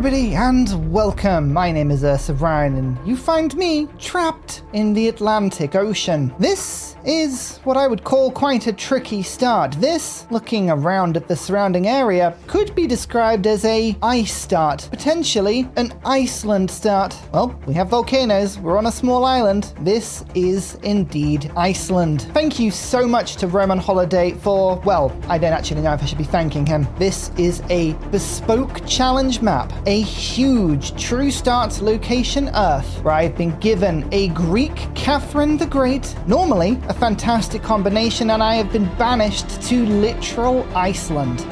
everybody, and welcome. My name is Ryan, and you find me trapped in the Atlantic Ocean. This is what I would call quite a tricky start. This, looking around at the surrounding area, could be described as a ice start, potentially an Iceland start. Well, we have volcanoes, we're on a small island. This is indeed Iceland. Thank you so much to Roman Holiday for, well, I don't actually know if I should be thanking him. This is a bespoke challenge map, a huge true start location Earth, where I've been given a Greek Catherine the Great, normally a fantastic combination, and I have been banished to literal Iceland.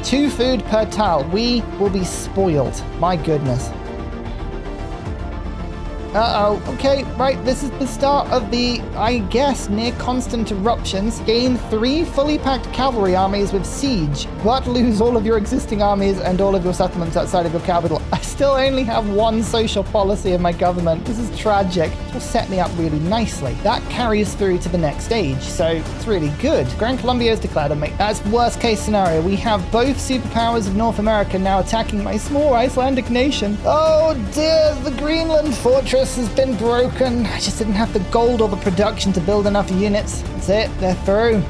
2 food per tile. We will be spoiled. My goodness. Uh-oh. Okay, right, this is the start of the, I guess, near constant eruptions. Gain 3 fully packed cavalry armies with siege, but lose all of your existing armies and all of your settlements outside of your capital. I still only have 1 social policy in my government. This is tragic. It will set me up really nicely. That carries through to the next stage, so it's really good. Gran Colombia is declared on me. That's worst case scenario. We have both superpowers of North America now attacking my small Icelandic nation. Oh dear, the Greenland fortress has been broken. I just didn't have the gold or the production to build enough units. That's it, they're through.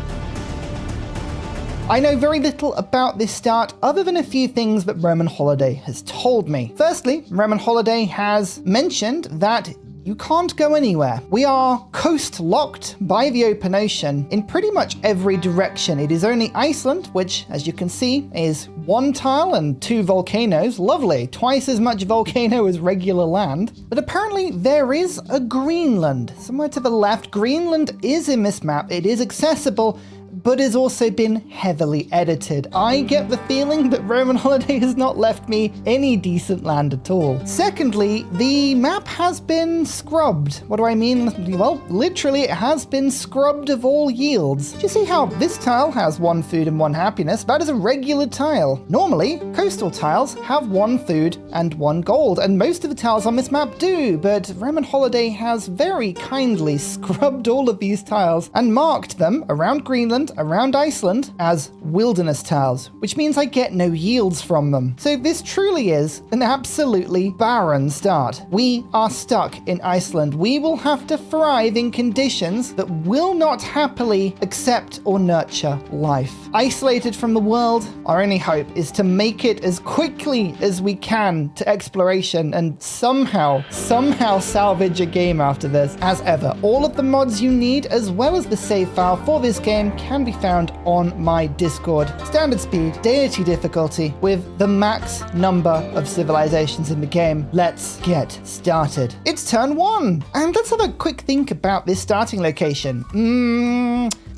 I know very little about this start other than a few things that Roman Holiday has told me. Firstly, Roman Holiday has mentioned that you can't go anywhere. We are coast locked by the open ocean in pretty much every direction. It is only Iceland, which, as you can see, is 1 tile and 2 volcanoes. Lovely. Twice as much volcano as regular land. But apparently there is a Greenland. Somewhere to the left. Greenland is in this map. It is accessible, but has also been heavily edited. I get the feeling that Roman Holiday has not left me any decent land at all. Secondly, the map has been scrubbed. What do I mean? Well, literally it has been scrubbed of all yields. Do you see how this tile has 1 food and 1 happiness? That is a regular tile. Normally, coastal tiles have 1 food and 1 gold, and most of the tiles on this map do, but Roman Holiday has very kindly scrubbed all of these tiles and marked them around Greenland, around Iceland, as wilderness tiles, which means I get no yields from them. So this truly is an absolutely barren start. We are stuck in Iceland. We will have to thrive in conditions that will not happily accept or nurture life. Isolated from the world, our only hope is to make it as quickly as we can to exploration and somehow salvage a game after this. As ever, all of the mods you need, as well as the save file for this game, can be found on my Discord. Standard speed, deity difficulty, with the max number of civilizations in the game. Let's get started. It's turn 1, and let's have a quick think about this starting location.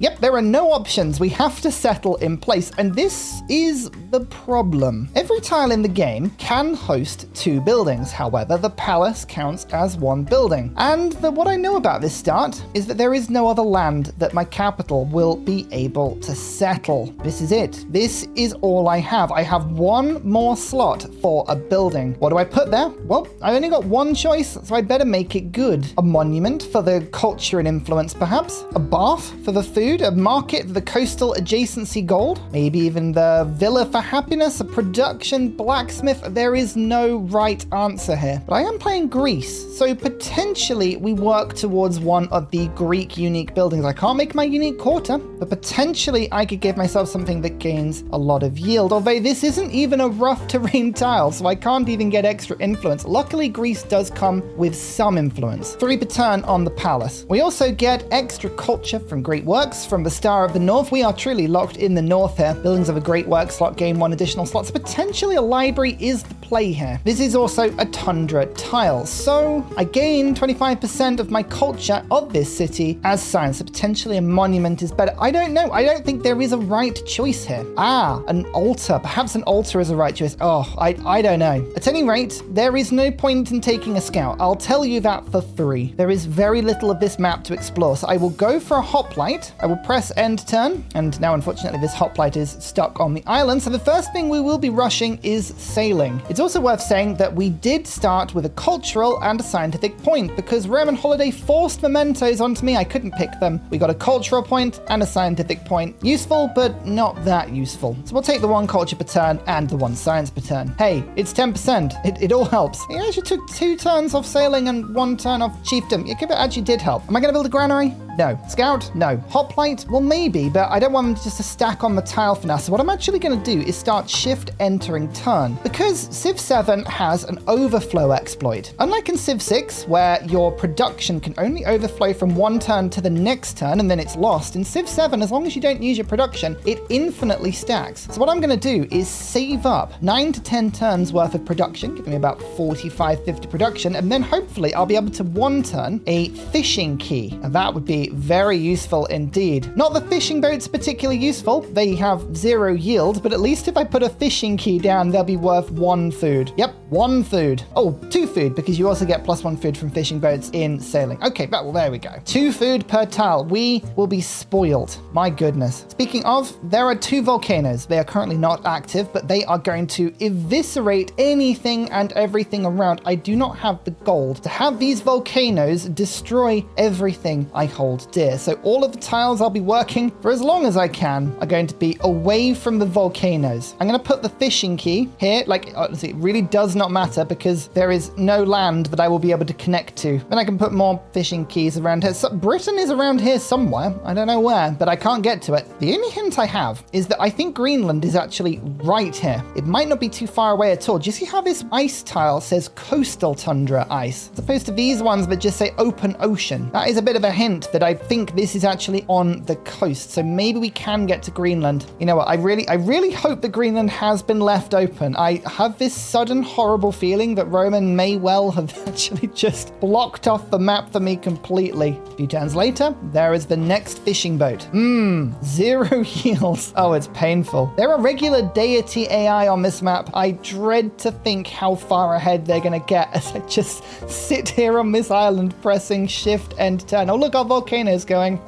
Yep, there are no options. We have to settle in place, and this is the problem. Every tile in the game can host 2 buildings. However, the palace counts as 1 building. And what I know about this start is that there is no other land that my capital will be able to settle. This is it. This is all I have. I have 1 more slot for a building. What do I put there? Well, I only got 1 choice, so I better make it good. A monument for the culture and influence, perhaps. A bath for the food. A market for the coastal adjacency gold. Maybe even the villa for happiness. A production blacksmith. There is no right answer here. But I am playing Greece, so potentially we work towards one of the Greek unique buildings. I can't make my unique quarter, but potentially I could give myself something that gains a lot of yield. Although this isn't even a rough terrain tile, so I can't even get extra influence. Luckily, Greece does come with some influence. 3 per turn on the palace. We also get extra culture from Great Works, from the Star of the North. We are truly locked in the north here. Buildings of a Great Work slot gain 1 additional slot, so potentially a library is the play here. This is also a tundra tile, so I gain 25% of my culture of this city as science, so potentially a monument is better. I don't know. I don't think there is a right choice here. An altar. Perhaps an altar is a right choice. Oh, I don't know. At any rate, there is no point in taking a scout. I'll tell you that for 3. There is very little of this map to explore, so I will go for a hoplite. I will press end turn, and now unfortunately this hoplite is stuck on the island, so the first thing we will be rushing is sailing. It's also worth saying that we did start with a cultural and a scientific point, because Roman Holiday forced mementos onto me. I couldn't pick them. We got a cultural point and a scientific scientific point. Useful, but not that useful. So we'll take the 1 culture per turn and the 1 science per turn. Hey, it's 10%. It all helps. It actually took 2 turns off sailing and 1 turn off chiefdom. It actually did help. Am I going to build a granary? No. Scout? No. Hoplite? Well, maybe, but I don't want them just to stack on the tile for now. So what I'm actually going to do is start shift entering turn, because Civ 7 has an overflow exploit. Unlike in Civ 6, where your production can only overflow from 1 turn to the next turn and then it's lost, in Civ 7, as long as you don't use your production, it infinitely stacks. So what I'm going to do is save up 9 to 10 turns worth of production, giving me about 45, 50 production, and then hopefully I'll be able to 1 turn a fishing key, and that would be very useful indeed. Not the fishing boats particularly useful, they have 0 yield, but at least if I put a fishing key down, they'll be worth 1 food. Yep, 1 food. Oh, 2 food, because you also get +1 food from fishing boats in sailing. Okay, well, there we go. 2 food per tile. We will be spoiled. My goodness. Speaking of, there are 2 volcanoes. They are currently not active, but they are going to eviscerate anything and everything around. I do not have the gold to have these volcanoes destroy everything I hold dear. So all of the tiles I'll be working for as long as I can are going to be away from the volcanoes. I'm going to put the fishing key here. Like, honestly, it really does not matter because there is no land that I will be able to connect to. Then I can put more fishing keys around here. So Britain is around here somewhere. I don't know where, but I can't get to it. The only hint I have is that I think Greenland is actually right here. It might not be too far away at all. Do you see how this ice tile says coastal tundra ice, as opposed to these ones that just say open ocean? That is a bit of a hint that I think this is actually on the coast. So maybe we can get to Greenland. You know what? I really hope that Greenland has been left open. I have this sudden horrible feeling that Roman may well have actually just blocked off the map for me completely. A few turns later, there is the next fishing boat. 0 yields. Oh, it's painful. There are regular Deity AI on this map. I dread to think how far ahead they're going to get as I just sit here on this island pressing shift and turn. Oh, look, our volcano's going.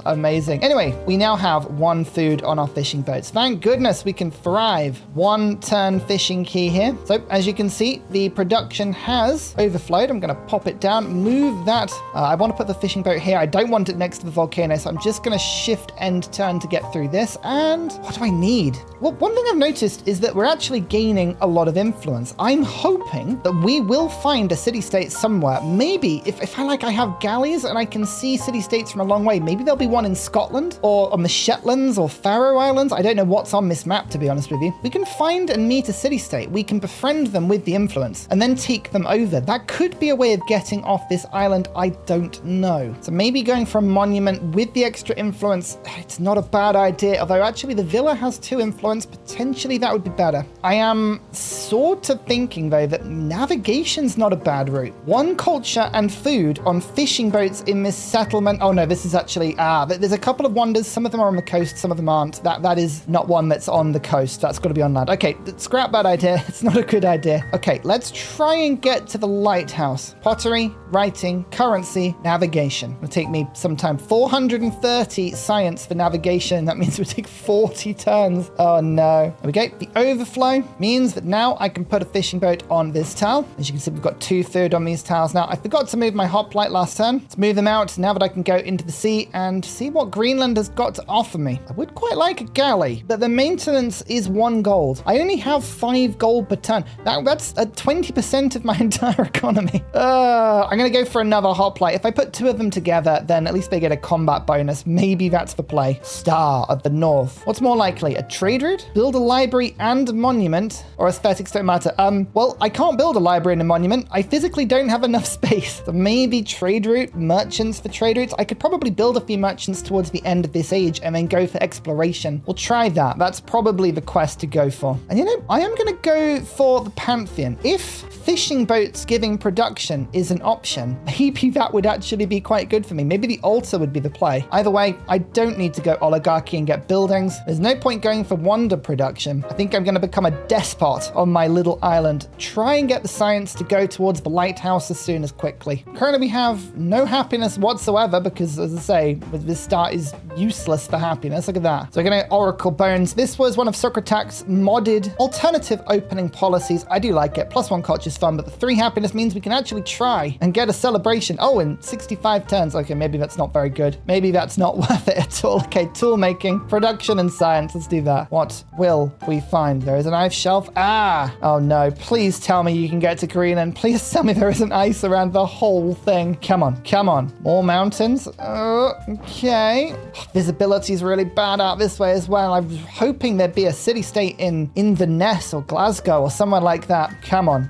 Amazing. Anyway, we now have 1 food on our fishing boats. Thank goodness we can thrive. 1 turn fishing key here. So as you can see, the production has overflowed. I'm going to pop it down, move that. I want to put the fishing boat here. I don't want it next to the volcano, so I'm just going to shift end turn to get through this. And what do I need? Well, one thing I've noticed is that we're actually gaining a lot of influence. I'm hoping that we will find a city-state somewhere. Maybe if I have galleys and I can see city-states from a long way, maybe there'll be one in Scotland or on the Shetlands or Faroe Islands. I don't know what's on this map, to be honest with you. We can find and meet a city-state. We can befriend them with the influence and then take them over. That could be a way of getting off this island. I don't know. So maybe going for a monument with the extra influence, it's not a bad idea. Although actually the villa has 2 influence. Potentially that would be better. I am sort of thinking though that navigation's not a bad route. 1 culture and food on fishing boats in this settlement. Oh no, this is actually, there's a couple of wonders. Some of them are on the coast, some of them aren't. That is not one that's on the coast. That's got to be on land. Okay, scrap that idea. It's not a good idea. Okay, let's try and get to the lighthouse. Pottery, writing, currency, navigation. It'll take me sometime 430 science for navigation. That means it would take 40 turns. Oh no. There we go. The overflow means that now I can put a fishing boat on this tile. As you can see, we've got 2 food on these tiles now. I forgot to move my hoplite last turn. Let's move them out now that I can go into the sea and see what Greenland has got to offer me. I would quite like a galley, but the maintenance is 1 gold. I only have 5 gold per turn. That's 20% of my entire economy. I'm going to go for another hoplite. If I put 2 of them together, then at least they get a combat bonus. Maybe that's the play. Star of the North. What's more likely? A trade route? Build a library and a monument? Or aesthetics don't matter? Well, I can't build a library and a monument. I physically don't have enough space. So maybe trade route, merchants for trade routes. I could probably build a few merchants towards the end of this age and then go for exploration. We'll try that. That's probably the quest to go for. And you know, I am going to go for the Pantheon. If fishing boats giving production is an option, maybe that would actually be quite good for me. Maybe the altar would be the play. Either way, I don't need to go oligarchy and get buildings. There's no point going for wonder production. I think I'm going to become a despot on my little island. Try and get the science to go towards the lighthouse as soon as quickly. Currently, we have no happiness whatsoever because, as I say, this start is useless for happiness. Look at that. So we're going to Oracle Bones. This was one of Socratek's modded alternative opening policies. I do like it. +1 culture is fun, but the 3 happiness means we can actually try and get a celebration. Oh, in 65 turns. Okay, maybe that's not very good. Maybe that's not worth it at all. Okay, tool making, production, and science. Let's do that. What will we find? There is an ice shelf. Ah! Oh no, please tell me you can get to Greenland. Please tell me there isn't ice around the whole thing. Come on, come on. More mountains. Okay. Visibility is really bad out this way as well. I'm hoping there'd be a city-state in Inverness or Glasgow or somewhere like that. Come on.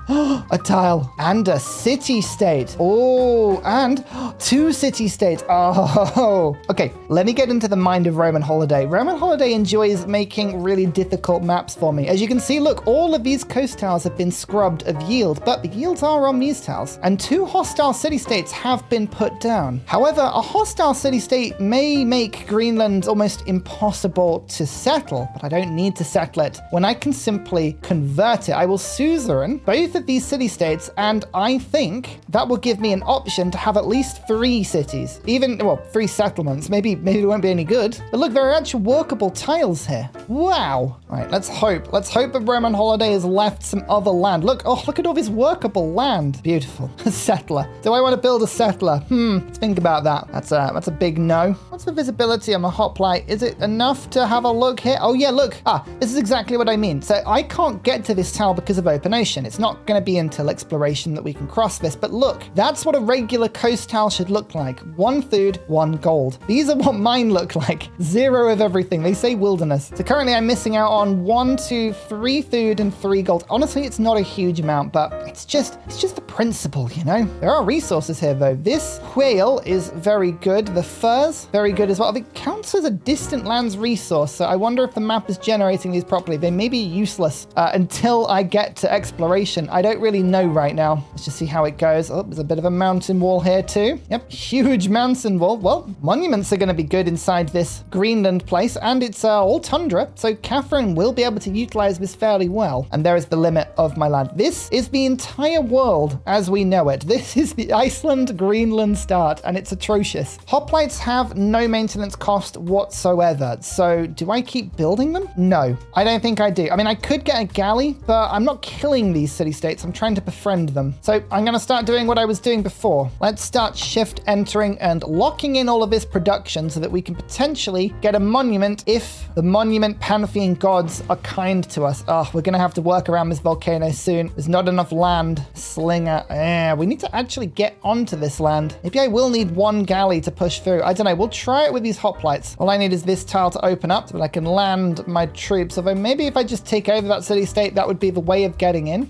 A tile and a city-state. Oh, and 2 city-states. Oh, okay. Let me get into the mind of Roman Holiday. Roman Holiday enjoys making really difficult maps for me. As you can see, look, all of these coast tiles have been scrubbed of yield, but the yields are on these tiles, and 2 hostile city-states have been put down. However, a hostile city-state may make Greenland almost impossible to settle, but I don't need to settle it when I can simply convert it. I will suzerain both of these city-states, and I think that will give me an option to have at least 3 cities, even, well, 3 settlements. Maybe it won't be any good, but look, there are actual workable tiles here. Wow. All right, let's hope that Roman Holiday has left some other land. Look at all this workable land. Beautiful. A settler. Do I want to build a settler? Let's think about that. That's a big no. What's the visibility on my hoplite? Is it enough to have a look here? Oh yeah, look. This is exactly what I mean. So I can't get to this tile because of open ocean. It's not going to be until exploration that we can cross this. But look, that's what a regular coast tile should look like. 1 food, 1 gold. These are what mine look like. 0 of everything. They say wilderness. So currently I'm missing out on 1, 2, 3 food and 3 gold. Honestly, it's not a huge amount, but it's just the principle, you know? There are resources here though. This whale is very good. The furs, very good as well. It counts as a distant lands resource, so I wonder if the map is generating these properly. They may be useless until I get to exploration. I don't really know right now. Let's just see how it goes. Oh, there's a bit of a mountain wall here too. Yep, huge mountain wall. Well, monuments are going to be good inside this Greenland place, and it's all tundra, so Catherine will be able to utilize this fairly well. And there is the limit of my land. This is the entire world as we know it. This is the Iceland-Greenland start, and it's atrocious. Hoplites have no maintenance cost whatsoever, so do I keep building them? No, I don't think I do. I mean, I could get a galley, but I'm not killing these city-states. I'm trying to befriend them. So I'm going to start doing what I was doing before. Let's start shift entering and locking in all of this production so that we can potentially get a monument if the monument pantheon gods are kind to us. Oh, we're going to have to work around this volcano soon. There's not enough land. Slinger. We need to actually get onto this land. Maybe I will need 1 galley to push through. I don't know. We'll try it with these hoplites. All I need is this tile to open up so that I can land my troops. Although maybe if I just take over that city-state, that would be the way of getting in.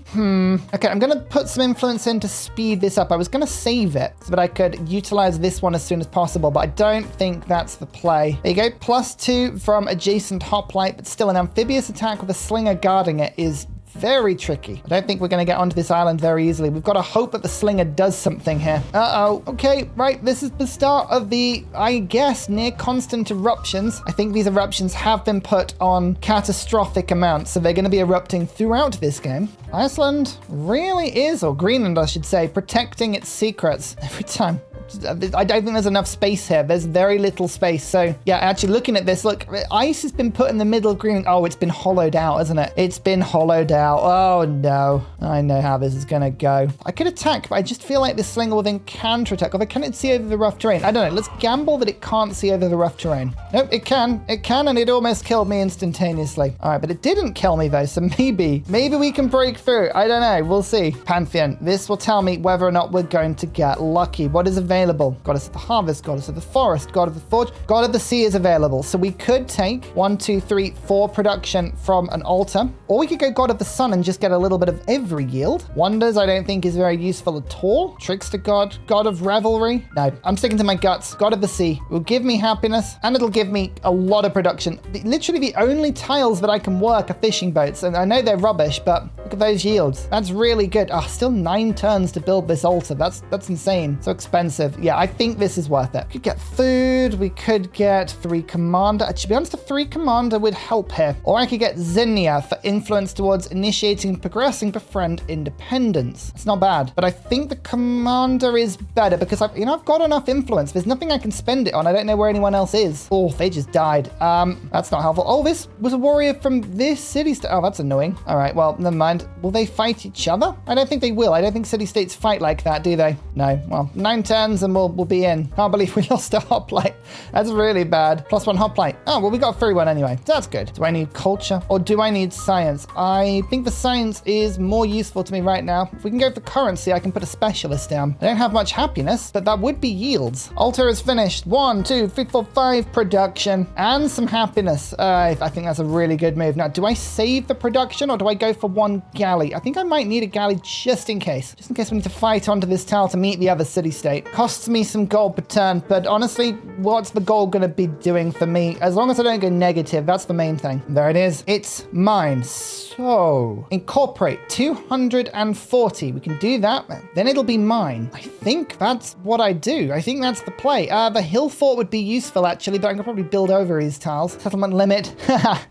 Okay, I'm going to put some influence in to speed this up. I was going to save it so that I could utilize this one as soon as possible, but I don't think that's the play. There you go. +2 from adjacent hoplite, but still an amphibious attack with a slinger guarding it is very tricky. I don't think we're going to get onto this island very easily. We've got to hope that the slinger does something here. Okay, right. This is the start of the, I guess, near constant eruptions. I think these eruptions have been put on catastrophic amounts, so they're going to be erupting throughout this game. Iceland really is, or Greenland, I should say, protecting its secrets every time. I don't think there's enough space here. There's very little space. So yeah, actually looking at this, look, ice has been put in the middle of Greenland. Oh, it's been hollowed out, hasn't it? It's been hollowed out. Oh no. I know how this is going to go. I could attack, but I just feel like this slinger will then counter-attack. Or can it see over the rough terrain? I don't know. Let's gamble that it can't see over the rough terrain. Nope, it can. It can, and it almost killed me instantaneously. All right, but it didn't kill me though, so maybe we can break through. I don't know. We'll see. Pantheon. This will tell me whether or not we're going to get lucky. What is available? Goddess of the harvest, goddess of the forest, god of the forge, god of the sea is available. So we could take 1, 2, 3, 4 production from an altar, or we could go god of the sun and just get a little bit of every yield. Wonders I don't think is very useful at all. Trickster god, god of revelry. No, I'm sticking to my guts. God of the sea will give me happiness, and it'll give me a lot of production. Literally the only tiles that I can work are fishing boats, and I know they're rubbish, but look at those yields. That's really good. Still 9 turns to build this altar. That's insane. So expensive. Civ. Yeah, I think this is worth it. We could get food. We could get 3 commander. To be honest, a 3 commander would help here. Or I could get Zinnia for influence towards initiating and progressing befriend independence. It's not bad, but I think the commander is better because I've got enough influence. There's nothing I can spend it on. I don't know where anyone else is. Oh, they just died. That's not helpful. Oh, this was a warrior from this city-state. Oh, that's annoying. All right, well, never mind. Will they fight each other? I don't think they will. I don't think city-states fight like that, do they? No. Well, 9 turns and we'll be in. Can't believe we lost a hoplite. That's really bad. +1 hoplite. Oh, well, we got through one anyway. That's good. Do I need culture or do I need science? I think the science is more useful to me right now. If we can go for currency, I can put a specialist down. I don't have much happiness, but that would be yields. Altar is finished. 1, 2, 3, 4, 5 production and some happiness. I think that's a really good move. Now, do I save the production or do I go for 1 galley? I think I might need a galley just in case we need to fight onto this tower to meet the other city-state. Costs me some gold per turn, but honestly, what's the gold going to be doing for me? As long as I don't go negative, that's the main thing. There it is. It's mine. So, incorporate 240. We can do that. Then it'll be mine. I think that's what I do. I think that's the play. The hill fort would be useful, actually, but I can probably build over these tiles. Settlement limit.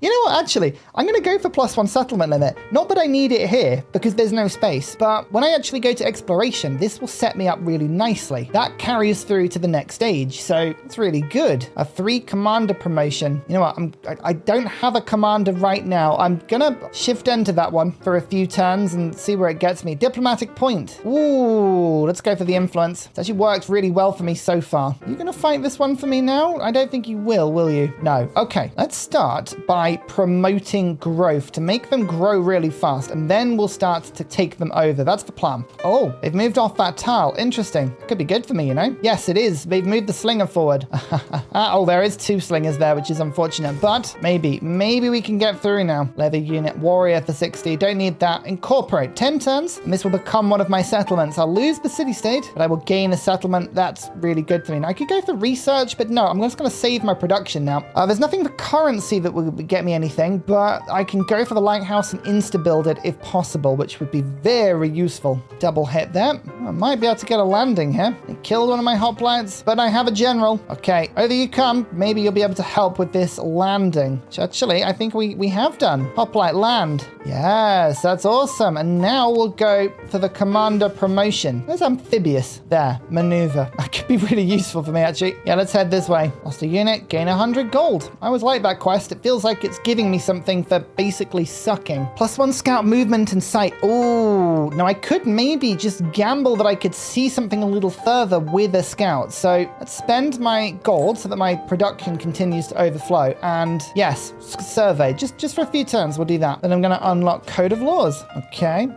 You know what, actually? I'm going to go for +1 settlement limit. Not that I need it here, because there's no space, but when I actually go to exploration, this will set me up really nicely. That carries through to the next stage, so it's really good. A 3 commander promotion. You know what? I don't have a commander right now. I'm going to shift into that one for a few turns and see where it gets me. Diplomatic point. Ooh, let's go for the influence. It's actually worked really well for me so far. You going to fight this one for me now? I don't think you will you? No. Okay, let's start by promoting growth to make them grow really fast, and then we'll start to take them over. That's the plan. Oh, they've moved off that tile. Interesting. Could be good for me, you know? Yes, it is. They've moved the slinger forward. Oh, there is 2 slingers there, which is unfortunate, but maybe we can get through now. Leather unit, warrior for 60. Don't need that. Incorporate 10 turns, and this will become one of my settlements. I'll lose the city-state, but I will gain a settlement. That's really good for me. Now, I could go for research, but no, I'm just going to save my production now. There's nothing for currency that will get me anything, but I can go for the lighthouse and insta-build it if possible, which would be very useful. Double hit there. I might be able to get a landing here. I killed one of my hoplites, but I have a general. Okay, over you come. Maybe you'll be able to help with this landing, which actually I think we have done. Hoplite land. Yes, that's awesome. And now we'll go for the commander promotion. There's amphibious there. Maneuver. That could be really useful for me, actually. Yeah, let's head this way. Lost a unit, gain 100 gold. I always like that quest. It feels like it's giving me something for basically sucking. +1 scout movement and sight. Oh, now I could maybe just gamble that I could see something a little further with a scout. So let's spend my gold so that my production continues to overflow. And yes, survey. Just for a few turns, we'll do that. Then I'm going to unlock Code of Laws. Okay.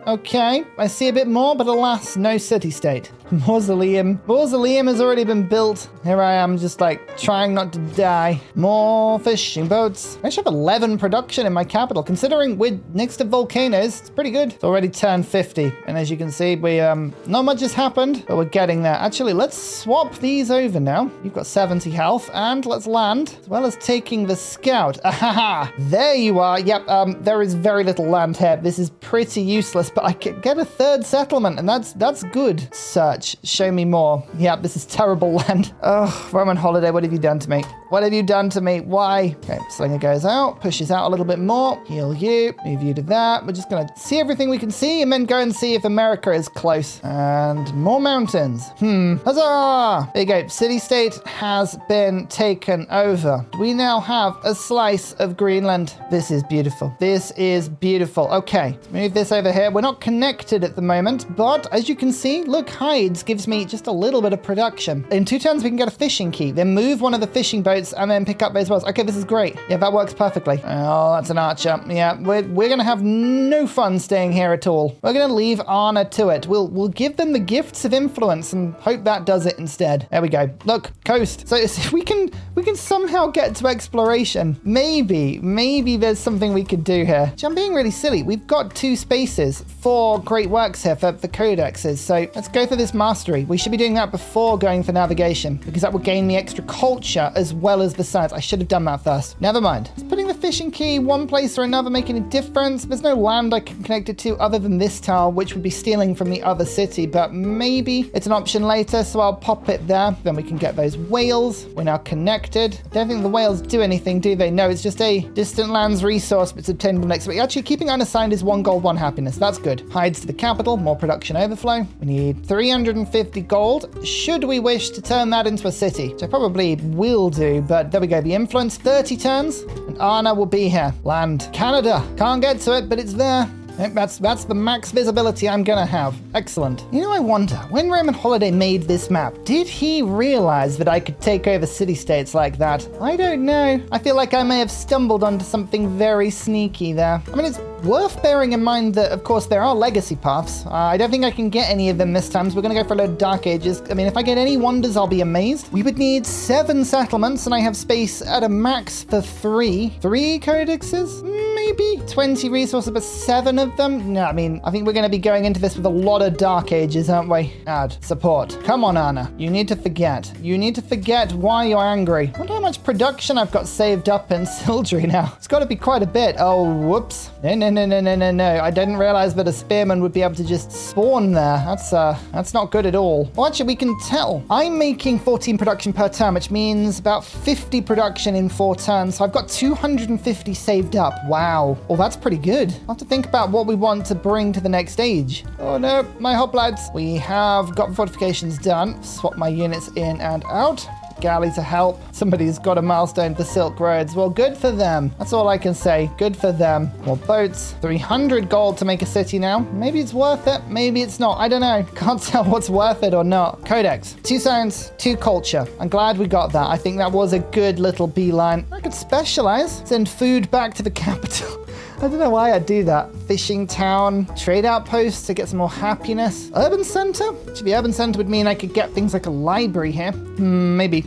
I see a bit more, but alas, no city-state. Mausoleum has already been built. Here I am just like trying not to die. More fishing boats. I actually have 11 production in my capital. Considering we're next to volcanoes, it's pretty good. It's already turned 50. And as you can see, we not much has happened, but we're getting there. Actually, let's swap these over now. You've got 70 health, and let's land, as well as taking the scout. Ahaha! There you are. Yep, there is very little land here. This is pretty useless, but I can get a 3rd settlement, and that's good. Search. Show me more. Yep, this is terrible land. Oh, Roman holiday, what have you done to me? What have you done to me? Why? Okay, slinger goes out, pushes out a little bit more. Heal you, move you to that. We're just gonna see everything we can see and then go and see if America is close. And more mountains. Huzzah! There you go. City-state has been taken over. We now have a slice of Greenland. This is beautiful. This is beautiful. Okay, let's move this over here. We're not connected at the moment, but as you can see, look, hides gives me just a little bit of production. In 2 turns, we can get a fishing key, then move one of the fishing boats and then pick up those wells. Okay, this is great. Yeah, that works perfectly. Oh, that's an archer. Yeah, we're going to have no fun staying here at all. We're going to leave Anna to it. We'll give them the gifts of influence and hope that does it instead. There we go. Look, coast. So we can somehow get to exploration. Maybe there's something we could do here. I'm being really silly. We've got 2 spaces for great works here for codexes. So let's go for this mastery. We should be doing that before going for navigation, because that will gain me extra culture as well as the science. I should have done that first. Never mind. Is putting the fishing key one place or another making a difference? There's no land I can connect it to other than this tile, which would be stealing from the other city. but maybe it's an option later, so I'll pop it there. Then we can get those whales. We're now connected. I don't think the whales do anything, do they? No, it's just a distant lands resource, but it's obtainable next week. Actually, keeping unassigned is 1 gold, 1 happiness. That's good. Hides to the capital, more production overflow. We need 350 gold. Should we wish to turn that into a city, which I probably will do, but there we go. The influence, 30 turns, and Anna will be here. Land. Canada. Can't get to it, but it's there. That's the max visibility I'm gonna have. Excellent. You know, I wonder, when Roman Holiday made this map, did he realize that I could take over city-states like that? I don't know. I feel like I may have stumbled onto something very sneaky there. I mean, it's worth bearing in mind that, of course, there are legacy paths. I don't think I can get any of them this time, so we're going to go for a load of Dark Ages. I mean, if I get any wonders, I'll be amazed. We would need 7 settlements, and I have space at a max for 3. 3 codexes? Maybe 20 resources, but 7 of them? No, I mean, I think we're going to be going into this with a lot of Dark Ages, aren't we? Add. Support. Come on, Anna. You need to forget. You need to forget why you're angry. I wonder how much production I've got saved up in Sildry now. It's got to be quite a bit. Oh, whoops. No. I didn't realize that a spearman would be able to just spawn there. That's not good at all. Well, actually, we can tell. I'm making 14 production per turn, which means about 50 production in 4 turns. So I've got 250 saved up. Wow. Well, that's pretty good. I'll have to think about what we want to bring to the next stage. Oh no, my hoplites. We have got fortifications done. Swap my units in and out. Galley to help. Somebody's got a milestone for Silk Roads. Well, good for them. That's all I can say. Good for them. More boats. 300 gold to make a city now. Maybe it's worth it. Maybe it's not. I don't know. Can't tell what's worth it or not. Codex. 2 science, 2 culture. I'm glad we got that. I think that was a good little beeline. I could specialize. Send food back to the capital. I don't know why I'd do that. Fishing town, trade outpost to get some more happiness. Urban center? Actually, the urban center would mean I could get things like a library here. Maybe.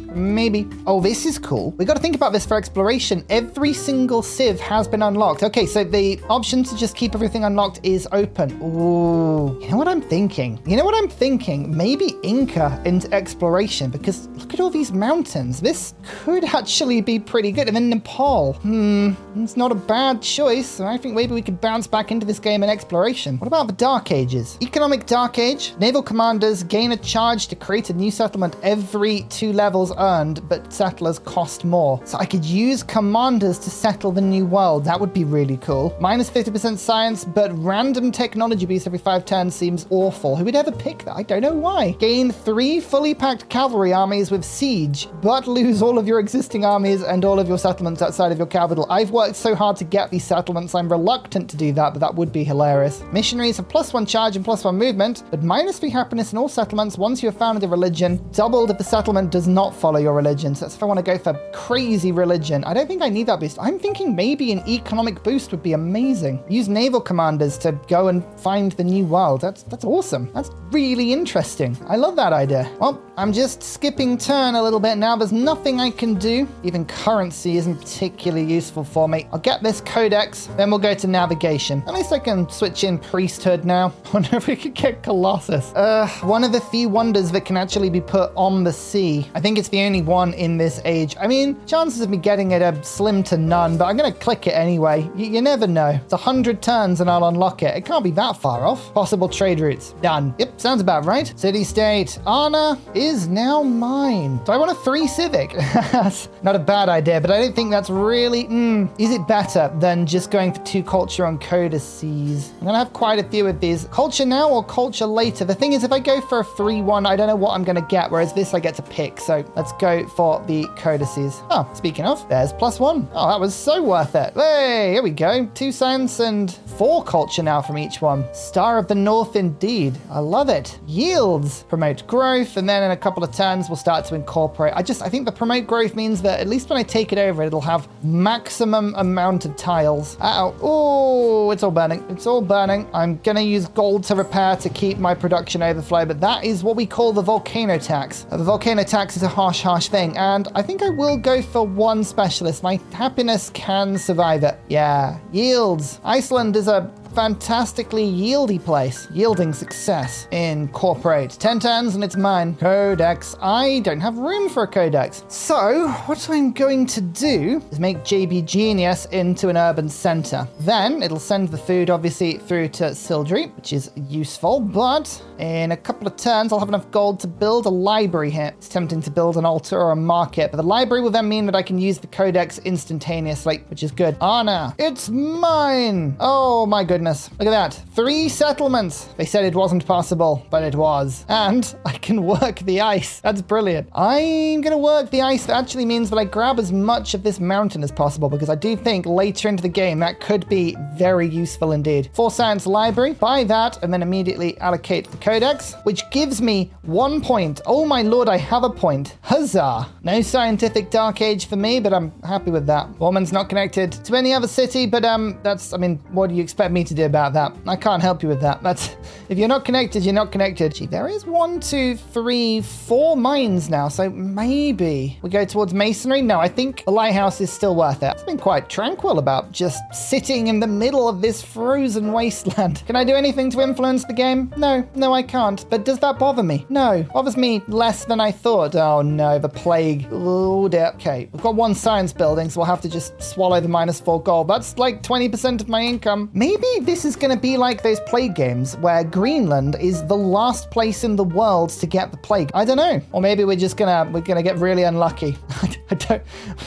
Oh, this is cool. We got to think about this for exploration. Every single civ has been unlocked. Okay, so the option to just keep everything unlocked is open. Ooh, you know what I'm thinking? Maybe Inca into exploration, because look at all these mountains. This could actually be pretty good. And then Nepal. It's not a bad choice. I think maybe we could bounce back into this game in exploration. What about the Dark Ages? Economic Dark Age. Naval commanders gain a charge to create a new settlement every 2 levels earned, but settlers cost more. So I could use commanders to settle the new world. That would be really cool. Minus 50% science, but random technology boost every 5 turns seems awful. Who would ever pick that? I don't know why. Gain 3 fully packed cavalry armies with siege, but lose all of your existing armies and all of your settlements outside of your capital. I've worked so hard to get these settlements. I'm reluctant to do that, but that would be hilarious. Missionaries have +1 charge and +1 movement, but -3 happiness in all settlements once you have founded a religion, doubled if the settlement does not follow your religion. So that's if I want to go for crazy religion. I don't think I need that boost. I'm thinking maybe an economic boost would be amazing. Use naval commanders to go and find the new world. That's awesome. That's really interesting. I love that idea. Well, I'm just skipping turn a little bit now. There's nothing I can do. Even currency isn't particularly useful for me. I'll get this codex, then we'll go to navigation. At least I can switch in priesthood now. I wonder if we could get Colossus. One of the few wonders that can actually be put on the sea. I think it's the only one in this age. I mean, chances of me getting it are slim to none, but I'm going to click it anyway. You never know. It's 100 turns and I'll unlock it. It can't be that far off. Possible trade routes. Done. Yep, sounds about right. City-state. Anna is now mine. Do I want a 3 civic? That's not a bad idea, but I don't think that's really... Is it better than just going for 2 culture on codices? I'm going to have quite a few of these. Culture now or culture later? The thing is, if I go for a 3-1, I don't know what I'm going to get, whereas this I get to pick. So let's go for the codices. Oh, speaking of, there's +1. Oh, that was so worth it. Hey, here we go. 2 science and 4 culture now from each one. Star of the North indeed. I love it. Yields. Promote growth, and then in a couple of turns we'll start to incorporate. I think the promote growth means that at least when I take it over, it'll have maximum amount of tiles. Oh, it's all burning. It's all burning. I'm gonna use gold to repair to keep my production overflow, but that is what we call the volcano tax. The volcano tax is a harsh thing, and I think I will go for 1 specialist. My happiness can survive it. Yeah. Yields. Iceland is a fantastically yieldy place. Yielding success. Incorporate. 10 turns and it's mine. Codex. I don't have room for a codex. So what I'm going to do is make JB Genius into an urban center. Then it'll send the food obviously through to Sildri, which is useful, but in a couple of turns I'll have enough gold to build a library here. It's tempting to build an altar or a market, but the library will then mean that I can use the codex instantaneously, which is good. Anna, it's mine. Oh my goodness. Look at that. 3 settlements. They said it wasn't possible, but it was. And I can work the ice. That's brilliant. I'm going to work the ice. That actually means that I grab as much of this mountain as possible, because I do think later into the game that could be very useful indeed. 4 science library. Buy that and then immediately allocate the codex, which gives me 1 point. Oh my lord, I have a point. Huzzah. No scientific dark age for me, but I'm happy with that. Borman's not connected to any other city, but what do you expect me to do about that? I can't help you with that. If you're not connected, you're not connected. Gee, there is 1, 2, 3, 4 mines now, so maybe we go towards masonry. No, I think the lighthouse is still worth it. It's been quite tranquil about just sitting in the middle of this frozen wasteland. Can I do anything to influence the game? No, I can't. But does that bother me? No. Bothers me less than I thought. Oh no, the plague. Oh dear. Okay, we've got 1 science building, so we'll have to just swallow the -4 gold. That's like 20% of my income. Maybe this is going to be like those plague games where Greenland is the last place in the world to get the plague. I don't know. Or maybe we're gonna get really unlucky. I don't.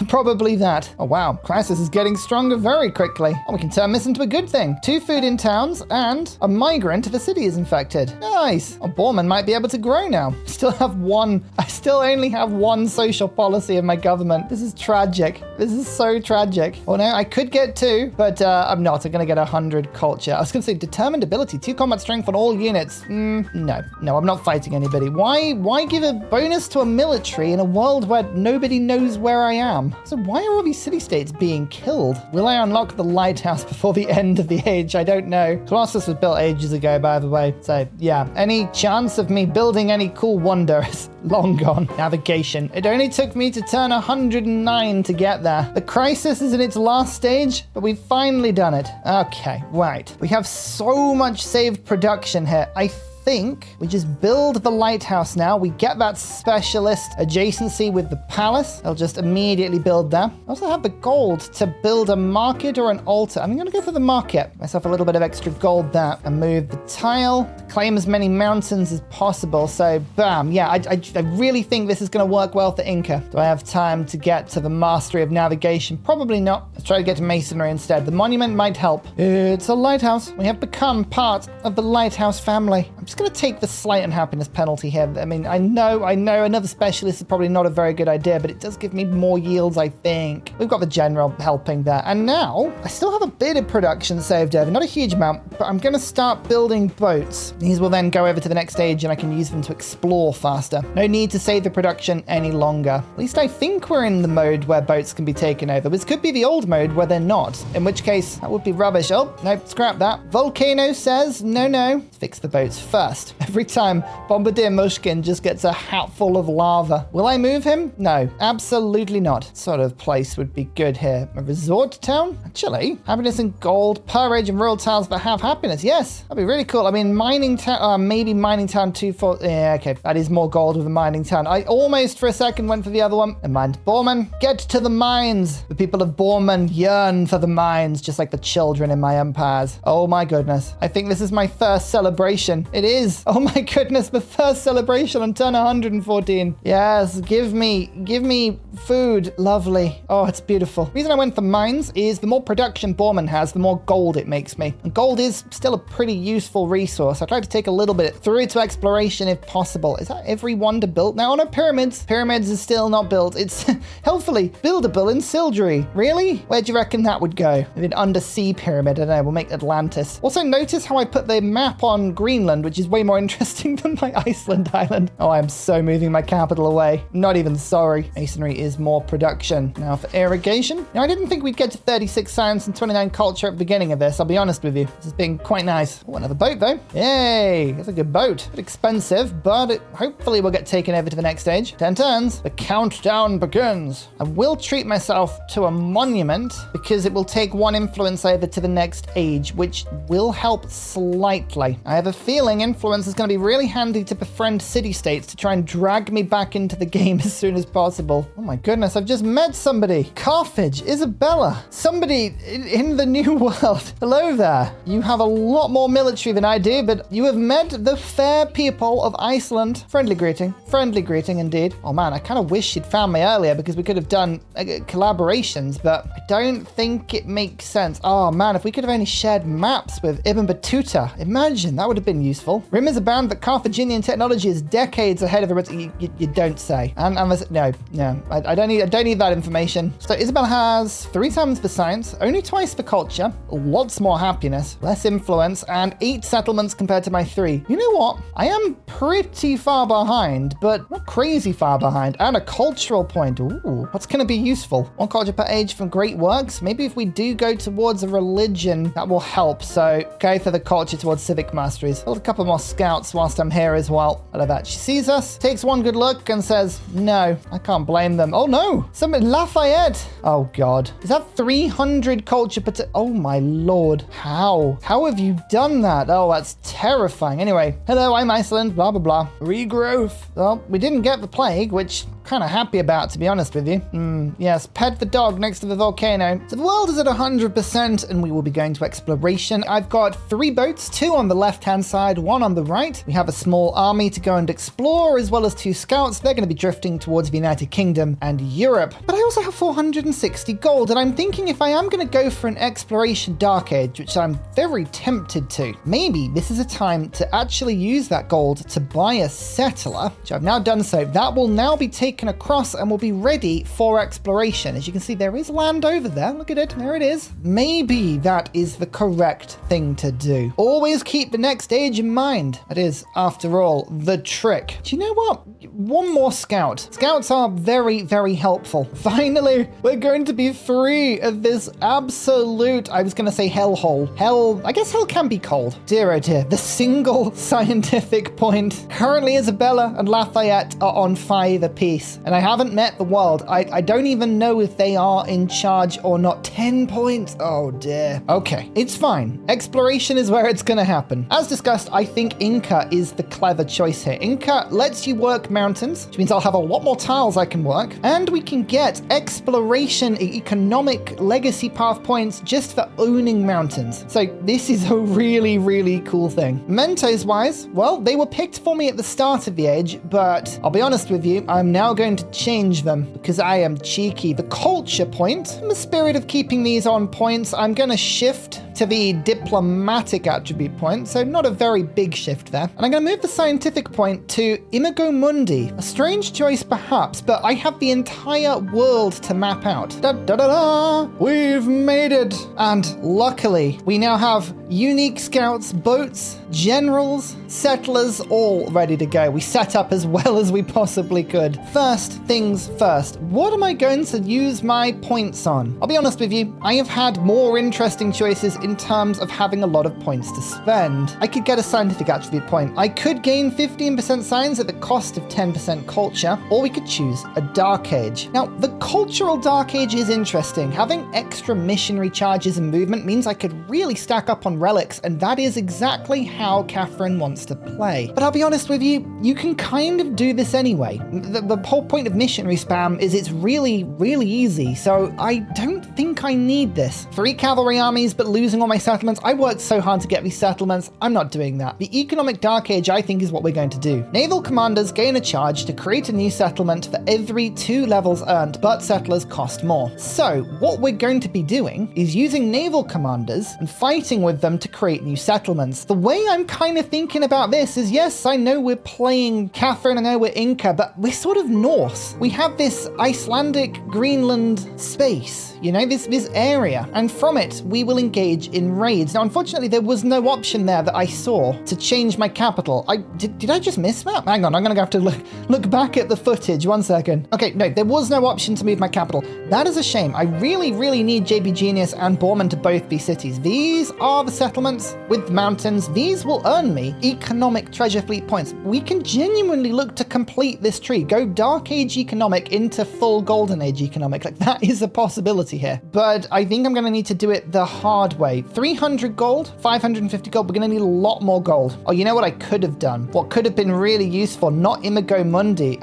Probably that. Oh wow, crisis is getting stronger very quickly. Oh, we can turn this into a good thing. 2 food in towns and a migrant if a city is infected. Nice. Oh, Borman might be able to grow now. I still only have 1 social policy in my government. This is tragic. This is so tragic. Well, no, I could get 2, but I'm not. I'm gonna get 100 culture. I was gonna say determined ability, 2 combat strength on all units. No, I'm not fighting anybody. Why give a bonus to a military in a world where nobody knows where I am? So why are all these city-states being killed? Will I unlock the lighthouse before the end of the age? I don't know. Colossus was built ages ago, by the way. So yeah, any chance of me building any cool wonder is long gone. Navigation. It only took me to turn 109 to get there. The crisis is in its last stage, but we've finally done it. Okay, right. We have so much saved production here. I think we just build the lighthouse now. We get that specialist adjacency with the palace. I'll just immediately build that. I also have the gold to build a market or an altar. I'm going to go for the market. Myself a little bit of extra gold there and move the tile to claim as many mountains as possible. So bam. Yeah, I really think this is going to work well for Inca. Do I have time to get to the mastery of navigation? Probably not. Let's try to get to masonry instead. The monument might help. It's a lighthouse. We have become part of the lighthouse family. I'm just going to take the slight unhappiness penalty here. I mean, I know another specialist is probably not a very good idea, but it does give me more yields, I think. We've got the general helping there. And now I still have a bit of production saved over, not a huge amount, but I'm going to start building boats. These will then go over to the next stage and I can use them to explore faster. No need to save the production any longer. At least I think we're in the mode where boats can be taken over. This could be the old mode where they're not, in which case that would be rubbish. Oh, no, scrap that. Volcano says, no, fix the boats first. Every time Bombardier Mushkin just gets a hatful of lava. Will I move him? No, absolutely not. What sort of place would be good here? A resort town? Actually, happiness and gold, per age and rural towns that have happiness. Yes, that'd be really cool. I mean, mining town, maybe mining town 2 for, yeah, okay. That is more gold with a mining town. I almost for a second went for the other one. Never mind. Borman, get to the mines. The people of Borman yearn for the mines, just like the children in my empires. Oh my goodness. I think this is my first celebration. It is. Oh my goodness, the first celebration on turn 114. Yes, give me food. Lovely. Oh, it's beautiful. The reason I went for mines is the more production Borman has, the more gold it makes me. And gold is still a pretty useful resource. I tried to take a little bit through to exploration if possible. Is that every wonder built now? Oh no, pyramids. Pyramids is still not built. It's helpfully buildable in Sildri. Really? Where do you reckon that would go? Maybe an undersea pyramid. I don't know. We'll make Atlantis. Also, notice how I put the map on Greenland, which which is way more interesting than my Iceland island. Oh, I'm so moving my capital away. Not even sorry. Masonry is more production. Now for irrigation. Now, I didn't think we'd get to 36 science and 29 culture at the beginning of this. I'll be honest with you. This has been quite nice. Oh, another boat though. Yay, that's a good boat. A bit expensive, but it hopefully will get taken over to the next stage. 10 turns. The countdown begins. I will treat myself to a monument because it will take one influence over to the next age, which will help slightly. I have a feeling influence is going to be really handy to befriend city-states to try and drag me back into the game as soon as possible. Oh my goodness, I've just met somebody. Carthage, Isabella, somebody in the new world. Hello there. You have a lot more military than I do, but you have met the fair people of Iceland. Friendly greeting indeed. Oh man, I kind of wish she'd found me earlier because we could have done collaborations, but I don't think it makes sense. Oh man, if we could have only shared maps with Ibn Battuta, imagine, that would have been useful. Rumors abound that Carthaginian technology is decades ahead of the rest. You don't say. And I don't need that information. So Isabel has 3 times for science, only twice for culture, lots more happiness, less influence, and 8 settlements compared to my 3. You know what? I am pretty far behind, but not crazy far behind, and a cultural point. Ooh, what's going to be useful? 1 culture per age from great works. Maybe if we do go towards a religion, that will help. So go for the culture towards civic masteries. Build a couple more scouts whilst I'm here as well. I love that. She sees us, takes one good look, and says, no. I can't blame them. Oh no, somebody, Lafayette. Oh God. Is that 300 culture per... Oh my Lord. How have you done that? Oh, that's terrifying. Anyway, hello, I'm Iceland, blah, blah, blah. Regrowth. Well, we didn't get the plague, which kind of happy about, to be honest with you. Yes, pet the dog next to the volcano. So the world is at 100% and we will be going to exploration. I've got 3 boats, 2 on the left-hand side, 1 on the right. We have a small army to go and explore, as well as 2 scouts. They're going to be drifting towards the United Kingdom and Europe. But I also have 460 gold, and I'm thinking if I am going to go for an exploration dark age, which I'm very tempted to, maybe this is a time to actually use that gold to buy a settler, which I've now done so. That will now be taken across and will be ready for exploration. As you can see, there is land over there. Look at it. There it is. Maybe that is the correct thing to do. Always keep the next stage in mind. That is, after all, the trick. Do you know what? 1 more scout. Scouts are very, very helpful. Finally, we're going to be free of this absolute, I was going to say hellhole. Hell, I guess hell can be cold. Dear oh dear. The single scientific point. Currently, Isabella and Lafayette are on 5 apiece. And I haven't met the world. I don't even know if they are in charge or not. 10 points. Oh dear. Okay, it's fine. Exploration is where it's going to happen. As discussed, I think Inca is the clever choice here. Inca lets you work mountains, which means I'll have a lot more tiles I can work. And we can get exploration economic legacy path points just for owning mountains. So this is a really, really cool thing. Mementos wise, well, they were picked for me at the start of the age, but I'll be honest with you, I'm now going to change them because I am cheeky. The culture point, in the spirit of keeping these on points, I'm going to shift to the diplomatic attribute point, so not a very big shift there. And I'm going to move the scientific point to Imago Mundi. A strange choice perhaps, but I have the entire world to map out. Da da da da! We've made it! And luckily, we now have unique scouts, boats, generals, settlers, all ready to go. We set up as well as we possibly could. First things first, what am I going to use my points on? I'll be honest with you, I have had more interesting choices in terms of having a lot of points to spend. I could get a scientific attribute point. I could gain 15% science at the cost of 10% culture, or we could choose a dark age. Now, the cultural dark age is interesting. Having extra missionary charges and movement means I could really stack up on relics, and that is exactly how Catherine wants to play. But I'll be honest with you, you can kind of do this anyway. The whole point of missionary spam is it's really, really easy, so I don't think I need this. 3 cavalry armies, but losing all my settlements. I worked so hard to get these settlements. I'm not doing that. The economic dark age, I think, is what we're going to do. Naval commanders gain a charge to create a new settlement for every 2 levels earned, but settlers cost more. So what we're going to be doing is using naval commanders and fighting with them to create new settlements. The way I'm kind of thinking about this is, yes, I know we're playing Catherine, I know we're Inca, but we're sort of Norse. We have this Icelandic Greenland space, you know, this area, and from it we will engage in raids. Now, unfortunately, there was no option there that I saw to change my capital. Did I just miss that? Hang on, I'm gonna have to look back at the footage. 1 second. Okay, no, there was no option to move my capital. That is a shame. I really need JB Genius and Borman to both be cities. These are the settlements with mountains. These will earn me economic treasure fleet points. We can genuinely look to complete this tree. Go Dark Age economic into full Golden Age economic. Like, that is a possibility here. But I think I'm gonna need to do it the hard way. 300 gold, 550 gold. We're gonna need a lot more gold. Oh, you know what I could have done? What could have been really useful? Not Imago Mundi.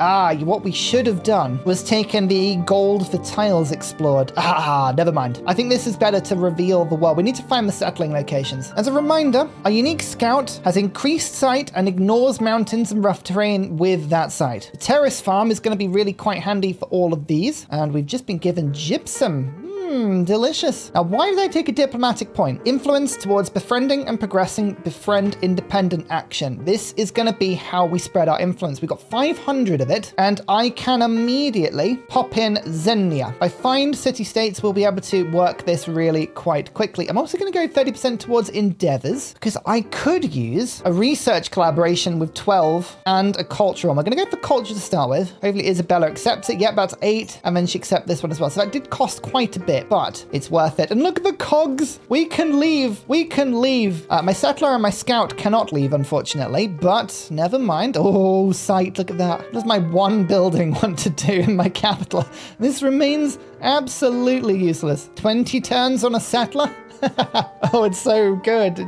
What we should have done was taken the gold for tiles explored. Never mind. I think this is better to reveal the world. We need to find the settling locations. As a reminder, our unique scout has increased sight and ignores mountains and rough terrain with that sight. The terrace farm is going to be really quite handy for all of these. And we've just been given gypsum. Delicious. Now, why did I take a diplomatic point? Influence towards befriending and progressing befriend independent action. This is going to be how we spread our influence. We've got 500 of it, and I can immediately pop in Xenia. By find city-states, we'll be able to work this really quite quickly. I'm also going to go 30% towards endeavors, because I could use a research collaboration with 12 and a cultural. I'm going to go for culture to start with. Hopefully Isabella accepts it. Yep, that's 8, and then she accepts this one as well. So that did cost quite a bit, but it's worth it. And look at the cogs. We can leave. My settler and my scout cannot leave, unfortunately, but never mind. Oh, sight. Look at that. What does my one building want to do in my capital? This remains absolutely useless. 20 turns on a settler? Oh, it's so good.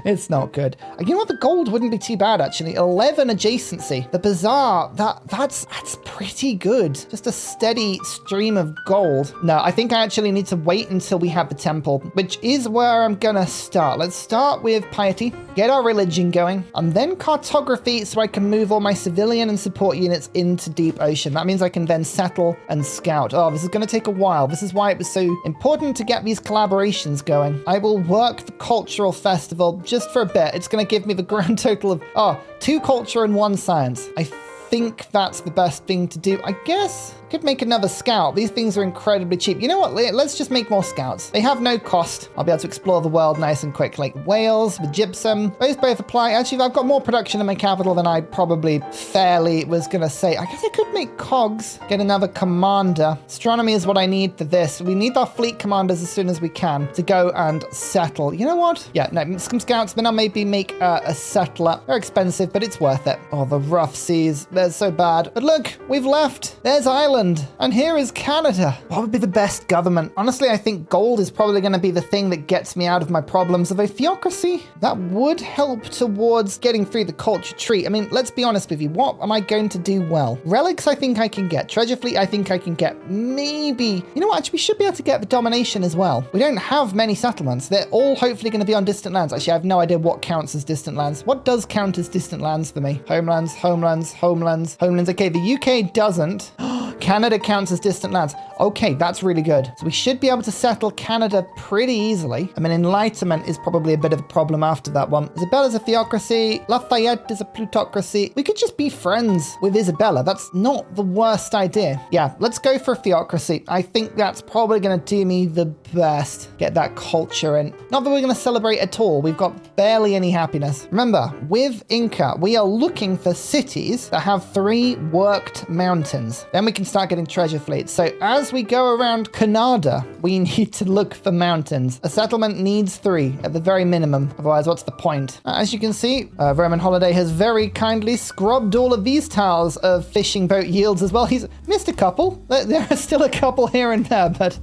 It's not good. You know what? The gold wouldn't be too bad, actually. 11 adjacency. The bazaar, that's pretty good. Just a steady stream of gold. No, I think I actually need to wait until we have the temple, which is where I'm gonna start. Let's start with piety, get our religion going, and then cartography so I can move all my civilian and support units into deep ocean. That means I can then settle and scout. Oh, this is gonna take a while. This is why it was so important to get these collaborations going. I will work the cultural festival just for a bit. It's going to give me the grand total of 2 culture and 1 science. I think that's the best thing to do. I guess I could make another scout. These things are incredibly cheap. You know what? Let's just make more scouts. They have no cost. I'll be able to explore the world nice and quick. Like Wales with gypsum. Those both apply. Actually, I've got more production in my capital than I probably fairly was going to say. I guess I could make cogs. Get another commander. Astronomy is what I need for this. We need our fleet commanders as soon as we can to go and settle. You know what? Yeah, no, some scouts. Then I'll maybe make a settler. They're expensive, but it's worth it. Oh, the rough seas. They're so bad. But look, we've left. There's Ireland. And here is Canada. What would be the best government? Honestly, I think gold is probably going to be the thing that gets me out of my problems. Of a theocracy, that would help towards getting through the culture tree. I mean, let's be honest with you. What am I going to do well? Relics, I think I can get. Treasure fleet, I think I can get. Maybe. You know what? Actually, we should be able to get the domination as well. We don't have many settlements. They're all hopefully going to be on distant lands. Actually, I have no idea what counts as distant lands. What does count as distant lands for me? Homelands, homelands, homelands, homelands. Okay, the UK doesn't. Canada counts as distant lands. Okay, that's really good. So we should be able to settle Canada pretty easily. I mean, enlightenment is probably a bit of a problem after that one. Isabella's a theocracy. Lafayette is a plutocracy. We could just be friends with Isabella. That's not the worst idea. Yeah, let's go for a theocracy. I think that's probably going to do me the best. Get that culture in. Not that we're going to celebrate at all. We've got barely any happiness. Remember, with Inca, we are looking for cities that have 3 worked mountains. Then we can start getting treasure fleets. So as we go around Canada, we need to look for mountains. A settlement needs 3 at the very minimum. Otherwise, what's the point? As you can see, Roman Holiday has very kindly scrubbed all of these tiles of fishing boat yields as well. He's missed a couple. There are still a couple here and there, but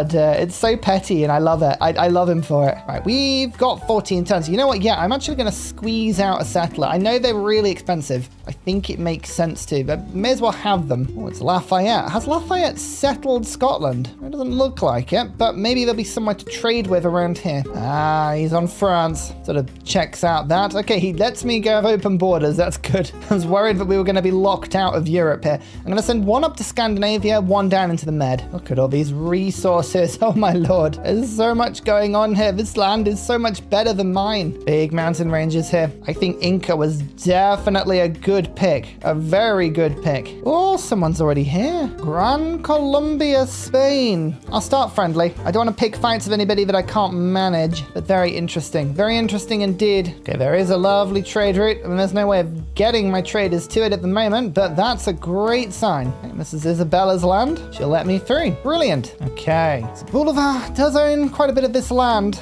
dear, it's so petty and I love it. I love him for it. Right, we've got 14 turns. You know what? Yeah, I'm actually going to squeeze out a settler. I know they're really expensive. I think it makes sense to, but may as well have them. Oh, it's Lafayette. Has Lafayette settled Scotland? It doesn't look like it, but maybe there'll be somewhere to trade with around here. He's on France. Sort of checks out that. Okay, he lets me go have open borders. That's good. I was worried that we were going to be locked out of Europe here. I'm going to send 1 up to Scandinavia, 1 down into the Med. Look at all these resources. Oh my lord. There's so much going on here. This land is so much better than mine. Big mountain ranges here. I think Inca was definitely a good good pick. A very good pick. Oh, someone's already here. Gran Colombia, Spain. I'll start friendly. I don't want to pick fights with anybody that I can't manage, but very interesting. Very interesting indeed. Okay, there is a lovely trade route, and there's no way of getting my traders to it at the moment, but that's a great sign. Okay, this is Isabella's land. She'll let me through. Brilliant. Okay, so Boulevard does own quite a bit of this land.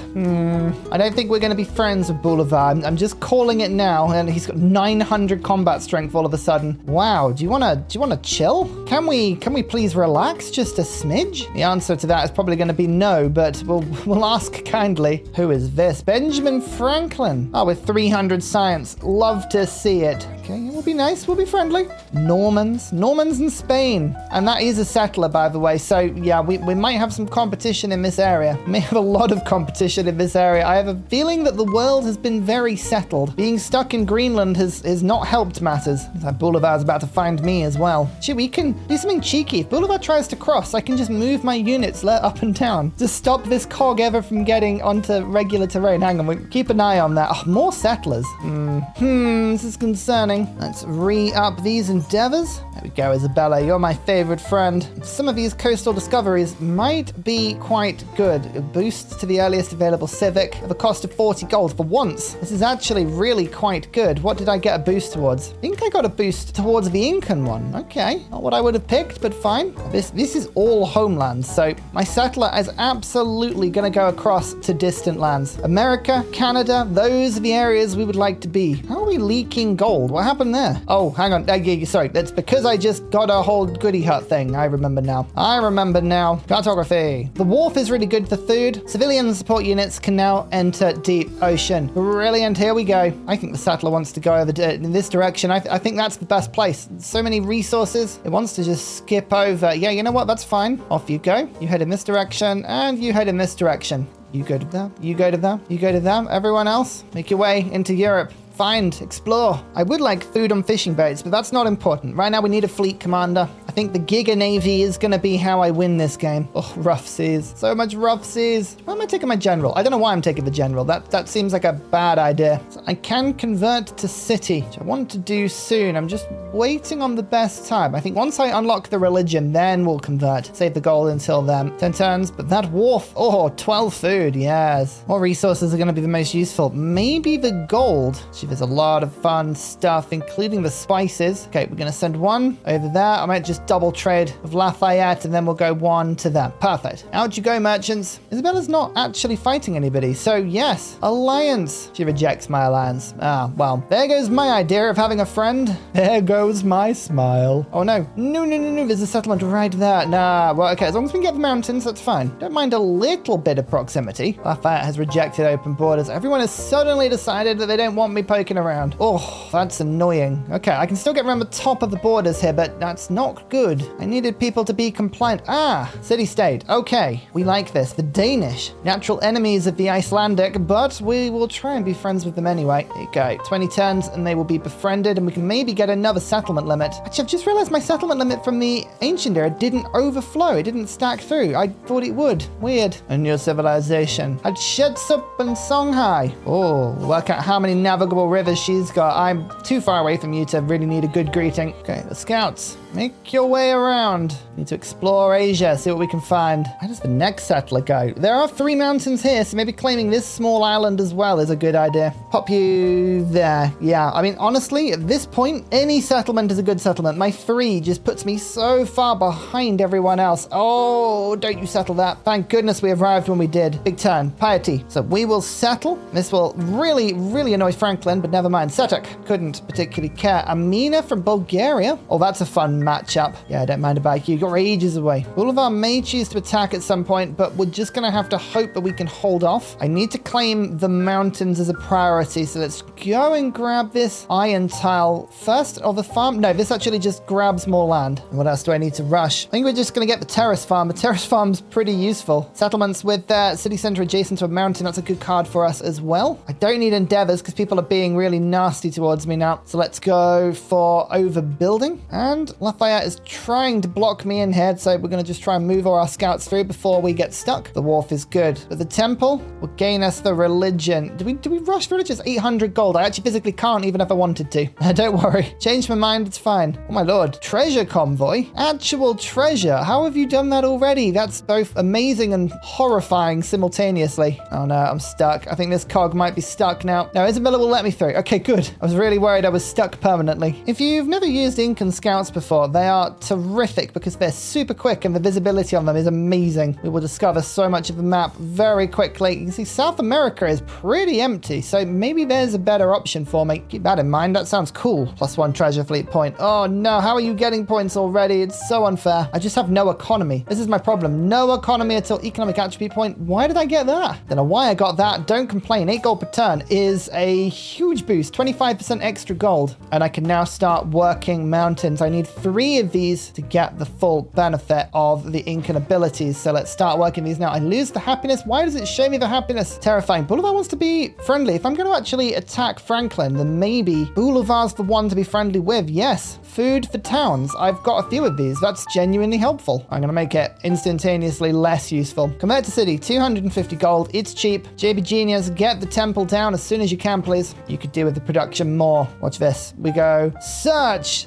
I don't think we're going to be friends with Boulevard. I'm just calling it now, and he's got 900 combat strength all of a sudden. Wow, do you want to chill? Can we please relax just a smidge? The answer to that is probably going to be no, but we'll ask kindly. Who is this? Benjamin Franklin. Oh, with 300 science. Love to see it. Okay, we'll be nice. We'll be friendly. Normans in Spain. And that is a settler, by the way. So yeah, we might have some competition in this area. We may have a lot of competition in this area. I have a feeling that the world has been very settled. Being stuck in Greenland has not helped matters. That Boulevard's about to find me as well. Shit, we can do something cheeky. If Boulevard tries to cross, I can just move my units up and down to stop this cog ever from getting onto regular terrain. Hang on, we keep an eye on that. Oh, more settlers. This is concerning. Let's re-up these endeavors. There we go, Isabella. You're my favorite friend. Some of these coastal discoveries might be quite good. A boost to the earliest available civic at the cost of 40 gold for once. This is actually really quite good. What did I get a boost towards? I think I got a boost towards the Incan one. Okay, not what I would have picked, but fine. This is all homelands, so my settler is absolutely going to go across to distant lands. America, Canada, those are the areas we would like to be. How are we leaking gold? What happened there? Oh, hang on. Sorry, that's because I just got a whole goody hut thing. I remember now. Cartography. The wharf is really good for food. Civilian support units can now enter deep ocean. Brilliant. Here we go. I think the settler wants to go over in this direction. I think that's the best place. So many resources. It wants to just skip over. Yeah, you know what? That's fine. Off you go. You head in this direction, and you head in this direction. You go to there. You go to there. You go to there. Everyone else, make your way into Europe. Find, explore. I would like food on fishing boats, but that's not important. Right now we need a fleet commander. I think the Giga Navy is going to be how I win this game. Oh, rough seas. So much rough seas. Why am I taking my general? I don't know why I'm taking the general. That seems like a bad idea. So I can convert to city, which I want to do soon. I'm just waiting on the best time. I think once I unlock the religion, then we'll convert. Save the gold until then. 10 turns, but that wharf, 12 food, yes. What resources are going to be the most useful? Maybe the gold. There's a lot of fun stuff, including the spices. Okay, we're going to send one over there. I might just double trade with Lafayette, and then we'll go one to them. Perfect. Out you go, merchants. Isabella's not actually fighting anybody, so yes, alliance. She rejects my alliance. Ah, well, there goes my idea of having a friend. There goes my smile. Oh, no. No. There's a settlement right there. Nah, well, okay, as long as we can get the mountains, that's fine. Don't mind a little bit of proximity. Lafayette has rejected open borders. Everyone has suddenly decided that they don't want me poking around. Oh, that's annoying. Okay, I can still get around the top of the borders here, but that's not good. I needed people to be compliant. Ah, city-state. Okay, we like this. The Danish, natural enemies of the Icelandic, but we will try and be friends with them anyway. There you go. 20 turns and they will be befriended, and we can maybe get another settlement limit. Actually, I've just realized my settlement limit from the ancient era didn't overflow. It didn't stack through. I thought it would. Weird. A new civilization. At Shedsup and Songhai. Oh, work out how many navigable rivers she's got. I'm too far away from you to really need a good greeting. Okay, the scouts, make your way around. Need to explore Asia, see what we can find. Where does the next settler go? There are 3 mountains here, so maybe claiming this small island as well is a good idea. Pop you there. Yeah, I mean, honestly, at this point, any settlement is a good settlement. My 3 just puts me so far behind everyone else. Oh, don't you settle that. Thank goodness we arrived when we did. Big turn. Piety. So we will settle. This will really, really annoy Franklin, but never mind. Setekh. Couldn't particularly care. Amina from Bulgaria. Oh, that's a fun matchup. Yeah, I don't mind about you. You're ages away. Boulevard may choose to attack at some point, but we're just going to have to hope that we can hold off. I need to claim the mountains as a priority, so let's go and grab this iron tile first. Or the farm? No, this actually just grabs more land. And what else do I need to rush? I think we're just going to get the terrace farm. The terrace farm's pretty useful. Settlements with their city center adjacent to a mountain. That's a good card for us as well. I don't need endeavors because people are being really nasty towards me now. So let's go for overbuilding. And Lafayette is trying to block me in here, so we're going to just try and move all our scouts through before we get stuck. The wharf is good. But the temple will gain us the religion. Do we rush religious? 800 gold. I actually physically can't even if I wanted to. Don't worry. Change my mind. It's fine. Oh my lord. Treasure convoy? Actual treasure. How have you done that already? That's both amazing and horrifying simultaneously. Oh no, I'm stuck. I think this cog might be stuck now. No, Isabella will let me through. Okay, good. I was really worried I was stuck permanently. If you've never used Incan scouts before, they are terrific because they're super quick and the visibility on them is amazing. We will discover so much of the map very quickly. You can see South America is pretty empty, so maybe there's a better option for me. Keep that in mind. That sounds cool. +1 treasure fleet point. Oh no, how are you getting points already? It's so unfair. I just have no economy. This is my problem. No economy until economic attribute point. Why did I get that? Don't know why I got that. Don't complain. 8 gold per turn is a huge boost. 25% extra gold. And I can now start working mountains. I need 3 of these to get the full benefit of the Incan abilities. So let's start working these now. I lose the happiness. Why does it show me the happiness? Terrifying. Boulevard wants to be friendly. If I'm going to actually attack Franklin, then maybe Boulevard's the one to be friendly with. Yes. Food for towns. I've got a few of these. That's genuinely helpful. I'm going to make it instantaneously less useful. Convert to city. 250 gold. It's cheap. JB Genius, get the temple down as soon as you can, please. You could do with the production more. Watch this. We go search.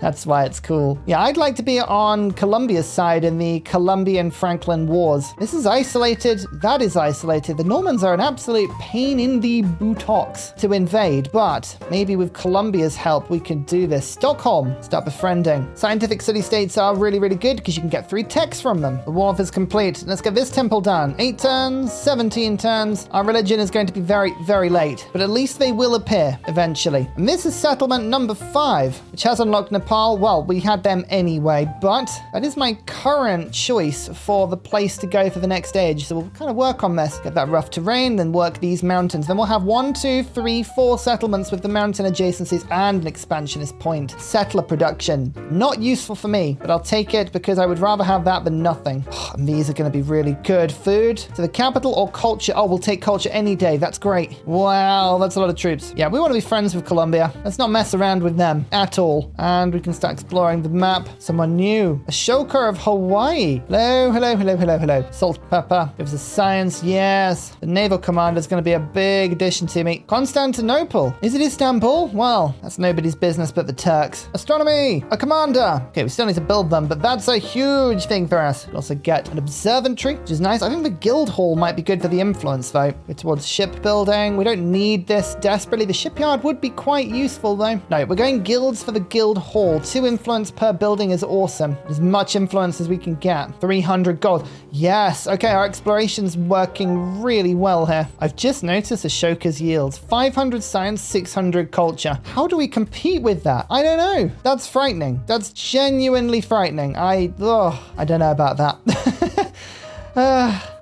That's why it's cool. Yeah, I'd like to be on Columbia's side in the Columbian-Franklin Wars. This is isolated. That is isolated. The Normans are an absolute pain in the buttocks to invade, but maybe with Columbia's help, we can do this. Stockholm, start befriending. Scientific city-states are really, really good because you can get 3 techs from them. The wharf is complete. Let's get this temple done. 8 turns, 17 turns. Our religion is going to be very, very late, but at least they will appear eventually. And this is settlement number 5, which has unlocked Nepal. Well, we had them anyway, but that is my current choice for the place to go for the next stage. So we'll kind of work on this. Get that rough terrain, then work these mountains. Then we'll have 1, 2, 3, 4 settlements with the mountain adjacencies and an expansionist point. Settler production. Not useful for me, but I'll take it because I would rather have that than nothing. Oh, and these are going to be really good. Food to the capital or culture. Oh, we'll take culture any day. That's great. Wow, that's a lot of troops. Yeah, we want to be friends with Colombia. Let's not mess around with them at all. And we can start exploring the map. Someone new. Ashoka of Hawaii. Hello, hello, hello, hello, hello. Salt pepper. Gives us science. Yes. The naval commander is going to be a big addition to me. Constantinople. Is it Istanbul? Well, that's nobody's business but the Turks. Astronomy. A commander. Okay, we still need to build them, but that's a huge thing for us. We'll also get an observatory, which is nice. I think the guild hall might be good for the influence, though. Go towards shipbuilding. We don't need this desperately. The shipyard would be quite useful, though. No, we're going guilds for the guild hall. 2 influence per building is awesome. As much influence as we can get. 300 gold. Yes. Okay, our exploration's working really well here. I've just noticed Ashoka's yields. 500 science, 600 culture. How do we compete with that? I don't know. That's frightening. That's genuinely frightening. I don't know about that.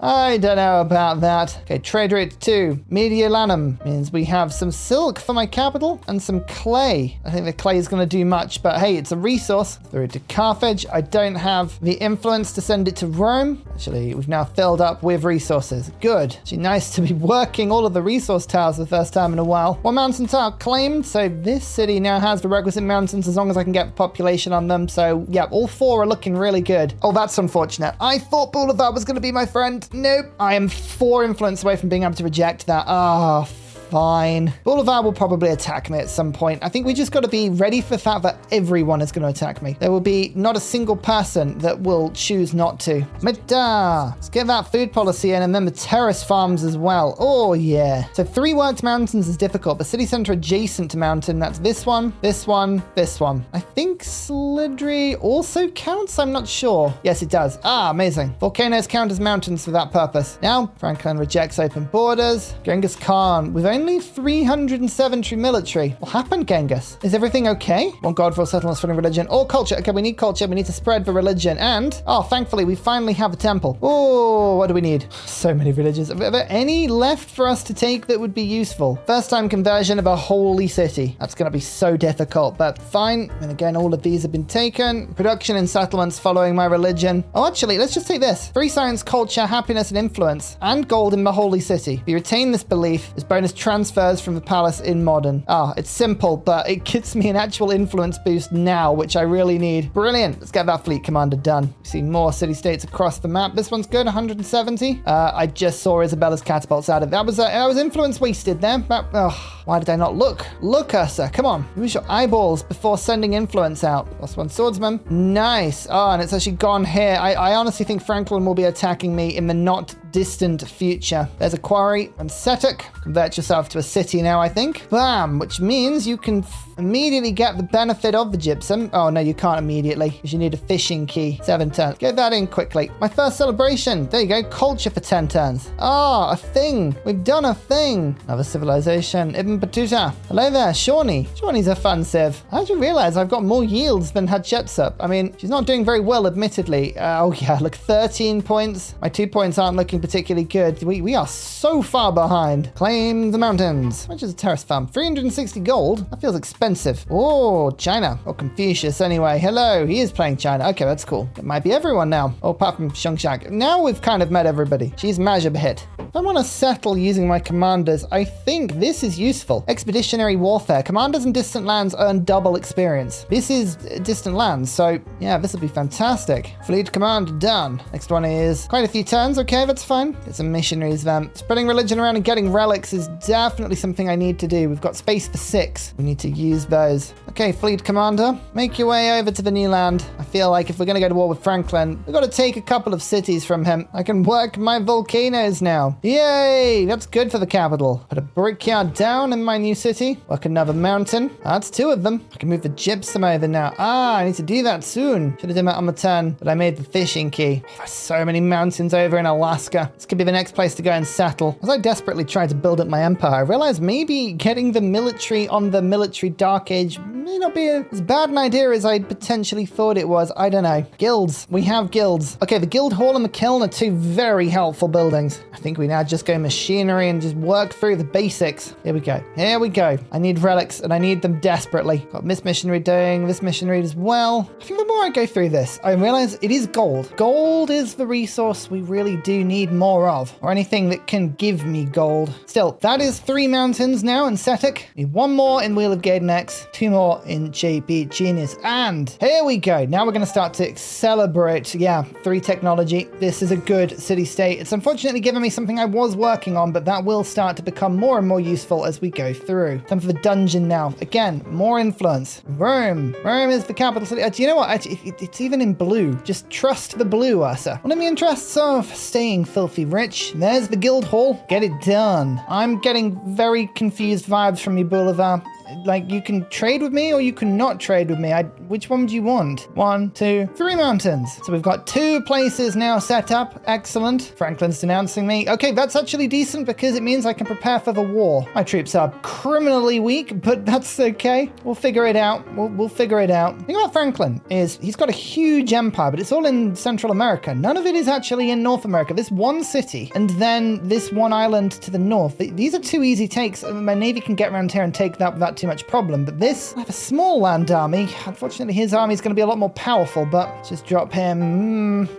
I don't know about that. Okay, trade rate 2. Mediolanum means we have some silk for my capital and some clay. I think the clay is going to do much, but hey, it's a resource. Through to Carthage. I don't have the influence to send it to Rome. Actually, we've now filled up with resources. Good. Actually, nice to be working all of the resource towers for the first time in a while. 1 mountain tower claimed, so this city now has the requisite mountains as long as I can get the population on them. So yeah, all 4 are looking really good. Oh, that's unfortunate. I thought Boulevard was going to be my friend. Nope. I am 4 influence away from being able to reject that. Ah, fine. Boulevard will probably attack me at some point. I think we just got to be ready for the fact that everyone is going to attack me. There will be not a single person that will choose not to. Meta! Let's get that food policy in and then the terrace farms as well. Oh, yeah. So 3 worked mountains is difficult, but city center adjacent to mountain, that's this one, this one, this one. I think Slidry also counts? I'm not sure. Yes, it does. Ah, amazing. Volcanoes count as mountains for that purpose. Now, Franklin rejects open borders. Genghis Khan, with only 370 military. What happened, Genghis? Is everything okay? One god for all settlements, spreading religion. All culture. Okay, we need culture. We need to spread the religion. And, oh, thankfully, we finally have a temple. Oh, what do we need? So many villages. Are there any left for us to take that would be useful? First time conversion of a holy city. That's going to be so difficult, but fine. And again, all of these have been taken. Production and settlements following my religion. Oh, actually, let's just take this. 3 science, culture, happiness, and influence. And gold in the holy city. If you retain this belief, this bonus transfers from the palace in modern. It's simple, but it gets me an actual influence boost now, which I really need. Brilliant. Let's get that fleet commander done. We see more city-states across the map. This one's good, 170. I just saw Isabella's catapults out of that was influence wasted there. Why did I not look? Look, Ursa, come on. Use your eyeballs before sending influence out. Plus one swordsman. Nice. And it's actually gone here. I honestly think Franklin will be attacking me in the not distant future. There's a quarry and Setekh. Convert yourself to a city now, I think. Bam, which means you can immediately get the benefit of the gypsum. Oh, no, you can't immediately because you need a fishing key. 7 turns. Get that in quickly. My first celebration. There you go. Culture for 10 turns. A thing. We've done a thing. Another civilization. Ibn Battuta. Hello there, Shawnee. Shawnee's a fun civ. I actually realize I've got more yields than Hatshepsut. I mean, she's not doing very well, admittedly. Yeah, look, 13 points. My 2 points aren't looking particularly good. We are so far behind. Claim the mountains. How much is a terrace farm? 360 gold? That feels expensive. Oh, China. Or Confucius, anyway. Hello, he is playing China. Okay, that's cool. It might be everyone now. Oh, apart from Shungshak. Now we've kind of met everybody. She's Majab hit. If I want to settle using my commanders, I think this is useful. Expeditionary warfare. Commanders in distant lands earn double experience. This is distant lands, so yeah, this will be fantastic. Fleet command done. Next one is quite a few turns. Okay, that's fine. Get some missionaries then. Spreading religion around and getting relics is definitely something I need to do. We've got space for 6. We need to use those. Okay, fleet commander, make your way over to the new land. I feel like if we're going to go to war with Franklin, we've got to take a couple of cities from him. I can work my volcanoes now. Yay! That's good for the capital. Put a brickyard down in my new city. Work another mountain. That's 2 of them. I can move the gypsum over now. I need to do that soon. Should have done that on the turn, but I made the fishing key. Oh, there's so many mountains over in Alaska. This could be the next place to go and settle. As I desperately tried to build up my empire, I realized maybe getting the military on the military dark age may not be as bad an idea as I potentially thought it was. I don't know. Guilds. We have guilds. Okay, the guild hall and the kiln are 2 very helpful buildings. I think we now just go machinery and just work through the basics. Here we go. Here we go. I need relics and I need them desperately. Got this missionary doing this missionary as well. I think the more I go through this, I realize it is gold. Gold is the resource we really do need more of, or anything that can give me gold. Still, that is 3 mountains now in Setekh. Need 1 more in Wheel of Gadenex, 2 more in JP Genius. And here we go. Now we're going to start to celebrate. Yeah, 3 technology. This is a good city-state. It's unfortunately given me something I was working on, but that will start to become more and more useful as we go through. Time for the dungeon now. Again, more influence. Rome. Rome is the capital city. Do you know what? It's even in blue. Just trust the blue, Ursa. One of the interests of staying filthy rich. There's the guild hall. Get it done. I'm getting very confused vibes from you, Boulevard. Like, you can trade with me or you can not trade with me. Which one do you want? 1, 2, 3 mountains. So we've got 2 places now set up. Excellent. Franklin's denouncing me. Okay, that's actually decent because it means I can prepare for the war. My troops are criminally weak, but that's okay. We'll figure it out. We'll figure it out. The thing about Franklin is he's got a huge empire, but it's all in Central America. None of it is actually in North America. This one city and then this one island to the north. These are 2 easy takes. My navy can get around here and take that without too much problem, but this, I have a small land army. Unfortunately, his army is going to be a lot more powerful, but let's just drop him.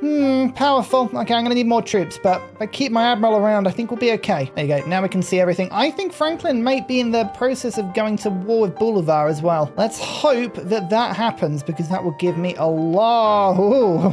Powerful. Okay, I'm going to need more troops, but if I keep my admiral around, I think we'll be okay. There you go. Now we can see everything. I think Franklin might be in the process of going to war with Bolivar as well. Let's hope that that happens because that will give me a lot. Ooh,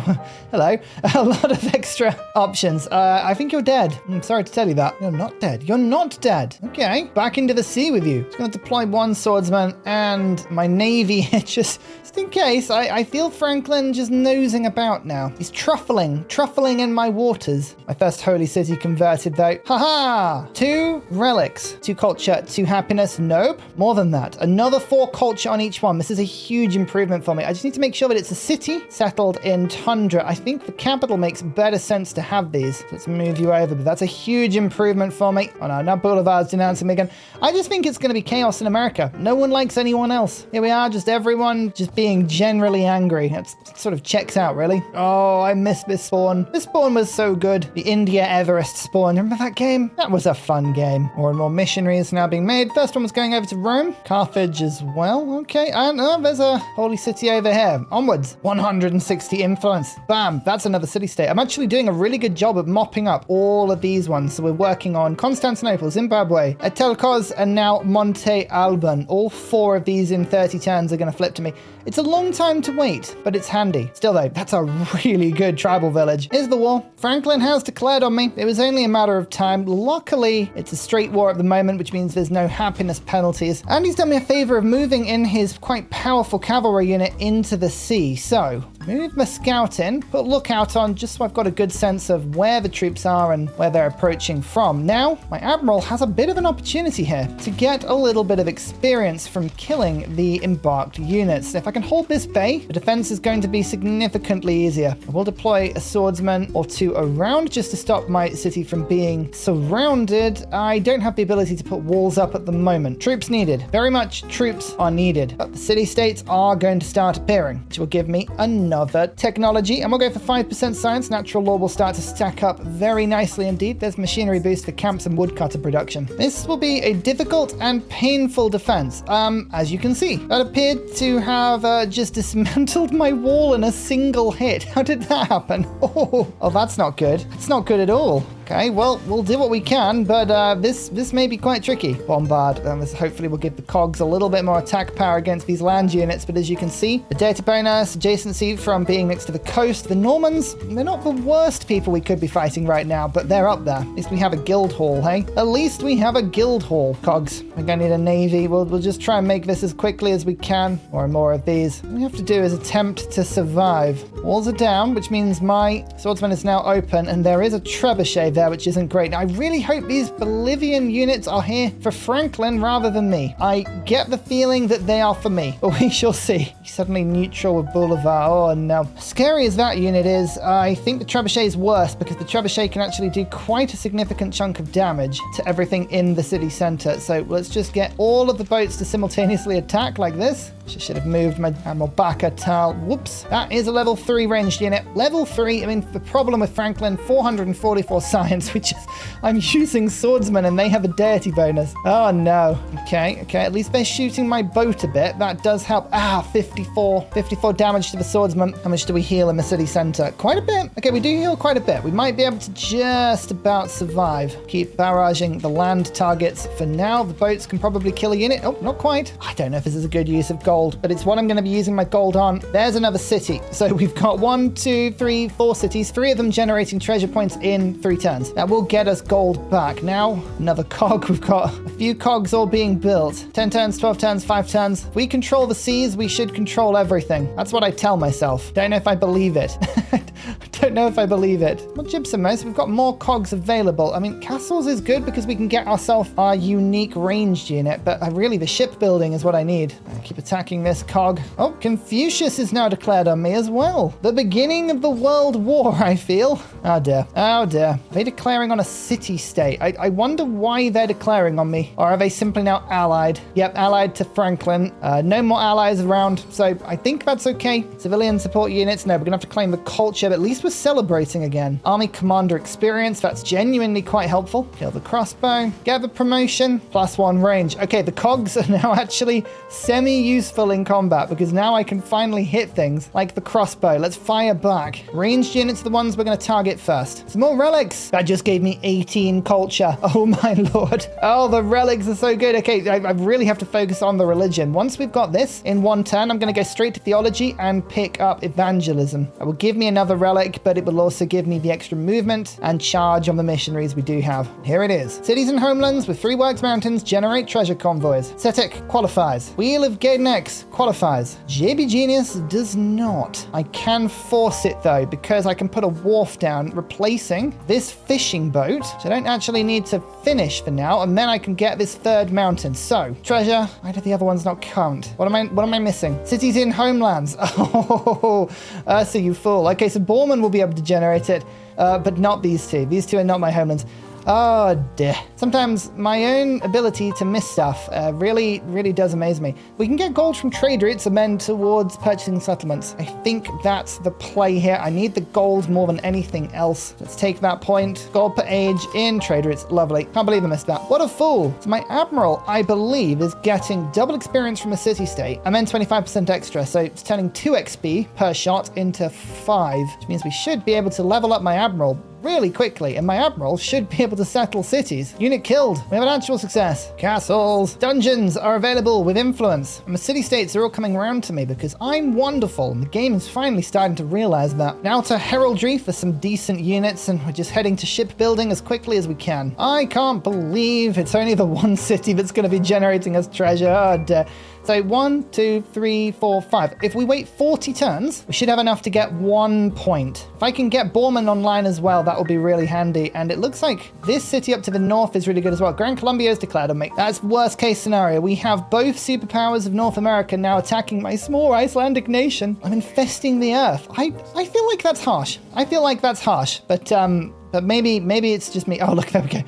hello. A lot of extra options. I think you're dead. I'm sorry to tell you that. You're not dead. You're not dead. Okay. Back into the sea with you. Just going to deploy 1 swordsman and my navy. just in case. I feel Franklin just nosing about now. He's truffling in my waters. My first holy city converted though. Haha! 2 relics, 2 culture, 2 happiness. Nope. More than that. Another 4 culture on each one. This is a huge improvement for me. I just need to make sure that it's a city settled in tundra. I think the capital makes better sense to have these. So let's move you over, but that's a huge improvement for me. Oh no, now Boulevard's denouncing me again. I just think it's going to be chaos in America. America. No one likes anyone else. Here we are, just everyone just being generally angry. That sort of checks out, really. Oh, I miss this spawn. This spawn was so good. The India Everest spawn. Remember that game? That was a fun game. More and more missionaries now being made. First one was going over to Rome. Carthage as well. Okay, and there's a holy city over here. Onwards. 160 influence. Bam, that's another city-state. I'm actually doing a really good job of mopping up all of these ones. So we're working on Constantinople, Zimbabwe, Etelkos, and now Monte Alban. All 4 of these in 30 turns are going to flip to me. It's a long time to wait, but it's handy. Still though, that's a really good tribal village. Here's the war. Franklin has declared on me. It was only a matter of time. Luckily, it's a straight war at the moment, which means there's no happiness penalties. And he's done me a favor of moving in his quite powerful cavalry unit into the sea. So, move my scout in, put lookout on just so I've got a good sense of where the troops are and where they're approaching from. Now, my admiral has a bit of an opportunity here to get a little bit of experience from killing the embarked units. If I can hold this bay, the defense is going to be significantly easier. I will deploy a swordsman or 2 around just to stop my city from being surrounded. I don't have the ability to put walls up at the moment. Troops needed. Very much troops are needed. But the city-states are going to start appearing, which will give me another technology. And we'll go for 5% science. Natural law will start to stack up very nicely indeed. There's machinery boost for camps and woodcutter production. This will be a difficult and painful defense. As you can see, that appeared to have just dismantled my wall in a single hit. How did that happen? Oh, that's not good. It's not good at all. Okay, well, we'll do what we can, but this may be quite tricky. Bombard. This hopefully will give the cogs a little bit more attack power against these land units, but as you can see, the data bonus, adjacency from being next to the coast. The Normans, they're not the worst people we could be fighting right now, but they're up there. At least we have a guild hall, hey? At least we have a guild hall. Cogs, we're going to need a navy. We'll just try and make this as quickly as we can. More and more of these. All we have to do is attempt to survive. Walls are down, which means my swordsman is now open, and there is a trebuchet there, which isn't great. Now, I really hope these Bolivian units are here for Franklin rather than me. I get the feeling that they are for me, but we shall see. He's suddenly neutral with Bolivar. Oh no. Scary as that unit is, I think the trebuchet is worse because the trebuchet can actually do quite a significant chunk of damage to everything in the city center. So let's just get all of the boats to simultaneously attack like this. Should have moved my Admiral Bakatal. Whoops. That is a level 3 ranged unit. Level 3, I mean, the problem with Franklin, 444 science, which is, I'm using swordsmen and they have a deity bonus. Oh no. Okay, at least they're shooting my boat a bit. That does help. 54 damage to the swordsman. How much do we heal in the city center? Quite a bit. Okay, we do heal quite a bit. We might be able to just about survive. Keep barraging the land targets for now. The boats can probably kill a unit. Oh, not quite. I don't know if this is a good use of gold, but it's what I'm going to be using my gold on. There's another city. So we've got 1, 2, 3, 4 cities, 3 of them generating treasure points in 3 turns. That will get us gold back. Now, another cog. We've got a few cogs all being built. 10 turns, 12 turns, 5 turns. If we control the seas, we should control everything. That's what I tell myself. Don't know if I believe it. Don't know if I believe it. Well, gypsum most. We've got more cogs available. I mean, castles is good because we can get ourselves our unique ranged unit, but really the shipbuilding is what I need. I keep attacking this cog. Oh, Confucius is now declared on me as well. The beginning of the World War, I feel. Oh dear. Oh dear. Are they declaring on a city-state? I wonder why they're declaring on me. Or are they simply now allied? Yep, allied to Franklin. No more allies around, so I think that's okay. Civilian support units. No, we're going to have to claim the culture, but at least we're celebrating again. Army commander experience. That's genuinely quite helpful. Kill the crossbow. Get the promotion. +1 range. Okay, the cogs are now actually semi-useful in combat because now I can finally hit things like the crossbow. Let's fire back. Ranged units are the ones we're going to target first. Some more relics. That just gave me 18 culture. Oh my lord. Oh, the relics are so good. Okay, I really have to focus on the religion. Once we've got this in 1 turn, I'm going to go straight to theology and pick up evangelism. That will give me another relic, but it will also give me the extra movement and charge on the missionaries we do have. Here it is. Cities and homelands with 3 works mountains generate treasure convoys. Setekh qualifies. Wheel of Gadenex qualifies. JB Genius does not. I can force it though, because I can put a wharf down replacing this fishing boat, which I don't actually need to finish for now, and then I can get this 3rd mountain. So, treasure. Why do the other ones not count? What am I missing? Cities in homelands. Oh, Ursa, you fool. Okay, so Borman will be able to generate it, but not these 2. These 2 are not my homelands. Oh dear. Sometimes my own ability to miss stuff really does amaze me. We can get gold from trade routes and then towards purchasing settlements. I think that's the play here. I need the gold more than anything else. Let's take that point. Gold per age in trade routes. Lovely. Can't believe I missed that. What a fool. So my admiral, I believe, is getting double experience from a city-state and then 25% extra. So it's turning 2 XP per shot into 5, which means we should be able to level up my admiral really quickly, and my admiral should be able to settle cities. Unit killed. We have an actual success. Castles. Dungeons are available with influence. And the city-states are all coming around to me because I'm wonderful, and the game is finally starting to realize that. Now to heraldry for some decent units, and we're just heading to shipbuilding as quickly as we can. I can't believe it's only the one city that's going to be generating us treasure. Oh, dear. So 1, 2, 3, 4, 5. If we wait 40 turns, we should have enough to get 1 point. If I can get Borman online as well, that will be really handy. And it looks like this city up to the north is really good as well. Gran Colombia is declared on me. That's worst case scenario. We have both superpowers of North America now attacking my small Icelandic nation. I'm infesting the earth. I feel like that's harsh. But maybe it's just me. Oh, look, there we go.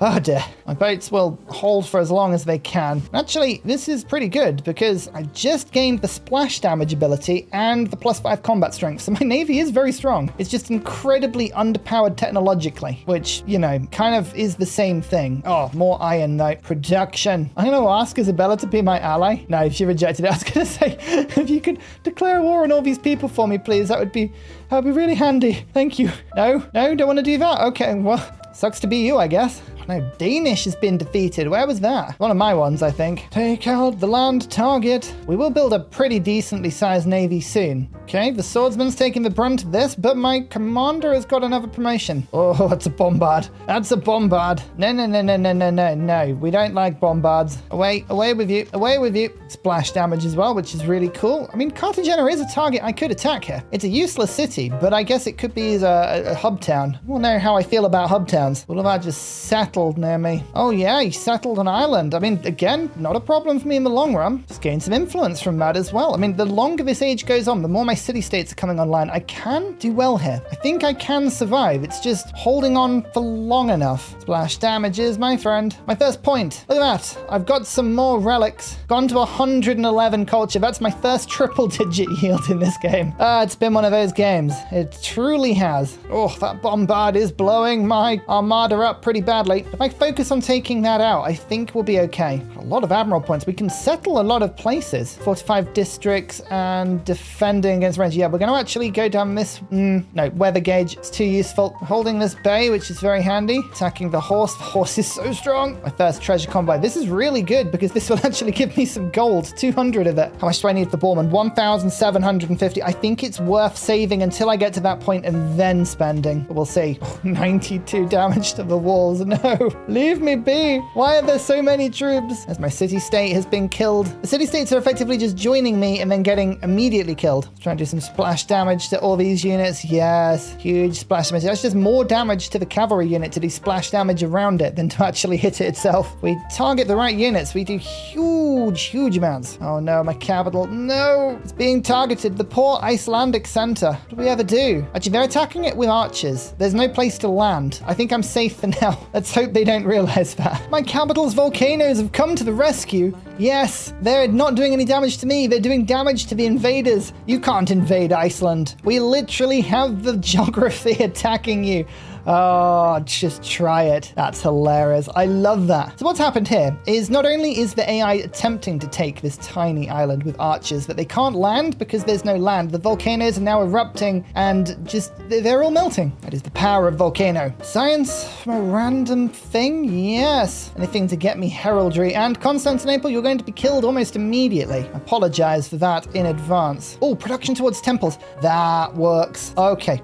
Oh dear. My boats will hold for as long as they can. Actually, this is pretty good because I just gained the splash damage ability and the +5 combat strength. So my navy is very strong. It's just incredibly underpowered technologically, which, you know, kind of is the same thing. Oh, more iron though. Production. I'm going to ask Isabella to be my ally. No, she rejected it. I was going to say, if you could declare war on all these people for me, please, that would be really handy. Thank you. No, don't want to do that. Okay, well, sucks to be you, I guess. No, Danish has been defeated. Where was that? One of my ones, I think. Take out the land target. We will build a pretty decently sized navy soon. Okay, the swordsman's taking the brunt of this, but my commander has got another promotion. Oh, that's a bombard. That's a bombard. No. We don't like bombards. Away with you. Away with you. Splash damage as well, which is really cool. I mean, Cartagena is a target I could attack here. It's a useless city, but I guess it could be a hub town. We'll know how I feel about hub towns. Will I just settled near me? Oh yeah, he settled an island. I mean, again, not a problem for me in the long run. Just gain some influence from that as well. I mean, the longer this age goes on, the more my city-states are coming online. I can do well here. I think I can survive. It's just holding on for long enough. Splash damages, my friend. My first point. Look at that. I've got some more relics. Gone to 111 culture. That's my first triple-digit yield in this game. It's been one of those games. It truly has. Oh, that bombard is blowing my armada up pretty badly. If I focus on taking that out, I think we'll be okay. A lot of admiral points. We can settle a lot of places. 45 districts and defending against range. Yeah, we're going to actually go down this. No, weather gauge. It's too useful. Holding this bay, which is very handy. Attacking the horse. The horse is so strong. My first treasure convoy. This is really good because this will actually give me some gold. 200 of it. How much do I need for Borman? 1,750. I think it's worth saving until I get to that point and then spending. But we'll see. Oh, 92 damage to the walls. No, leave me be. Why are there so many troops? As my city-state has been killed. The city-states are effectively just joining me and then getting immediately killed. Let's try and do some splash damage to all these units. Yes, huge splash damage. That's just more damage to the cavalry unit to do splash damage around it than to actually hit it itself. We target the right units. We do huge amounts. Oh no, my capital. No, it's being targeted. The poor Icelandic center. What do we ever do? Actually, they're attacking it with archers. There's no place to land. I think I'm safe for now. Let's hope they don't realize that. My capital's volcanoes have come to the rescue. Yes, they're not doing any damage to me. They're doing damage to the invaders. You can't invade Iceland. We literally have the geography attacking you. Oh, just try it. That's hilarious. I love that. So what's happened here is not only is the AI attempting to take this tiny island with archers, but they can't land because there's no land. The volcanoes are now erupting and just, they're all melting. That is the power of volcano. Science from a random thing? Yes. Anything to get me heraldry. And Constantinople, you're going to be killed almost immediately. I apologize for that in advance. Oh, production towards temples. That works. Okay.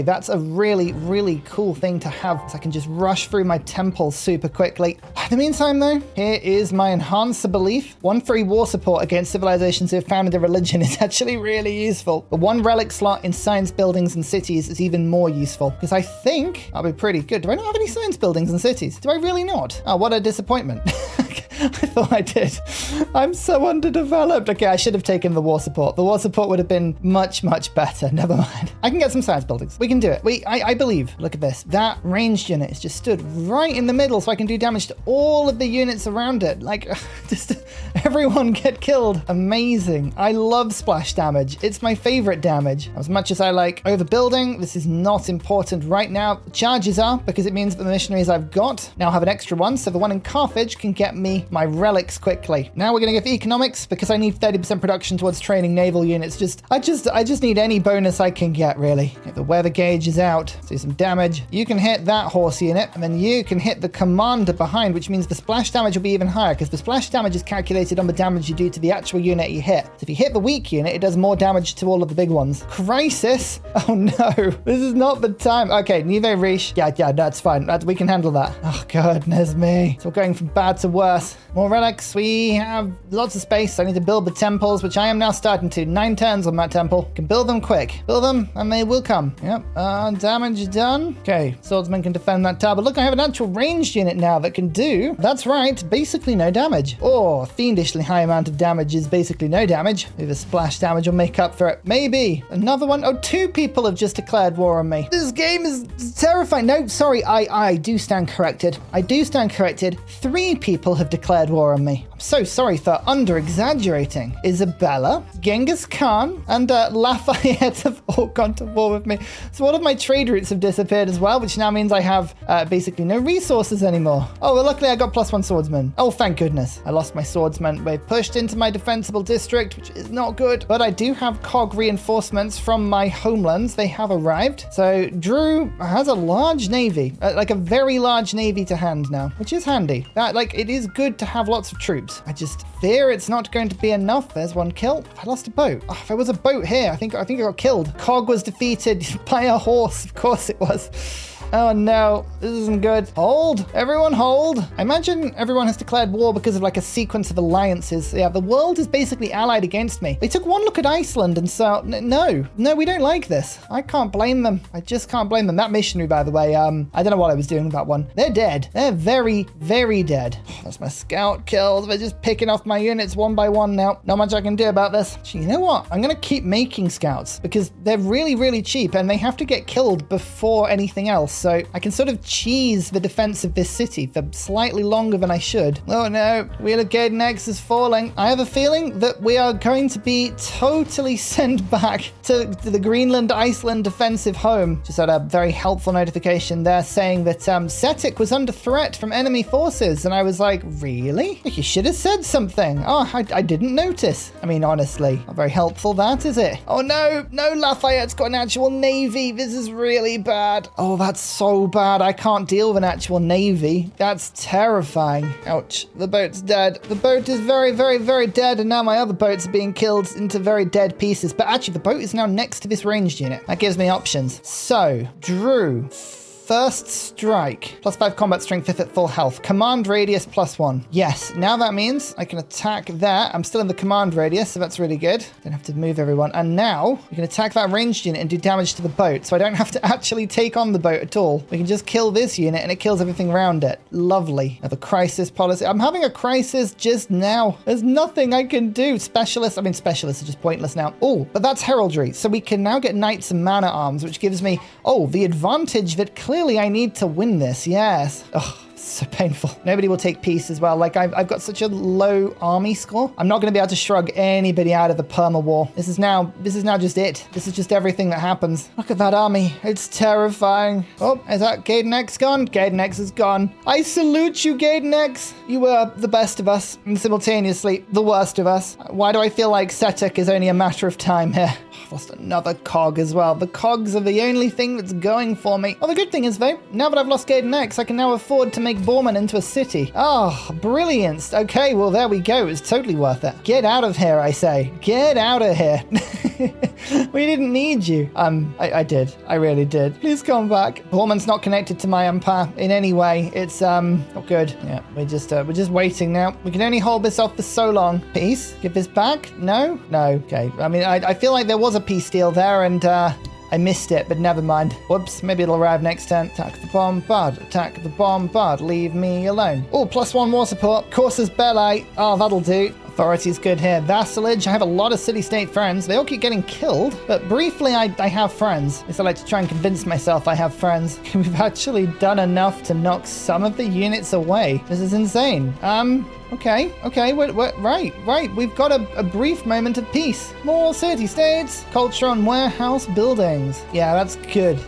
That's a really cool thing to have, so I can just rush through my temples super quickly. In the meantime though, here is my enhancer belief. 1 free war support against civilizations who have founded a religion is actually really useful. But 1 relic slot in science buildings and cities is even more useful because I think I'll be pretty good. Do I not have any science buildings and cities? Do I really not? Oh, what a disappointment. I thought I did. I'm so underdeveloped. Okay, I should have taken the war support. The war support would have been much better. Never mind. I can get some science buildings. We can do it. I believe believe, look at this, that ranged unit is just stood right in the middle so I can do damage to all of the units around it. Like, just everyone get killed. Amazing. I love splash damage. It's my favorite damage. As much as I like overbuilding, this is not important right now. The charges are, because it means that the missionaries I've got now have an extra one, so the one in Carthage can get me my relics quickly. Now we're going to give economics because I need 30% production towards training naval units. I just need any bonus I can get, really. Get the weather gauge is out. Do some damage. You can hit that horse unit, and then you can hit the commander behind, which means the splash damage will be even higher because the splash damage is calculated on the damage you do to the actual unit you hit. So if you hit the weak unit, it does more damage to all of the big ones. Crisis? Oh no, this is not the time. Okay, Nive Riche. Yeah, that's fine. We can handle that. Oh goodness me. So we're going from bad to worse. More relics. We have lots of space. I need to build the temples, which I am now starting to. 9 turns on that temple. Can build them quick. Build them and they will come. Yep. Damage done. Okay. Swordsman can defend that tower. But look, I have an actual ranged unit now that can do, that's right, basically no damage. Or fiendishly high amount of damage is basically no damage. Maybe the splash damage will make up for it. Maybe. Another one. Oh, 2 people have just declared war on me. This game is terrifying. No, sorry. I do stand corrected. I do stand corrected. 3 people have declared war on me. I'm so sorry for under-exaggerating. Isabella, Genghis Khan, and Lafayette have all gone to war with me. So all of my trade routes have disappeared as well, which now means I have basically no resources anymore. Oh, well, luckily I got +1 swordsman. Oh, thank goodness. I lost my swordsman. We're pushed into my defensible district, which is not good. But I do have cog reinforcements from my homelands. They have arrived. So Drew has a large navy, like a very large navy to hand now, which is handy. It is good to have lots of troops. I just fear it's not going to be enough. There's one kill. I lost a boat. Oh, if there was a boat here, I think I got killed. Cog was defeated by a horse. Of course it was. Oh no, this isn't good. Hold, everyone hold. I imagine everyone has declared war because of like a sequence of alliances. Yeah, the world is basically allied against me. They took one look at Iceland and so, no, we don't like this. I can't blame them. I just can't blame them. That missionary, by the way, I don't know what I was doing with that one. They're dead. They're very, very dead. Oh, that's my scout killed. They're just picking off my units one by one now. Not much I can do about this. Actually, you know what? I'm going to keep making scouts because they're really, really cheap and they have to get killed before anything else. So I can sort of cheese the defense of this city for slightly longer than I should. Oh no, Wheel of Gaiden X is falling. I have a feeling that we are going to be totally sent back to the Greenland, Iceland defensive home. Just had a very helpful notification there saying that Setekh was under threat from enemy forces. And I was like, really? You should have said something. Oh, I didn't notice. I mean, honestly, not very helpful that, is it? Oh no, Lafayette's got an actual navy. This is really bad. Oh, that's so bad. I can't deal with an actual navy. That's terrifying. Ouch. The boat's dead. The boat is very, very, very dead, and now my other boats are being killed into very dead pieces. But actually, the boat is now next to this ranged unit. That gives me options. So, Drew. First strike. +5 combat strength if at full health. Command radius +1. Yes, now that means I can attack there. I'm still in the command radius, so that's really good. Don't have to move everyone. And now we can attack that ranged unit and do damage to the boat, so I don't have to actually take on the boat at all. We can just kill this unit and it kills everything around it. Lovely. Now the crisis policy. I'm having a crisis just now. There's nothing I can do. Specialists are just pointless now. Oh, but that's heraldry. So we can now get knights and man-at-arms, which gives me, the advantage that clearly I need to win this, yes. Ugh, so painful. Nobody will take peace as well. Like, I've got such a low army score. I'm not going to be able to shrug anybody out of the perma war. This is now just it. This is just everything that happens. Look at that army. It's terrifying. Oh, is that Gaiden X gone? Gaiden X is gone. I salute you, Gaiden X. You were the best of us and simultaneously the worst of us. Why do I feel like Setekh is only a matter of time here? I've lost another cog as well. The cogs are the only thing that's going for me. Well, the good thing is, though, now that I've lost Gaiden X, I can now afford to make Borman into a city. Oh, brilliant. Okay, well, there we go. It's totally worth it. Get out of here, I say. Get out of here. We didn't need you. I did. I really did. Please come back. Borman's not connected to my empire in any way. It's, not good. Yeah, we're just waiting now. We can only hold this off for so long. Peace? Give this back? No? No. Okay. I mean, I feel like there was a peace deal there and, I missed it, but never mind. Whoops, maybe it'll arrive next turn. Attack the bombard. Attack the bombard. Leave me alone. Oh, +1 war support. Courses Belli. Oh, that'll do. Authority's good here. Vassalage, I have a lot of city-state friends. They all keep getting killed, but briefly I have friends. At least I like to try and convince myself I have friends. We've actually done enough to knock some of the units away. This is insane. Okay, right. We've got a brief moment of peace. More city-states, culture on warehouse buildings. Yeah, that's good.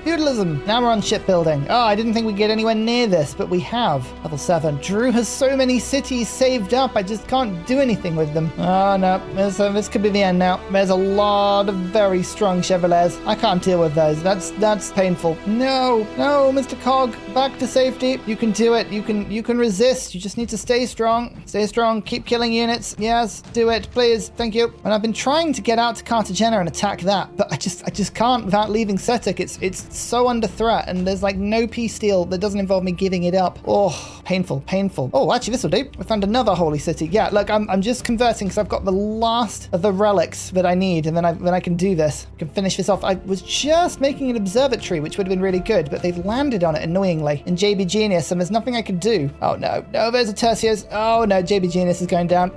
Feudalism. Now we're on shipbuilding. Oh, I didn't think we'd get anywhere near this, but we have. Level 7. Drew has so many cities saved up, I just can't do anything with them. Oh, no. This could be the end now. There's a lot of very strong Chevalets. I can't deal with those. That's painful. No, Mr. Cog. Back to safety. You can do it. You can resist. You just need to stay strong. Stay strong. Keep killing units. Yes, do it, please. Thank you. And I've been trying to get out to Cartagena and attack that, but I just can't without leaving Setekh. It's so under threat, and there's like no peace deal that doesn't involve me giving it up. Oh, painful. Oh, actually, this will do. We found another holy city. Yeah, look, I'm just converting because I've got the last of the relics that I need, and then I can do this. I can finish this off. I was just making an observatory, which would have been really good, but they've landed on it annoyingly in JB Genius, and there's nothing I can do. Oh no, there's a Tertius. Oh no, JB Genius is going down.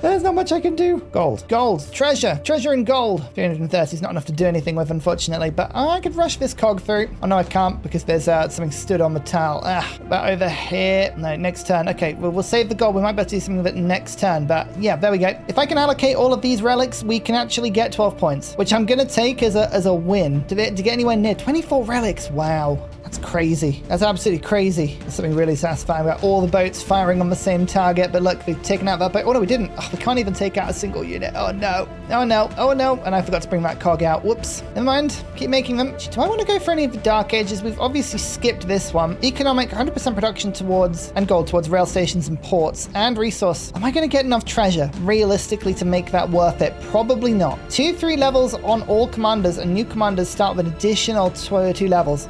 There's not much I can do. Gold, treasure and gold. 330 is not enough to do anything with, unfortunately, but I could rush this cog through. Oh no, I can't because there's something stood on the tile. About over here. No, next turn. Okay, well, we'll save the gold. We might better do something with it next turn, but yeah, there we go. If I can allocate all of these relics, we can actually get 12 points, which I'm going to take as a win to get anywhere near 24 relics. Wow. That's crazy. That's absolutely crazy. There's something really satisfying about all the boats firing on the same target, but look, we've taken out that boat. Oh no, we didn't. Oh, we can't even take out a single unit. Oh no. And I forgot to bring that cog out. Whoops. Never mind. Keep making them. Do I want to go for any of the Dark Ages? We've obviously skipped this one. Economic, 100% production and gold towards rail stations and ports, and resource. Am I going to get enough treasure, realistically, to make that worth it? Probably not. 2-3 levels on all commanders, and new commanders start with additional 2 levels.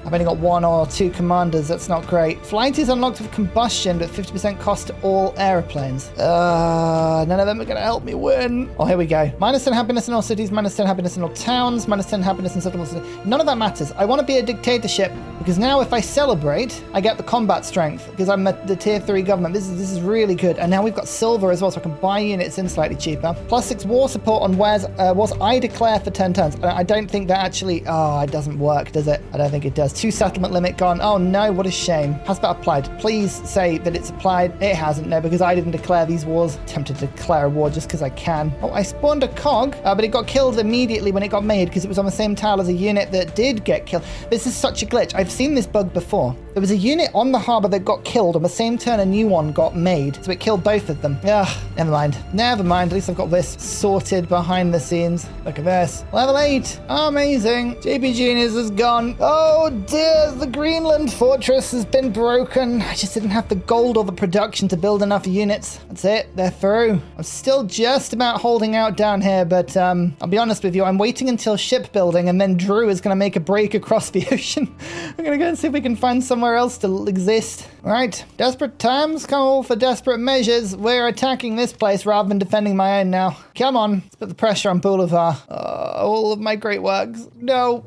I've only got 1 or 2 commanders. That's not great. Flight is unlocked with combustion, but 50% cost to all airplanes. None of them are going to help me win. Oh, here we go. -10 happiness in all cities, -10 happiness in all towns, -10 happiness in settlements. None of that matters. I want to be a dictatorship because now if I celebrate, I get the combat strength because I'm the tier 3 government. This is really good. And now we've got silver as well, so I can buy units in slightly cheaper. +6 war support on was I declare for 10 turns. I don't think that actually, it doesn't work, does it? I don't think it does. 2 settlement limit gone. Oh no, what a shame. Has that applied? Please say that it's applied. It hasn't, no, because I didn't declare these wars. Tempted to declare a war just because I can. Oh, I spawned a cog, but it got killed immediately when it got made because it was on the same tile as a unit that did get killed. This is such a glitch. I've seen this bug before. There was a unit on the harbor that got killed on the same turn a new one got made, so it killed both of them. Never mind. At least I've got this sorted behind the scenes. Look at this. Level 8. Amazing. JP Genius is gone. Oh dear, the Greenland fortress has been broken. I just didn't have the gold or the production to build enough units. That's it. They're through. I'm still just about holding out down here, but I'll be honest with you. I'm waiting until shipbuilding, and then Drew is going to make a break across the ocean. I'm going to go and see if we can find somewhere else to exist. All right. Desperate times call for desperate measures. We're attacking this place rather than defending my own now. Come on. Let's put the pressure on Boulevard. All of my great works. No,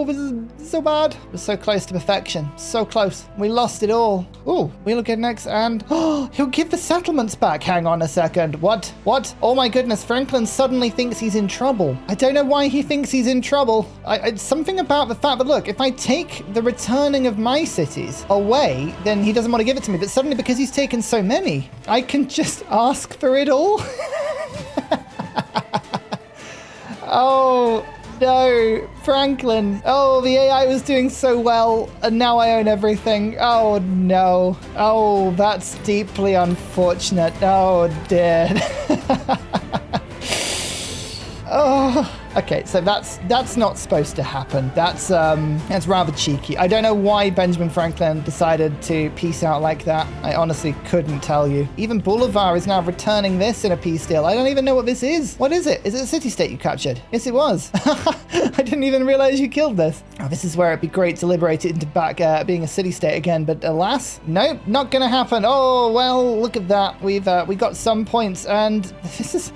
this is so bad. We're so close to perfection. So close. We lost it all. Ooh, we look at next and he'll give the settlements back. Hang on a second. What? Oh my goodness. Franklin suddenly thinks he's in trouble. I don't know why he thinks he's in trouble. It's something about the fact that, look, if I take the returning of my cities away, then he doesn't want to give it to me. But suddenly, because he's taken so many, I can just ask for it all. Oh, no, Franklin. Oh, the AI was doing so well, and now I own everything. Oh, no. Oh, that's deeply unfortunate. Oh, dear. Oh, okay, so that's not supposed to happen. That's rather cheeky. I don't know why Benjamin Franklin decided to peace out like that. I honestly couldn't tell you. Even Boulevard is now returning this in a peace deal. I don't even know what this is. What is it? Is it a city-state you captured? Yes, it was. I didn't even realize you killed this. Oh, this is where it'd be great to liberate it into back being a city-state again, but alas, nope, not gonna happen. Oh, well, look at that. We got some points, and this is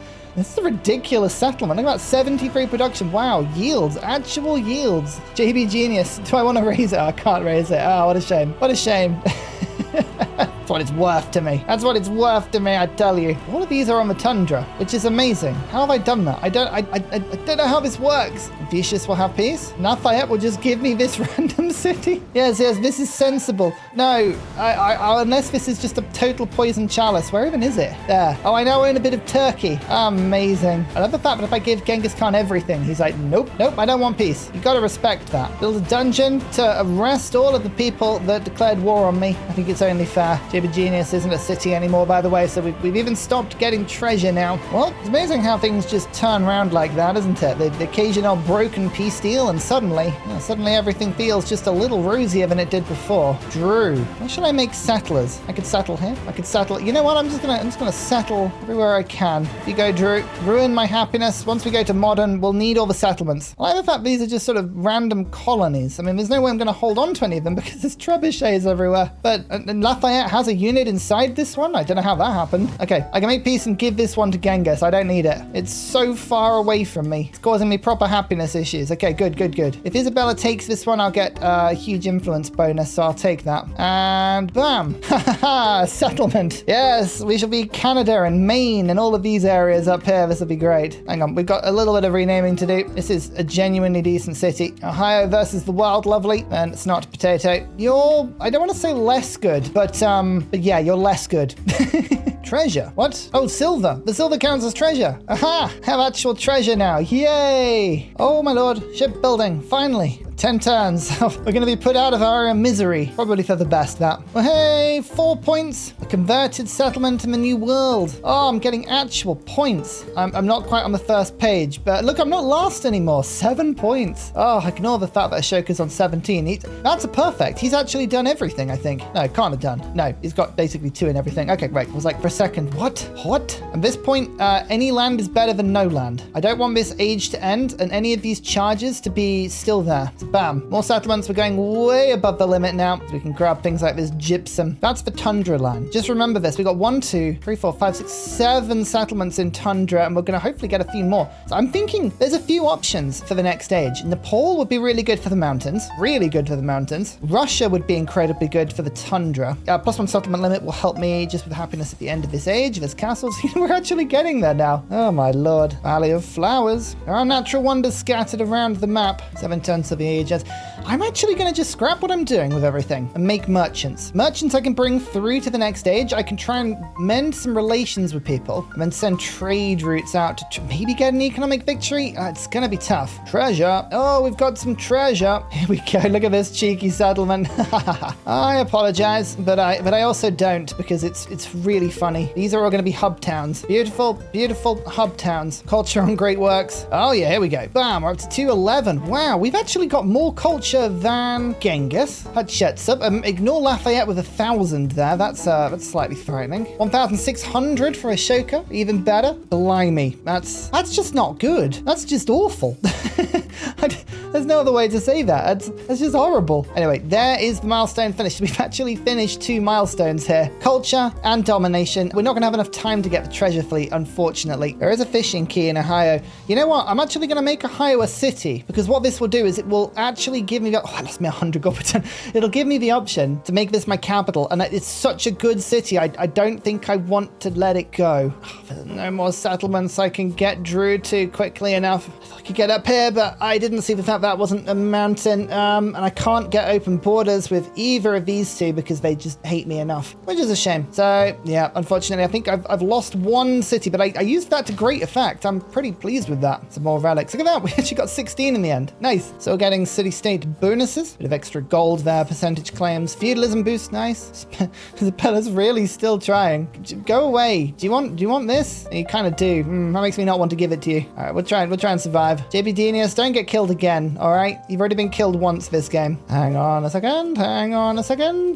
a ridiculous settlement. Look at that, 73 production. Wow, yields, actual yields. JB Genius. Do I want to raise it? I can't raise it. Oh, what a shame. What a shame. That's what it's worth to me. That's what it's worth to me, I tell you. All of these are on the tundra, which is amazing. How have I done that? I don't know how this works. Vicious will have peace. Lafayette will just give me this random city. Yes, this is sensible. No, unless this is just a total poison chalice. Where even is it? There. Oh, I know we're in a bit of Turkey. Amazing. I love the fact that if I give Genghis Khan everything, he's like, nope, I don't want peace. You gotta respect that. Build a dungeon to arrest all of the people that declared war on me. I think it's only fair. JB Genius isn't a city anymore, by the way, so we've even stopped getting treasure now. Well, it's amazing how things just turn around like that, isn't it? The occasional broken peace deal, and suddenly everything feels just a little rosier than it did before. Drew. Where should I make settlers? I could settle here. I could settle. You know what? I'm just gonna settle everywhere I can. If you go, Drew. Ruin my happiness. Once we go to modern, we'll need all the settlements. I like the fact these are just sort of random colonies. I mean, there's no way I'm going to hold on to any of them because there's trebuchets everywhere. But and Lafayette has a unit inside this one. I don't know how that happened. Okay, I can make peace and give this one to Genghis. I don't need it. It's so far away from me. It's causing me proper happiness issues. Okay, good. If Isabella takes this one, I'll get a huge influence bonus, so I'll take that. And bam! Settlement. Yes, we shall be Canada and Maine and all of these areas up here. This will be great. Hang on, we've got a little bit of renaming to do. This is a genuinely decent city. Ohio versus the world, lovely. And it's not potato. You're, I don't want to say less good, but yeah, you're less good. Treasure. What? Oh, silver. The silver counts as treasure. Aha! Have actual treasure now. Yay! Oh my lord. Shipbuilding. Finally. 10 turns. We're going to be put out of our misery. Probably for the best, that. Well, hey, 4 points. A converted settlement in the new world. Oh, I'm getting actual points. I'm not quite on the first page, but look, I'm not last anymore. 7 points. Oh, ignore the fact that Ashoka's on 17. That's a perfect. He's actually done everything, I think. No, can't have done. No, he's got basically 2 in everything. Okay, great. I was like, for a second, what? At this point, any land is better than no land. I don't want this age to end and any of these charges to be still there. So bam. More settlements. We're going way above the limit now. So we can grab things like this gypsum. That's for tundra land. Just remember this. We got 1, 2, 3, 4, 5, 6, 7 settlements in tundra, and we're going to hopefully get a few more. So I'm thinking there's a few options for the next age. Nepal would be really good for the mountains. Really good for the mountains. Russia would be incredibly good for the tundra. +1 settlement limit will help me just with happiness at the end of this age. There's castles. We're actually getting there now. Oh my lord. Valley of Flowers. There are natural wonders scattered around the map. 7 turns of the ages. I'm actually going to just scrap what I'm doing with everything and make merchants. Merchants I can bring through to the next age. I can try and mend some relations with people and then send trade routes out to maybe get an economic victory. It's going to be tough. Treasure. Oh, we've got some treasure. Here we go. Look at this cheeky settlement. I apologize, but I also don't because it's really funny. These are all going to be hub towns. Beautiful hub towns. Culture on great works. Oh yeah, here we go. Bam, we're up to 211. Wow, we've actually got more culture than Genghis. Hatshepsut. Ignore Lafayette with 1,000 there. That's slightly frightening. 1,600 for Ashoka. Even better. Blimey. That's just not good. That's just awful. There's no other way to say that. That's just horrible. Anyway, there is the milestone finished. We've actually finished 2 milestones here. Culture and domination. We're not going to have enough time to get the treasure fleet, unfortunately. There is a fishing key in Ohio. You know what? I'm actually going to make Ohio a city because what this will do is it will actually give me the... Oh, I lost me 100 gold per turn. It'll give me the option to make this my capital. And it's such a good city. I don't think I want to let it go. Oh, there's no more settlements I can get Drew to quickly enough. I thought I could get up here, but I didn't see the fact that wasn't a mountain. And I can't get open borders with either of these two because they just hate me enough, which is a shame. So yeah, unfortunately, I think I've lost 1 city, but I used that to great effect. I'm pretty pleased with that. Some more relics. Look at that. We actually got 16 in the end. Nice. So we're getting city-state bonuses. Bit of extra gold there. Percentage claims. Feudalism boost. Nice. Isabella's really still trying. Go away. Do you want this? You kind of do. That makes me not want to give it to you. All right, we'll try and survive. JB Genius, don't get killed again. All right. You've already been killed once this game. Hang on a second. Do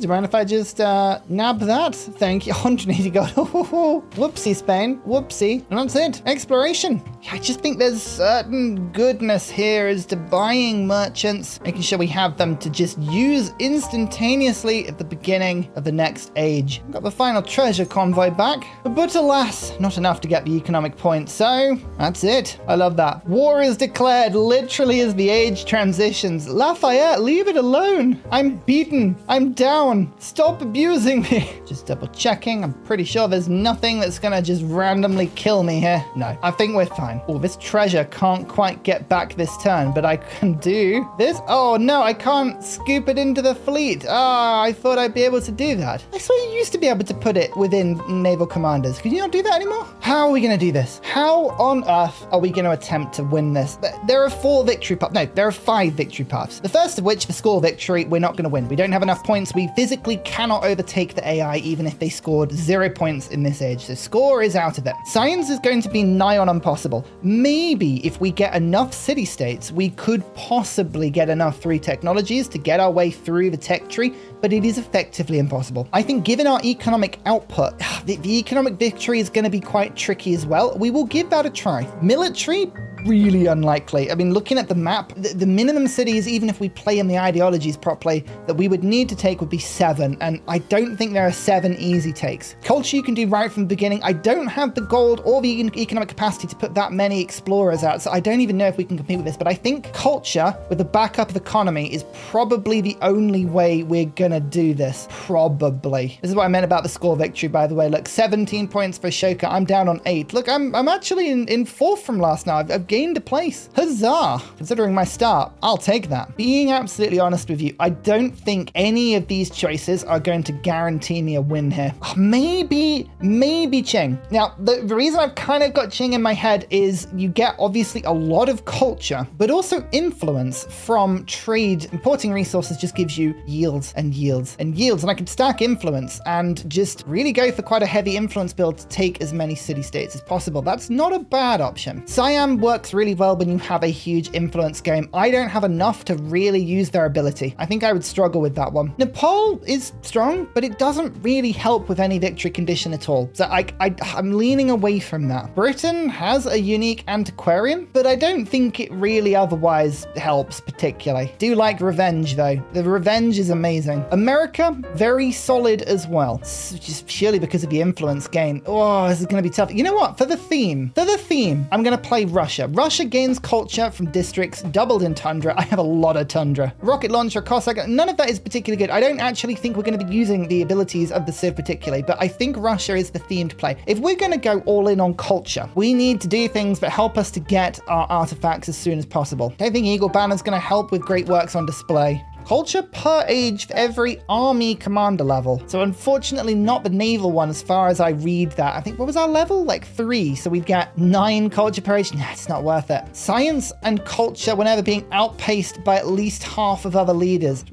you mind if I just nab that? Thank you. 180 gold. Whoopsie, Spain. Whoopsie. And that's it. Exploration. I just think there's certain goodness here as to buying merchants, making sure we have them to just use instantaneously at the beginning of the next age. Got the final treasure convoy back, but alas, not enough to get the economic points, so that's it. I love that. War is declared literally as the age transitions. Lafayette, leave it alone. I'm beaten. I'm down. Stop abusing me. Just double checking. I'm pretty sure there's nothing that's gonna just randomly kill me here. No, I think we're fine. Oh, this treasure can't quite get back this turn, but I can do this. Oh no, I can't scoop it into the fleet. Ah, I thought I'd be able to do that. I swear you used to be able to put it within naval commanders. Can you not do that anymore? How are we gonna do this? How on earth are we gonna attempt to win this? There are 4 victory paths. No, there are 5 victory paths. The first of which, the score victory, we're not gonna win. We don't have enough points. We physically cannot overtake the AI even if they scored 0 points in this age. So score is out of it. Science is going to be nigh on impossible. Maybe if we get enough city-states, we could possibly get enough 3 technologies to get our way through the tech tree, but it is effectively impossible. I think given our economic output, the economic victory is going to be quite tricky as well. We will give that a try. Military, really unlikely. I mean, looking at the map, the minimum cities, even if we play in the ideologies properly, that we would need to take would be 7, and I don't think there are 7 easy takes. Culture you can do right from the beginning. I don't have the gold or the economic capacity to put that many explorers out, so I don't even know if we can compete with this, but I think culture with the backup of economy is probably the only way we're gonna do this. Probably. This is what I meant about the score victory, by the way. Look, 17 points for Ashoka. I'm down on 8. Look, I'm actually in 4th from last now. I've gained a place. Huzzah! Considering my start, I'll take that. Being absolutely honest with you, I don't think any of these choices are going to guarantee me a win here. Maybe Qing. Now, the reason I've kind of got Qing in my head is you get obviously a lot of culture, but also influence from trade. Importing resources just gives you yields and yields and yields, and I can stack influence and just really go for quite a heavy influence build to take as many city-states as possible. That's not a bad option. Siam works really well when you have a huge influence game. I don't have enough to really use their ability. I think I would struggle with that one. Nepal is strong, but it doesn't really help with any victory condition at all. So I'm leaning away from that. Britain has a unique antiquarian, but I don't think it really otherwise helps particularly. Do like revenge though. The revenge is amazing. America, very solid as well. Just purely because of the influence gain. Oh, this is going to be tough. You know what? For the theme, I'm going to play Russia. Russia gains culture from districts, doubled in tundra. I have a lot of tundra. Rocket launcher, Cossack, none of that is particularly good. I don't actually think we're going to be using the abilities of the Civ particularly, but I think Russia is the theme to play. If we're going to go all in on culture, we need to do things that help us to get our artifacts as soon as possible. I don't think Eagle Banner is going to help with great works on display. Culture per age for every army commander level. So unfortunately not the naval one as far as I read that. I think, what was our level? Like 3. So we'd get 9 culture per age. Nah, it's not worth it. Science and culture whenever being outpaced by at least half of other leaders.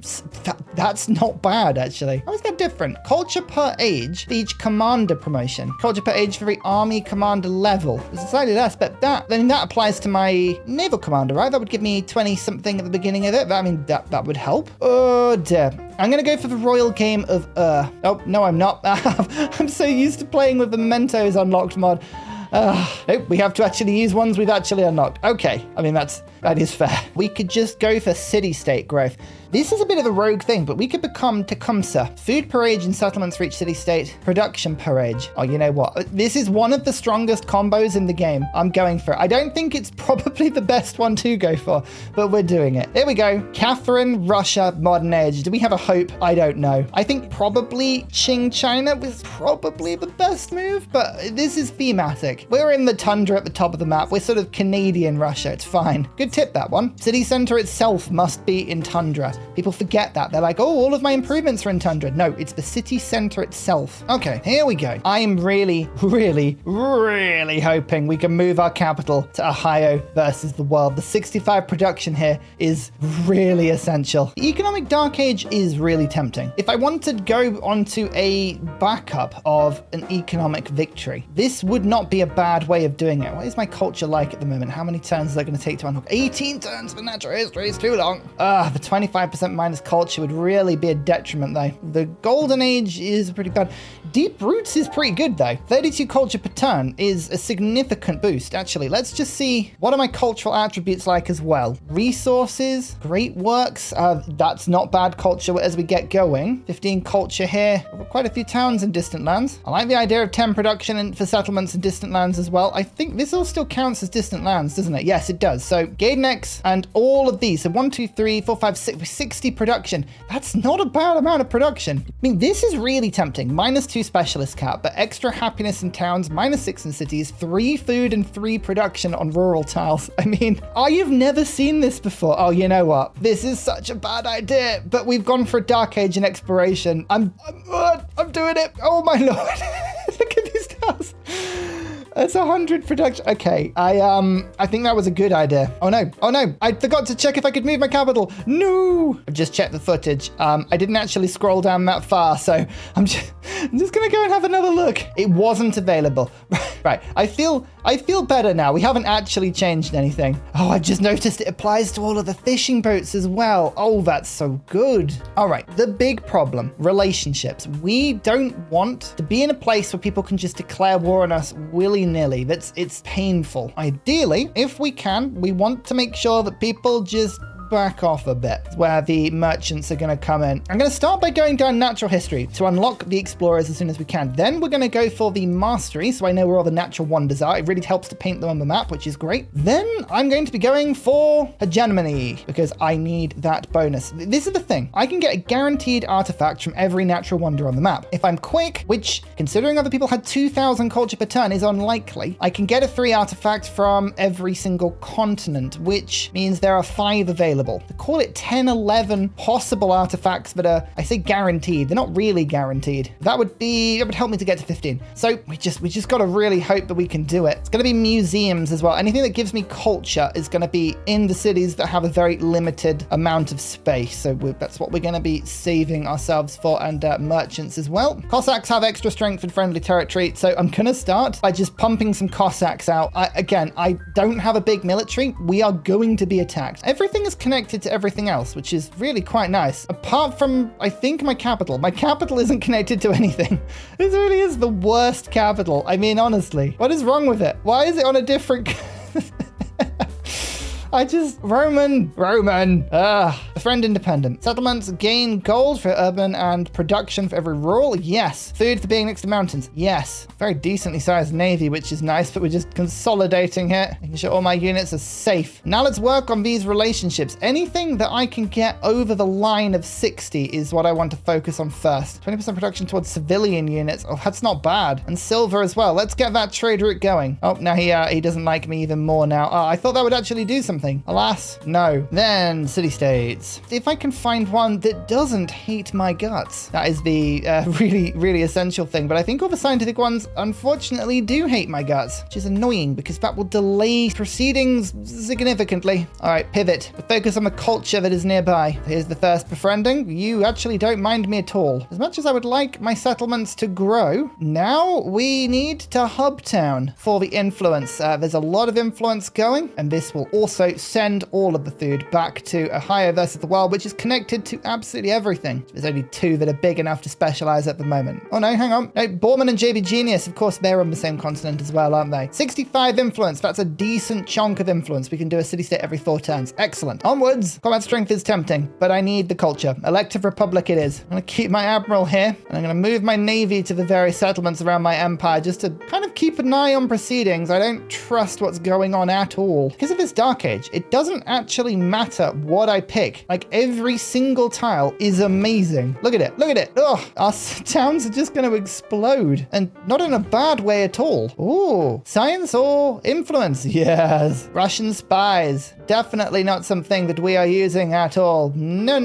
That's not bad, actually. How is that different? Culture per age for each commander promotion. Culture per age for every army commander level. It's slightly less, but that applies to my naval commander, right? That would give me 20 something at the beginning of it. I mean, that would help. Oh dear. I'm going to go for the royal game of Oh, no, I'm not. I'm so used to playing with the mementos unlocked mod. Nope, we have to actually use ones we've actually unlocked. Okay, I mean, that is fair. We could just go for city-state growth. This is a bit of a rogue thing, but we could become Tecumseh. Food per age in settlements for each city-state. Production per age. Oh, you know what? This is one of the strongest combos in the game. I'm going for it. I don't think it's probably the best one to go for, but we're doing it. There we go. Catherine, Russia, modern age. Do we have a hope? I don't know. I think probably Qing China was probably the best move, but this is thematic. We're in the tundra at the top of the map. We're sort of Canadian Russia. It's fine. Good tip, that one. City center itself must be in tundra. People forget that. They're like, oh, all of my improvements are in tundra. No, it's the city center itself. Okay, here we go. I am really hoping we can move our capital to Ohio versus the world. The 65 production here is really essential. The economic dark age is really tempting. If I want to go onto a backup of an economic victory, this would not be a bad way of doing it. What is my culture like at the moment? How many turns is that going to take to unlock? 18 turns for natural history is too long. The 25 25% minus culture would really be a detriment though. The golden age is pretty bad. Deep roots is pretty good though. 32 culture per turn is a significant boost. Actually, let's just see what are my cultural attributes like as well. Resources, great works. That's not bad culture as we get going. 15 culture here. Quite a few towns in distant lands. I like the idea of 10 production for settlements in distant lands as well. I think this all still counts as distant lands, doesn't it? Yes, it does. So Gaidenex and all of these. So 1, 2, 3, 4, 5, 6, 60 production. That's not a bad amount of production. I mean, this is really tempting. -2 specialist cap, but extra happiness in towns, -6 in cities, 3 food and 3 production on rural tiles. I mean, you've never seen this before. Oh, you know what? This is such a bad idea, but we've gone for a dark age in exploration. I'm doing it. Oh my lord. Look at these tiles. It's 100 production. Okay, I think that was a good idea. Oh no, I forgot to check if I could move my capital. No, I've just checked the footage. I didn't actually scroll down that far, so I'm just gonna go and have another look. It wasn't available. Right, I feel better now. We haven't actually changed anything. Oh, I've just noticed it applies to all of the fishing boats as well. Oh, that's so good. All right, the big problem, relationships. We don't want to be in a place where people can just declare war on us willy-nilly. It's painful. Ideally, if we can, we want to make sure that people just back off a bit, where the merchants are going to come in. I'm going to start by going down natural history to unlock the explorers as soon as we can. Then we're going to go for the mastery, so I know where all the natural wonders are. It really helps to paint them on the map, which is great. Then I'm going to be going for hegemony, because I need that bonus. This is the thing. I can get a guaranteed artifact from every natural wonder on the map. If I'm quick, which considering other people had 2,000 culture per turn is unlikely, I can get a 3 artifact from every single continent, which means there are 5 available. To call it 10, 11 possible artifacts that are, I say guaranteed, they're not really guaranteed. That would help me to get to 15. So we just got to really hope that we can do it. It's going to be museums as well. Anything that gives me culture is going to be in the cities that have a very limited amount of space. So that's what we're going to be saving ourselves for, and merchants as well. Cossacks have extra strength in friendly territory. So I'm going to start by just pumping some Cossacks out. I don't have a big military. We are going to be attacked. Everything is connected to everything else, which is really quite nice. Apart from, I think, my capital. My capital isn't connected to anything. This really is the worst capital. I mean, honestly, what is wrong with it? Why is it on a different... Roman. Friend independent. Settlements gain gold for urban and production for every rural. Yes. Food for being next to mountains. Yes. Very decently sized navy, which is nice, but we're just consolidating here, making sure all my units are safe. Now let's work on these relationships. Anything that I can get over the line of 60 is what I want to focus on first. 20% production towards civilian units. Oh, that's not bad. And silver as well. Let's get that trade route going. Oh, now he doesn't like me even more now. Oh, I thought that would actually do something. Alas, no. Then city-states. If I can find one that doesn't hate my guts. That is the really, really essential thing. But I think all the scientific ones, unfortunately, do hate my guts, which is annoying because that will delay proceedings significantly. All right, pivot. Focus on the culture that is nearby. Here's the first befriending. You actually don't mind me at all. As much as I would like my settlements to grow, now we need to hub town for the influence. There's a lot of influence going, and this will also send all of the food back to a higher versus the world, which is connected to absolutely everything. There's only 2 that are big enough to specialize at the moment. Oh no, hang on. No, Borman and JB Genius, of course, they're on the same continent as well, aren't they? 65 influence. That's a decent chunk of influence. We can do a city-state every 4 turns. Excellent. Onwards. Combat strength is tempting, but I need the culture. Elective Republic it is. I'm going to keep my admiral here, and I'm going to move my navy to the various settlements around my empire just to kind of keep an eye on proceedings. I don't trust what's going on at all. Because of this Dark Age, it doesn't actually matter what I pick. Like, every single tile is amazing. Look at it. Look at it. Ugh. Our towns are just going to explode. And not in a bad way at all. Ooh. Science or influence? Yes. Russian spies. Definitely not something that we are using at all. No.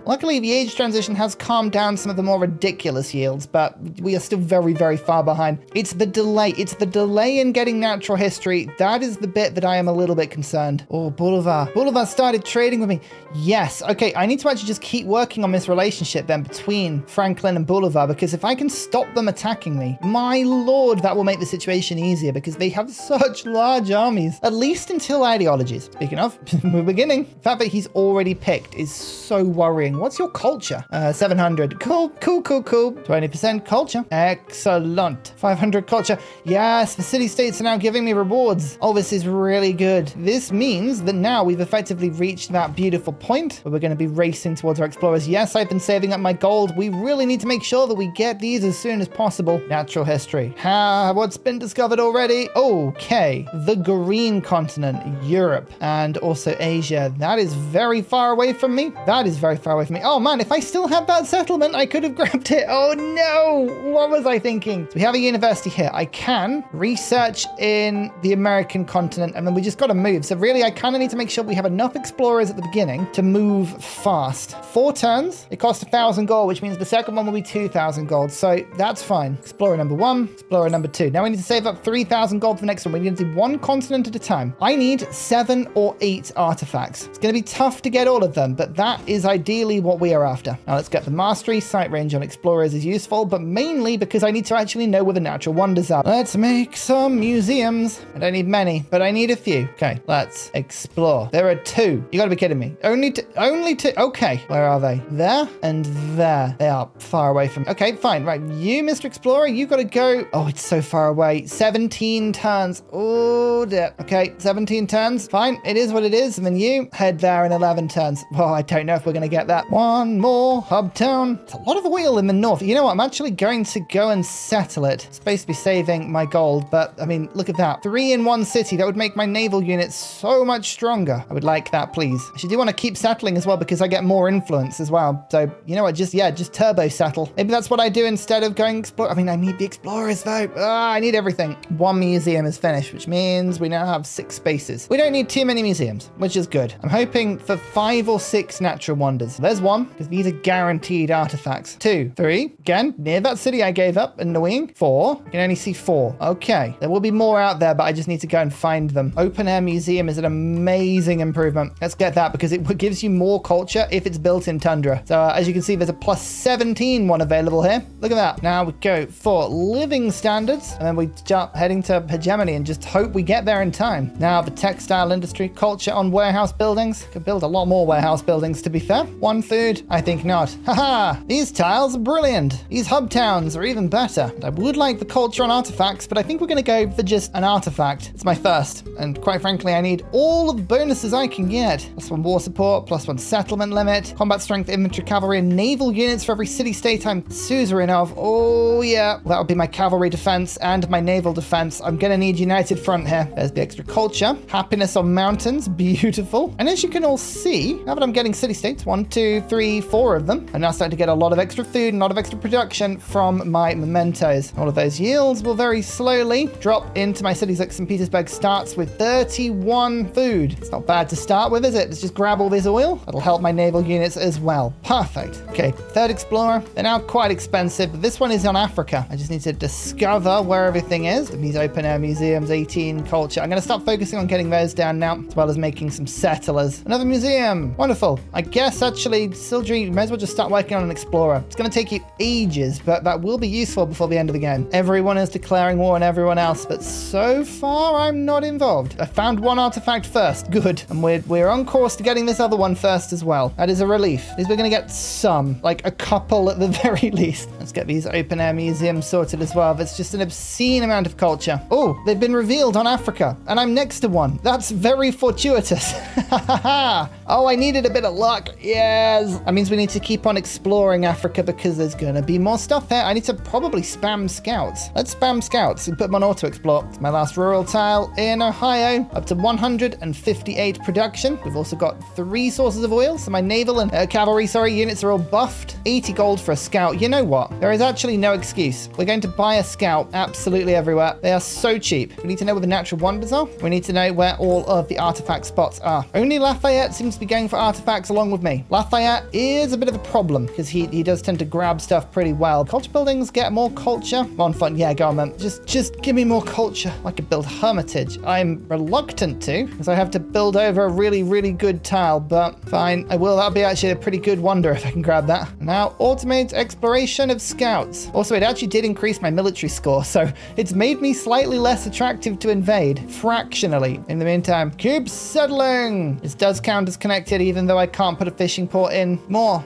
Luckily, the age transition has calmed down some of the more ridiculous yields, but we are still very, very far behind. It's the delay. It's the delay in getting natural history. That is the bit that I am a little bit concerned. Oh, Bolivar. Bolivar started trading with me. Yes. Okay, I need to actually just keep working on this relationship then between Franklin and Bolivar, because if I can stop them attacking me, my lord, that will make the situation easier because they have such large armies, at least until ideologies. Speaking of, we're beginning. The fact that he's already picked is so worrying. What's your culture? 700. Cool. 20% culture. Excellent. 500 culture. Yes, the city-states are now giving me rewards. Oh, this is really good. This means that now we've effectively reached that beautiful point where we're going to be racing towards our explorers. Yes, I've been saving up my gold. We really need to make sure that we get these as soon as possible. Natural history. What's been discovered already? Okay. The green continent, Europe, and also Asia. That is very far away from me. Oh man, if I still had that settlement, I could have grabbed it. Oh no, what was I thinking? So we have a university here. I can research in the American continent, and then we just got to move. So really, I kind of need to make sure we have enough explorers at the beginning to move fast. 4 turns. It costs 1,000 gold, which means the second one will be 2,000 gold. So that's fine. Explorer number 1, explorer number 2. Now we need to save up 3,000 gold for the next one. We need to do 1 continent at a time. I need 7 or 8 artifacts. It's going to be tough to get all of them, but that is ideally what we are after. Now let's get the mastery. Sight range on explorers is useful, but mainly because I need to actually know where the natural wonders are. Let's make some museums. I don't need many, but I need a few. Okay, let's explore. There are 2. You gotta be kidding me. Only two. Okay, where are they? There and there. They are far away from me. Okay, fine. Right, you, Mr. Explorer, you gotta go. Oh, it's so far away. 17 turns. Oh, dear. Okay, 17 turns. Fine, it is what it is. And then you head there in 11 turns. Well, I don't know if we're going to get that. 1 more hub town. It's a lot of oil in the north. You know what? I'm actually going to go and settle it. It's supposed to be saving my gold, but I mean, look at that. 3 in 1 city. That would make my naval units so much stronger. I would like that, please. Actually, do want to keep settling as well because I get more influence as well. So, you know what? Just turbo settle. Maybe that's what I do instead of going explore. I mean, I need the explorers though. I need everything. 1 museum is finished, which means we now have 6 spaces. We don't need too many museums, which is good. I'm hoping for 5 or 6 natural wonders. There's 1, because these are guaranteed artifacts. 2, 3, again, near that city I gave up, annoying. 4, you can only see 4. Okay, there will be more out there, but I just need to go and find them. Open air museum is an amazing improvement. Let's get that because it gives you more culture if it's built in tundra. So as you can see, there's a plus 17 one available here. Look at that. Now we go for living standards, and then we jump heading to hegemony and just hope we get there in time. Now the textile industry, culture on warehouse buildings. Could build a lot more warehouse buildings, to be fair. 1 food? I think not. Haha! These tiles are brilliant. These hub towns are even better. And I would like the culture on artifacts, but I think we're going to go for just an artifact. It's my first, and quite frankly, I need all of the bonuses I can get. +1 war support, +1 settlement limit, combat strength, infantry, cavalry, and naval units for every city-state I'm suzerain of. Oh yeah, well, that would be my cavalry defense and my naval defense. I'm going to need united front here. There's the extra culture. Happiness on mountains, beautiful. And as you can all see, now that I'm getting city-states, 1, 2, 3, 4 of them, I'm now starting to get a lot of extra food and a lot of extra production from my mementos. All of those yields will very slowly drop into my cities. Like St. Petersburg starts with 31 food. It's not bad to start with, is it? Let's just grab all this oil. That'll help my naval units as well. Perfect. Okay, 3rd explorer. They're now quite expensive, but this one is on Africa. I just need to discover where everything is. These open air museums, 18 culture. I'm going to start focusing on getting those down now, as well as making some settlers. Another museum. Wonderful. I guess actually, Sildri, you may as well just start working on an explorer. It's going to take you ages, but that will be useful before the end of the game. Everyone is declaring war on everyone else, but so far I'm not involved. I found 1 artifact first. Good. And we're on course to getting this other one first as well. That is a relief. At least we're going to get some, like a couple at the very least. Let's get these open air museums sorted as well. That's just an obscene amount of culture. Oh, they've been revealed on Africa, and I'm next to one. That's very fortuitous. Oh, I needed a bit of luck. Yes. That means we need to keep on exploring Africa because there's going to be more stuff there. I need to probably spam scouts. Let's spam scouts and put them on auto explore. It's my last rural tile in Ohio, up to 158 production. We've also got 3 sources of oil, so my naval and cavalry, units are all buffed. 80 gold for a scout. You know what? There is actually no excuse. We're going to buy a scout absolutely everywhere. They are so cheap. We need to know where the natural wonders are. We need to know where all of the artifact spots are. Only Lafayette seems to be going for artifacts along with me. Lafayette is a bit of a problem because he does tend to grab stuff pretty well. Culture buildings get more culture. Come on, fun. Yeah, go on, man. Just give me more culture. I could build Hermitage. I'm reluctant reluctant to, because I have to build over a really, really good tile, but fine, I will. That'll be actually a pretty good wonder if I can grab that. Now, automate exploration of scouts. Also, it actually did increase my military score, so it's made me slightly less attractive to invade, fractionally. In the meantime, keep settling. This does count as connected, even though I can't put a fishing port in. More.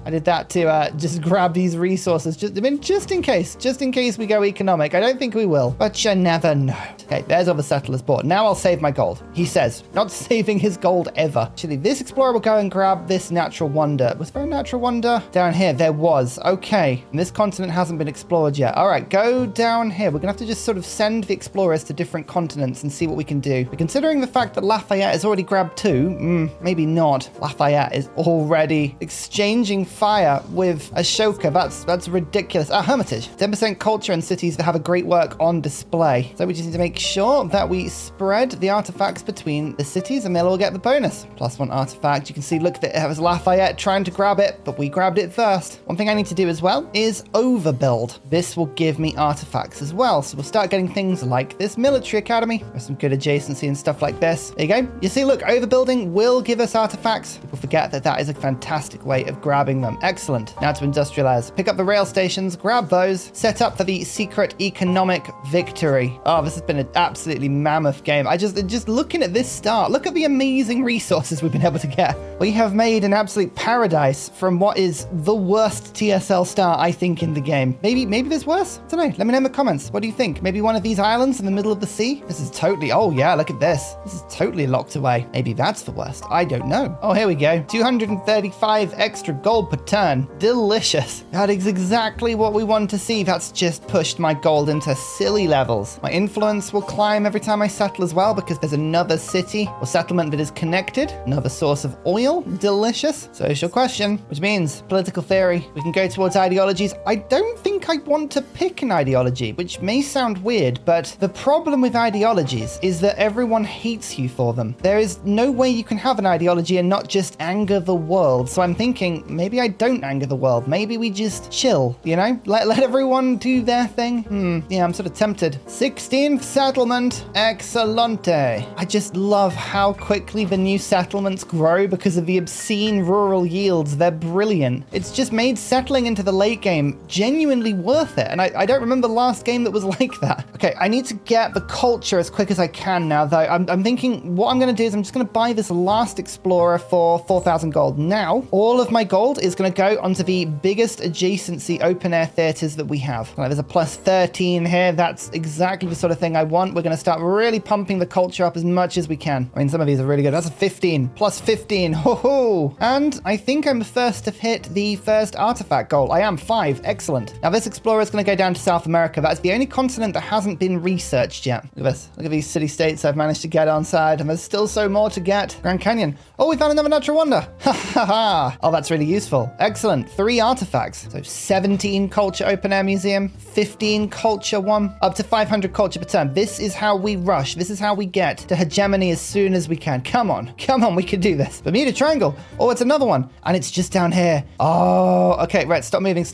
I did that to just grab these resources, just in case we go economic. I don't think we will, but you never know. Okay, there's all the settlers port. Now I'll save my gold. He says, not saving his gold ever. Actually, this explorer will go and grab this natural wonder. Was there a natural wonder? Down here, there was. Okay, and this continent hasn't been explored yet. All right, go down here. We're gonna have to just sort of send the explorers to different continents and see what we can do. But considering the fact that Lafayette has already grabbed 2, maybe not. Lafayette is already exchanging fire with Ashoka. That's ridiculous. Hermitage. 10% culture in cities that have a great work on display. So we just need to make sure that we spread the artifacts between the cities and they'll all get the bonus. +1 artifact. You can see, look, it was Lafayette trying to grab it, but we grabbed it first. One thing I need to do as well is overbuild. This will give me artifacts as well. So we'll start getting things like this military academy. There's some good adjacency and stuff like this. There you go. You see, look, overbuilding will give us artifacts. People forget that that is a fantastic way of grabbing them. Excellent. Now to industrialize. Pick up the rail stations, grab those, set up for the secret economic victory. Oh, this has been an absolutely mammoth game. Just looking at this start, look at the amazing resources we've been able to get. We have made an absolute paradise from what is the worst TSL start, I think, in the game. Maybe there's worse? I don't know. Let me know in the comments. What do you think? Maybe one of these islands in the middle of the sea? This is totally, oh yeah, look at this. This is totally locked away. Maybe that's the worst. I don't know. Oh, here we go. 235 extra gold per turn. Delicious. That is exactly what we want to see. That's just pushed my gold into silly levels. My influence will climb every time I settle as well, because there's another city or settlement that is connected. Another source of oil. Delicious. Social question, which means political theory. We can go towards ideologies. I don't think I want to pick an ideology, which may sound weird, but the problem with ideologies is that everyone hates you for them. There is no way you can have an ideology and not just anger the world. So I'm thinking maybe I don't anger the world. Maybe we just chill, you know? Let everyone do their thing. Yeah, I'm sort of tempted. 16th settlement. Excellente. I just love how quickly the new settlements grow because of the obscene rural yields. They're brilliant. It's just made settling into the late game genuinely worth it. And I don't remember the last game that was like that. Okay, I need to get the culture as quick as I can now, though. I'm thinking what I'm going to do is I'm just going to buy this last explorer for 4,000 gold. Now, all of my gold is going to go onto the biggest adjacency open air theaters that we have. There's a +13 here. That's exactly the sort of thing I want. We're going to start really pumping the culture up as much as we can. I mean, some of these are really good. That's a 15, +15. Ho ho! And I think I'm the first to hit the first artifact goal. I am 5. Excellent. Now, this explorer is going to go down to South America. That's the only continent that hasn't been researched yet. Look at this. Look at these city-states I've managed to get on side, and there's still so more to get. Grand Canyon. Oh, we found another natural wonder. Ha ha ha. Oh, that's really useful. Excellent. 3 artifacts. So 17 culture open air museum, 15 culture 1, up to 500 culture per turn. This is how we rush. This is how we get to hegemony as soon as we can. Come on, we can do this. Bermuda Triangle. Oh, it's another one. And it's just down here. Oh, okay, right. Stop moving.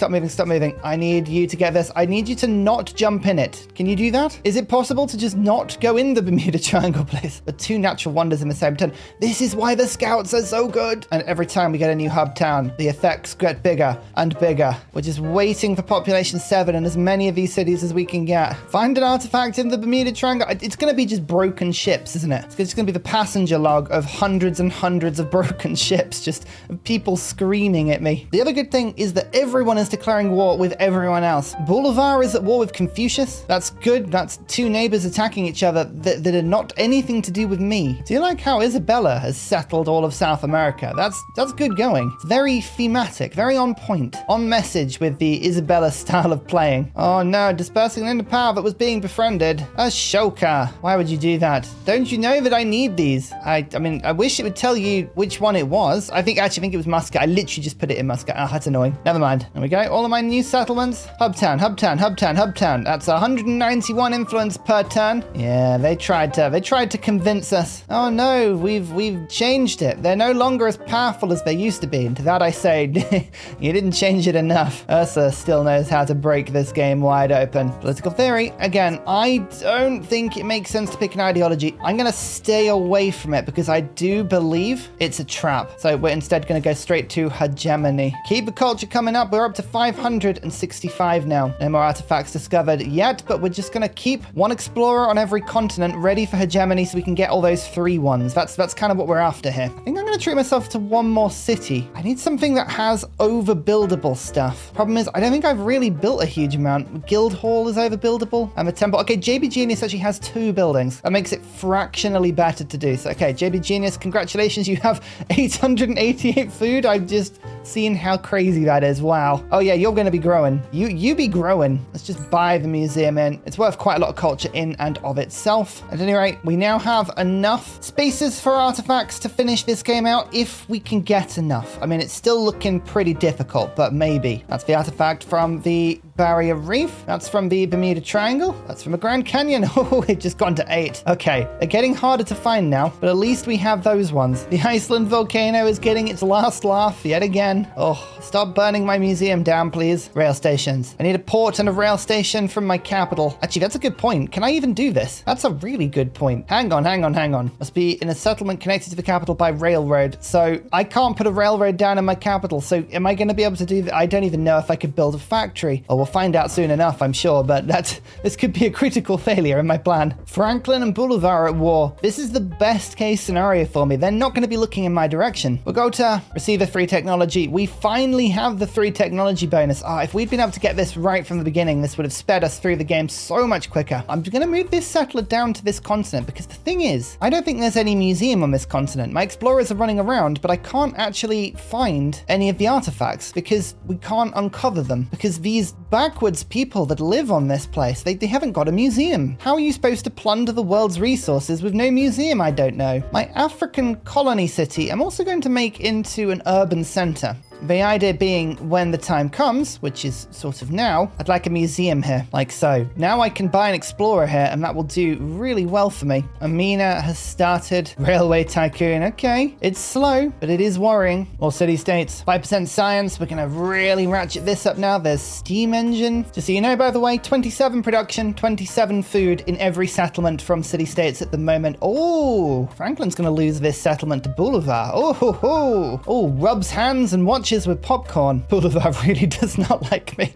I need you to get this. I need you to not jump in it. Can you do that? Is it possible to just not go in the Bermuda Triangle, please? The 2 natural wonders in the same turn. This is why the scouts are so good. And every time we get a new hub town, the effects get bigger and bigger. We're just waiting for population 7 and as many of these cities as we can get. Find an artifact in the Bermuda Triangle. It's going to be just broken ships, isn't it? It's just going to be the passenger log of hundreds and hundreds of broken ships, just people screaming at me. The other good thing is that everyone is declaring war with everyone else. Bolivar is at war with Confucius. That's good. That's 2 neighbors attacking each other that are not anything to do with me. Do you like how Isabella has settled all of South America? That's good going. It's very thematic, very on point, on message with the Isabella style of playing. Oh no, dispersing into power that was being befriended. Ashoka. Why would you do that? Don't you know that I need these? I mean, I wish it would tell you which one it was. I actually think it was Muscat. I literally just put it in Muscat. Oh, that's annoying. Never mind. There we go. All of my new settlements. Hubtown. That's 191 influence per turn. Yeah, they tried to convince us. Oh no, we've changed it. They're no longer as powerful as they used to be. And to that I say, you didn't change it enough. Ursa still knows how to break this game wide open. Political theory. Again, I don't think it makes sense to pick an ideology. I'm going to stay away from it because I do believe it's a trap. So we're instead going to go straight to hegemony. Keep the culture coming up. We're up to 565 now. No more artifacts discovered yet, but we're just going to keep one explorer on every continent ready for hegemony so we can get all those 3 ones. That's kind of what we're after here. I think I'm going to treat myself to one more city. I need something that has overbuildable stuff. Problem is, I don't think I've really built a huge amount. Guildhall is overbuildable. A temple. Okay, JB Genius actually has 2 buildings. That makes it fractionally better to do. So, okay, JB Genius, congratulations. You have 888 food. I've just seen how crazy that is. Wow. Oh yeah, you're going to be growing. You be growing. Let's just buy the museum in. It's worth quite a lot of culture in and of itself. At any rate, we now have enough spaces for artifacts to finish this game out if we can get enough. I mean, it's still looking pretty difficult, but maybe. That's the artifact from the Barrier Reef. That's from the Bermuda Triangle. That's from the Grand Canyon. Oh, it just gone to 8. Okay, they're getting harder to find now, but at least we have those ones. The Iceland volcano is getting its last laugh yet again. Oh, stop burning my museum down, please. Rail stations. I need a port and a rail station from my capital. Actually, that's a good point. Can I even do this? That's a really good point. Hang on. Must be in a settlement connected to the capital by railroad. So I can't put a railroad down in my capital. So am I going to be able to do that? I don't even know if I could build a factory. Oh, we'll find out soon enough, I'm sure, but this could be a critical failure in my plan. Franklin and Boulevard are at war. This is the best case scenario for me. They're not going to be looking in my direction. We'll go to receive a 3 technology. We finally have the 3 technology bonus. If we'd been able to get this right from the beginning, this would have sped us through the game so much quicker. I'm going to move this settler down to this continent because the thing is, I don't think there's any museum on this continent. My explorers are running around, but I can't actually find any of the artifacts because we can't uncover them because these backwards people that live on this place, they haven't got a museum. How are you supposed to plunder the world's resources with no museum? I don't know. My African colony city, I'm also going to make into an urban center. The idea being when the time comes, which is sort of now, I'd like a museum here, like so. Now I can buy an explorer here and that will do really well for me. Amina has started Railway Tycoon. Okay, it's slow, but it is worrying. More city-states, 5% science. We're gonna really ratchet this up now. There's steam engine. Just so you know, by the way, 27 production, 27 food in every settlement from city-states at the moment. Oh, Franklin's gonna lose this settlement to Boulevard. Oh, rubs hands and watches with popcorn. Boulevard really does not like me.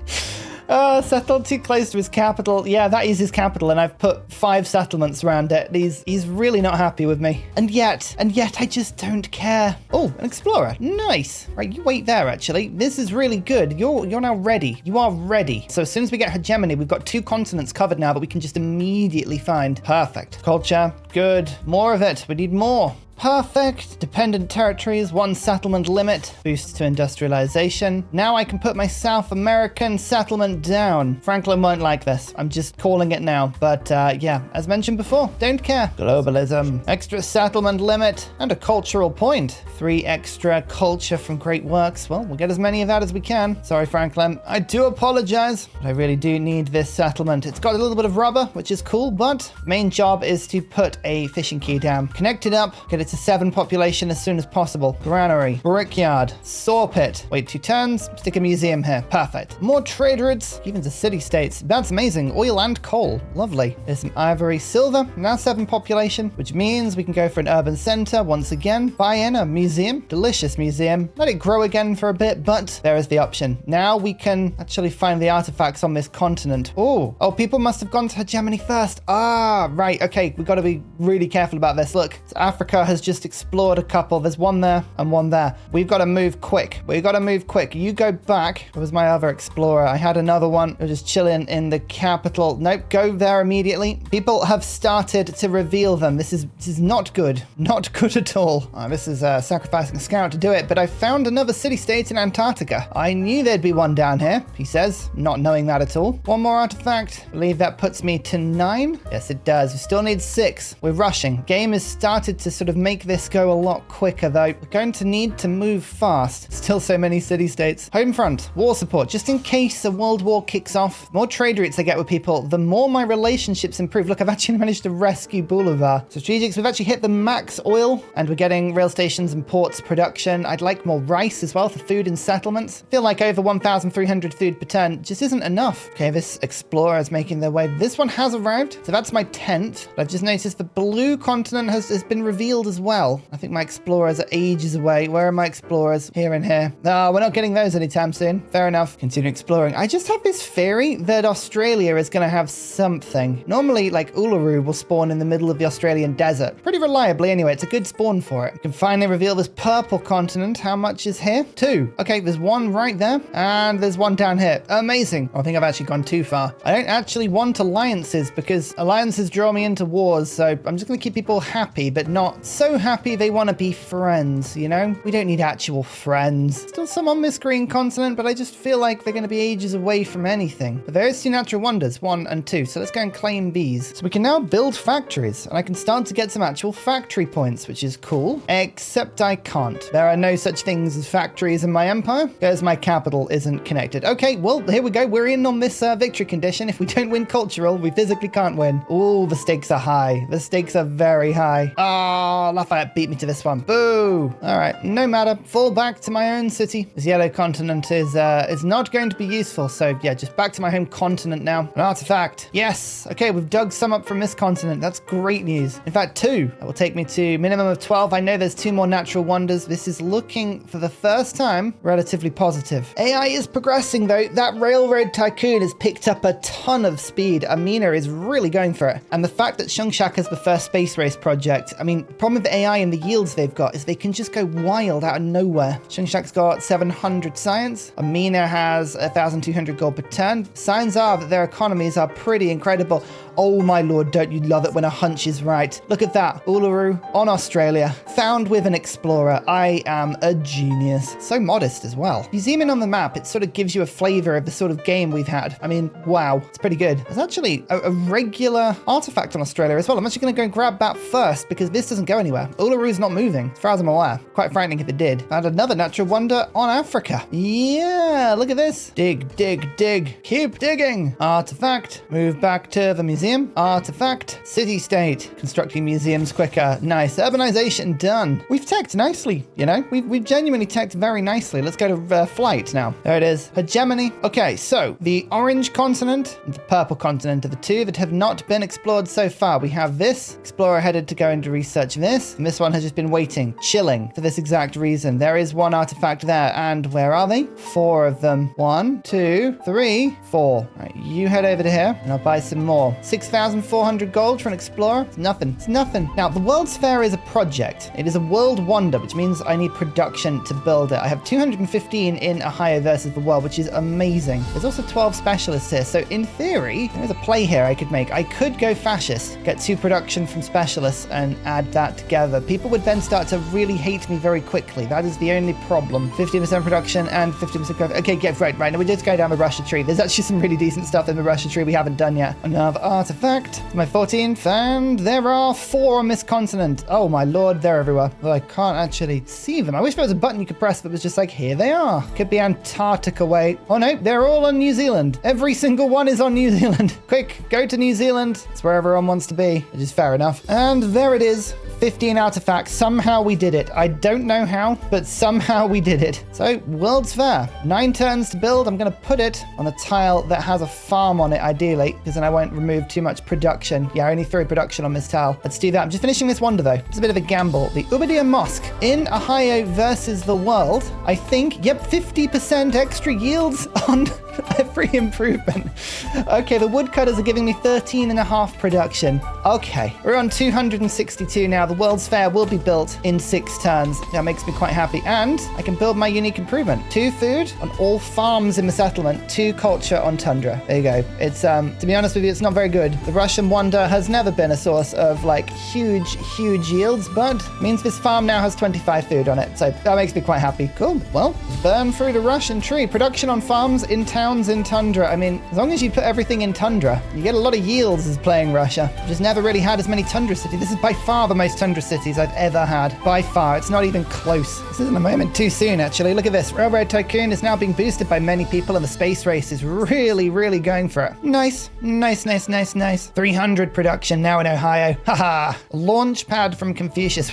Settled too close to his capital. Yeah, that is his capital, and I've put 5 settlements around it. He's really not happy with me. And yet, I just don't care. Oh, an explorer. Nice. Right, you wait there, actually. This is really good. You're now ready. You are ready. So as soon as we get hegemony, we've got 2 continents covered now that we can just immediately find. Perfect. Culture. Good. More of it. We need more. Perfect. Dependent territories, 1 settlement limit, boosts to industrialization. Now I can put my South American settlement down. Franklin won't like this. I'm just calling it now. But yeah, as mentioned before, don't care. Globalism, extra settlement limit, and a cultural point. 3 extra culture from great works. Well, we'll get as many of that as we can. Sorry, Franklin. I do apologize, but I really do need this settlement. It's got a little bit of rubber, which is cool, but main job is to put a fishing quay down. Connect it up, get it to 7 population as soon as possible. Granary, brickyard, saw pit. Wait 2 turns, stick a museum here. Perfect. More trade routes, even to city-states. That's amazing. Oil and coal. Lovely. There's some ivory, silver, now 7 population, which means we can go for an urban center once again. Buy in a museum, delicious museum. Let it grow again for a bit, but there is the option. Now we can actually find the artifacts on this continent. Oh, people must have gone to hegemony first. Right. Okay, we've got to be really careful about this. Look, so Africa has just explored a couple. There's 1 there and 1 there. We've got to move quick. You go back. It was my other explorer. I had another one. They're just chilling in the capital. Nope, go there immediately. People have started to reveal them. This is not good. Not good at all. This is sacrificing a scout to do it, but I found another city-state in Antarctica. I knew there'd be 1 down here, he says, not knowing that at all. 1 more artifact. I believe that puts me to 9. Yes, it does. We still need 6. We're rushing. Game has started to sort of make this go a lot quicker, though. We're going to need to move fast. Still so many city-states. Home front, war support, just in case a world war kicks off. The more trade routes I get with people, the more my relationships improve. Look, I've actually managed to rescue Bolivar. Strategics, we've actually hit the max oil, and we're getting rail stations and ports production. I'd like more rice as well for food in settlements. I feel like over 1,300 food per turn just isn't enough. Okay, this explorer is making their way. This one has arrived, so that's my 10th. But I've just noticed the blue continent has been revealed as well. I think my explorers are ages away. Where are my explorers? Here and here. No, we're not getting those anytime soon. Fair enough. Continue exploring. I just have this theory that Australia is going to have something. Normally, like Uluru will spawn in the middle of the Australian desert. Pretty reliably anyway. It's a good spawn for it. We can finally reveal this purple continent. How much is here? 2. Okay, there's one right there, and there's one down here. Amazing. I think I've actually gone too far. I don't actually want alliances because alliances draw me into wars, so I'm just going to keep people happy, but not so happy they want to be friends, you know? We don't need actual friends. Still some on this green continent, but I just feel like they're going to be ages away from anything. But there is 2 natural wonders, 1 and 2, so let's go and claim these. So we can now build factories, and I can start to get some actual factory points, which is cool, except I can't. There are no such things as factories in my empire, because my capital isn't connected. Okay, well, here we go. We're in on this victory condition. If we don't win cultural, we physically can't win. Oh, the stakes are high. The stakes are very high. Ah, Lafayette beat me to this one. Boo! All right, no matter. Fall back to my own city. This yellow continent is not going to be useful, so yeah, just back to my home continent now. An artifact. Yes. Okay, we've dug some up from this continent. That's great news. In fact, 2. That will take me to minimum of 12. I know there's 2 more natural wonders. This is looking, for the first time, relatively positive. AI is progressing, though. That railroad tycoon has picked up a ton of speed. Amina is really going for it. And the fact that Shungshak is the first space race project, I mean, the problem with AI and the yields they've got is they can just go wild out of nowhere. Shungshak's got 700 science. Amina has 1,200 gold per turn. Signs are that their economies are pretty incredible. Oh my lord, don't you love it when a hunch is right? Look at that. Uluru on Australia. Found with an explorer. I am a genius. So modest as well. If you zoom in on the map, it sort of gives you a flavor of the sort of game we've had. I mean, wow, it's pretty good. There's actually a regular artifact on Australia as well. I'm actually going to go and grab that first because this doesn't go anywhere. Uluru's not moving, as far as I'm aware. Quite frightening if it did. Found another natural wonder on Africa. Yeah, look at this. Dig, dig, dig. Keep digging. Artifact. Move back to the museum. Artifact. City-state. Constructing museums quicker. Nice. Urbanization done. We've teched nicely, you know? We've genuinely teched very nicely. Let's go to flight now. There it is. Hegemony. Okay, so the orange continent and the purple continent are the 2 that have not been explored so far. We have this. Explorer headed to go and research this. And this one has just been waiting, chilling for this exact reason. There is 1 artifact there. And where are they? 4 of them. 1, 2, 3, 4. All right, you head over to here and I'll buy some more. 6,400 gold for an explorer. It's nothing. It's nothing. Now, the World's Fair is a project. It is a world wonder, which means I need production to build it. I have 215 in Ohio versus the world, which is amazing. There's also 12 specialists here. So in theory, there's a play here I could make. I could go fascist, get 2 production from specialists and add that together. People would then start to really hate me very quickly. That is the only problem. 50% production and 50% growth. Okay, yeah, right. Now we just go down the Russia tree. There's actually some really decent stuff in the Russia tree we haven't done yet. Another artifact. My 14th, and there are 4 on this continent. Oh my lord, they're everywhere. Though I can't actually see them. I wish there was a button you could press that was just like, here they are. Could be Antarctica way. Oh no, they're all on New Zealand. Every single one is on New Zealand. Quick, go to New Zealand. It's where everyone wants to be, which is fair enough. And there it is. 15 artifacts. Somehow we did it. I don't know how, but somehow we did it. So, World's Fair. 9 turns to build. I'm going to put it on a tile that has a farm on it, ideally, because then I won't remove too much production. Yeah, I only threw production on this tile. Let's do that. I'm just finishing this wonder, though. It's a bit of a gamble. The Ubadia Mosque in Ohio versus the world. I think, yep, 50% extra yields on every improvement. Okay, the woodcutters are giving me 13.5 production. Okay, we're on 262 now. The World's Fair will be built in 6 turns. That makes me quite happy. And I can build my unique improvement. 2 food on all farms in the settlement, 2 culture on tundra. There you go. It's, to be honest with you, it's not very good. The Russian wonder has never been a source of like huge yields, but means this farm now has 25 food on it. So that makes me quite happy. Cool. Well, burn through the Russian tree. Production on farms in town towns in Tundra. I mean, as long as you put everything in Tundra, you get a lot of yields as playing Russia. Just never really had as many Tundra cities. This is by far the most Tundra cities I've ever had. By far. It's not even close. This isn't a moment too soon, actually. Look at this. Railroad Tycoon is now being boosted by many people, and the space race is really, really going for it. Nice. Nice, nice, nice, nice. 300 production now in Ohio. Haha. Launch pad from Confucius.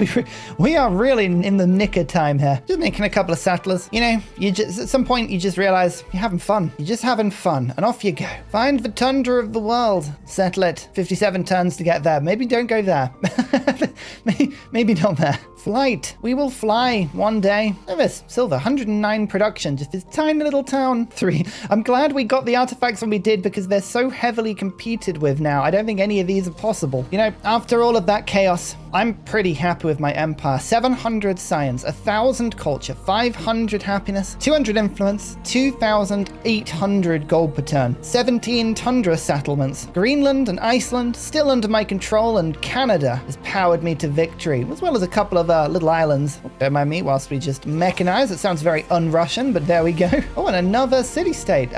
We are really in the nick of time here. Just making a couple of settlers. You know, you just at some point you just realize you're having fun. You're just having fun, and off you go. Find the tundra of the world. Settle it. 57 turns to get there. Maybe don't go there. maybe not there. Flight. We will fly one day. Look at this. Silver. 109 production. Just this tiny little town. 3. I'm glad we got the artifacts when we did, because they're so heavily competed with now. I don't think any of these are possible. You know, after all of that chaos, I'm pretty happy with my empire. 700 science, 1,000 culture, 500 happiness, 200 influence, 2,800 gold per turn, 17 tundra settlements. Greenland and Iceland still under my control, and Canada has powered me to victory, as well as a couple of little islands. Don't mind me whilst we just mechanize. It sounds very un-Russian, but there we go. Oh, and another city-state.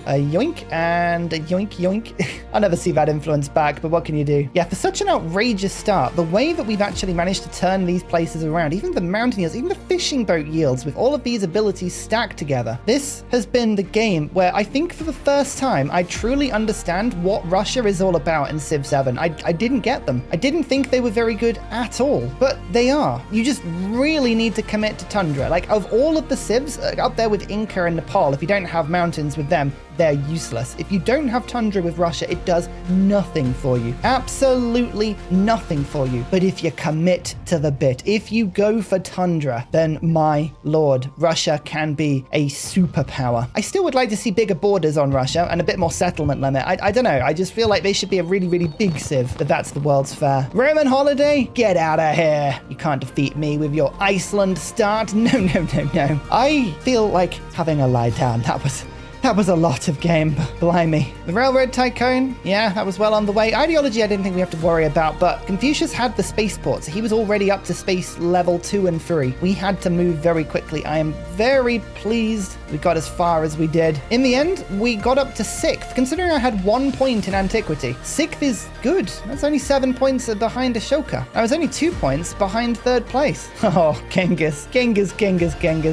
A yoink and a yoink yoink. I'll never see that influence back, but what can you do? Yeah, for such an outrageous start, the way that we've actually managed to turn these places around, even the mountain yields, even the fishing boat yields, with all of these abilities stacked together, this has been the game where I think for the first time I truly understand what Russia is all about in Civ 7. I didn't get them. I didn't think they were very good at all, but they are. You just really need to commit to Tundra. Like, of all of the Civs, up there with Inca and Nepal, if you don't have mountains with them, they're useless. If you don't have Tundra with Russia, it does nothing for you. Absolutely nothing for you. But if you commit to the bit, if you go for Tundra, then my lord, Russia can be a superpower. I still would like to see bigger borders on Russia and a bit more settlement limit. I don't know. I just feel like they should be a really, really big Civ, but that's the World's Fair. Roman holiday, get out of here. You can't defeat me with your Iceland start. No, no, no, no. I feel like having a lie down. That was a lot of game, blimey. The Railroad Tycoon, yeah, that was well on the way. Ideology I didn't think we have to worry about, but Confucius had the spaceport, so he was already up to space level 2 and 3. We had to move very quickly. I am very pleased we got as far as we did. In the end, we got up to 6th, considering I had 1 point in antiquity. 6th is good. That's only 7 points behind Ashoka. I was only 2 points behind 3rd place. Oh, Genghis,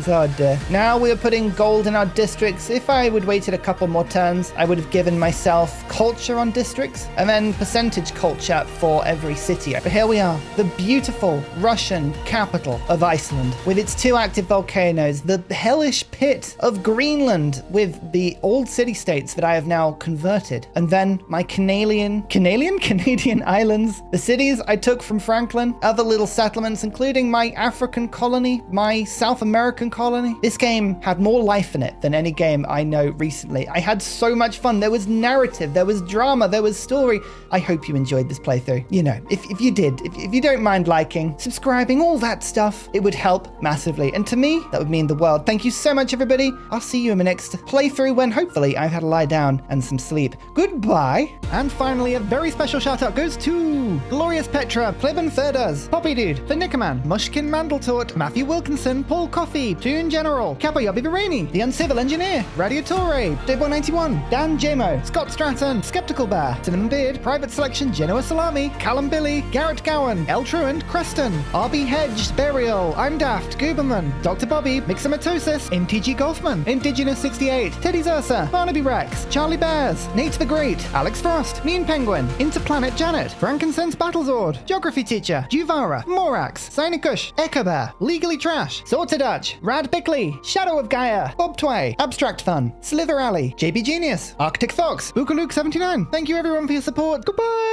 oh dear. Now we're putting gold in our districts. If I would waited a couple more turns, I would have given myself culture on districts and then percentage culture for every city. But here we are, the beautiful Russian capital of Iceland, with its 2 active volcanoes, the hellish pit of Greenland with the old city-states that I have now converted, and then my Canadian islands, the cities I took from Franklin, other little settlements, including my African colony, my South American colony. This game had more life in it than any game I know recently. I had so much fun. There was narrative, there was drama, there was story. I hope you enjoyed this playthrough. You know, if you did, if you don't mind liking, subscribing, all that stuff, it would help massively. And to me, that would mean the world. Thank you so much, everybody. I'll see you in my next playthrough when hopefully I've had a lie down and some sleep. Goodbye. And finally, a very special shout out goes to Glorious Petra, Plibin Thirdas, Poppy Dude, The Nickerman, Mushkin Mandletort, Matthew Wilkinson, Paul Coffey, Toon General, Capoyobi Virani, The Uncivil Engineer, Radiatore, Debo91, Dan Jamo, Scott Stratton, Skeptical Bear, Cinnamon Beard, Private Selection, Genoa Salami, Callum Billy, Garrett Gowan, El Truant, Creston, RB Hedge, Burial, I'm Daft, Gooberman, Dr. Bobby, Mixomatosis, MTG Golfman, Indigenous 68, Teddy Zursa, Barnaby Rex, Charlie Bears, Nate the Great, Alex Frost, Mean Penguin, Interplanet Janet, Frankincense Battlezord, Geography Teacher, Juvara, Morax, Sinikush, Echo Bear, Legally Trash, Sorted Dutch, Rad Bickley, Shadow of Gaia, Bob Tway, Abstract Fun, Slither Alley, JP Genius, Arctic Fox, Bookaluk79. Thank you everyone for your support. Goodbye!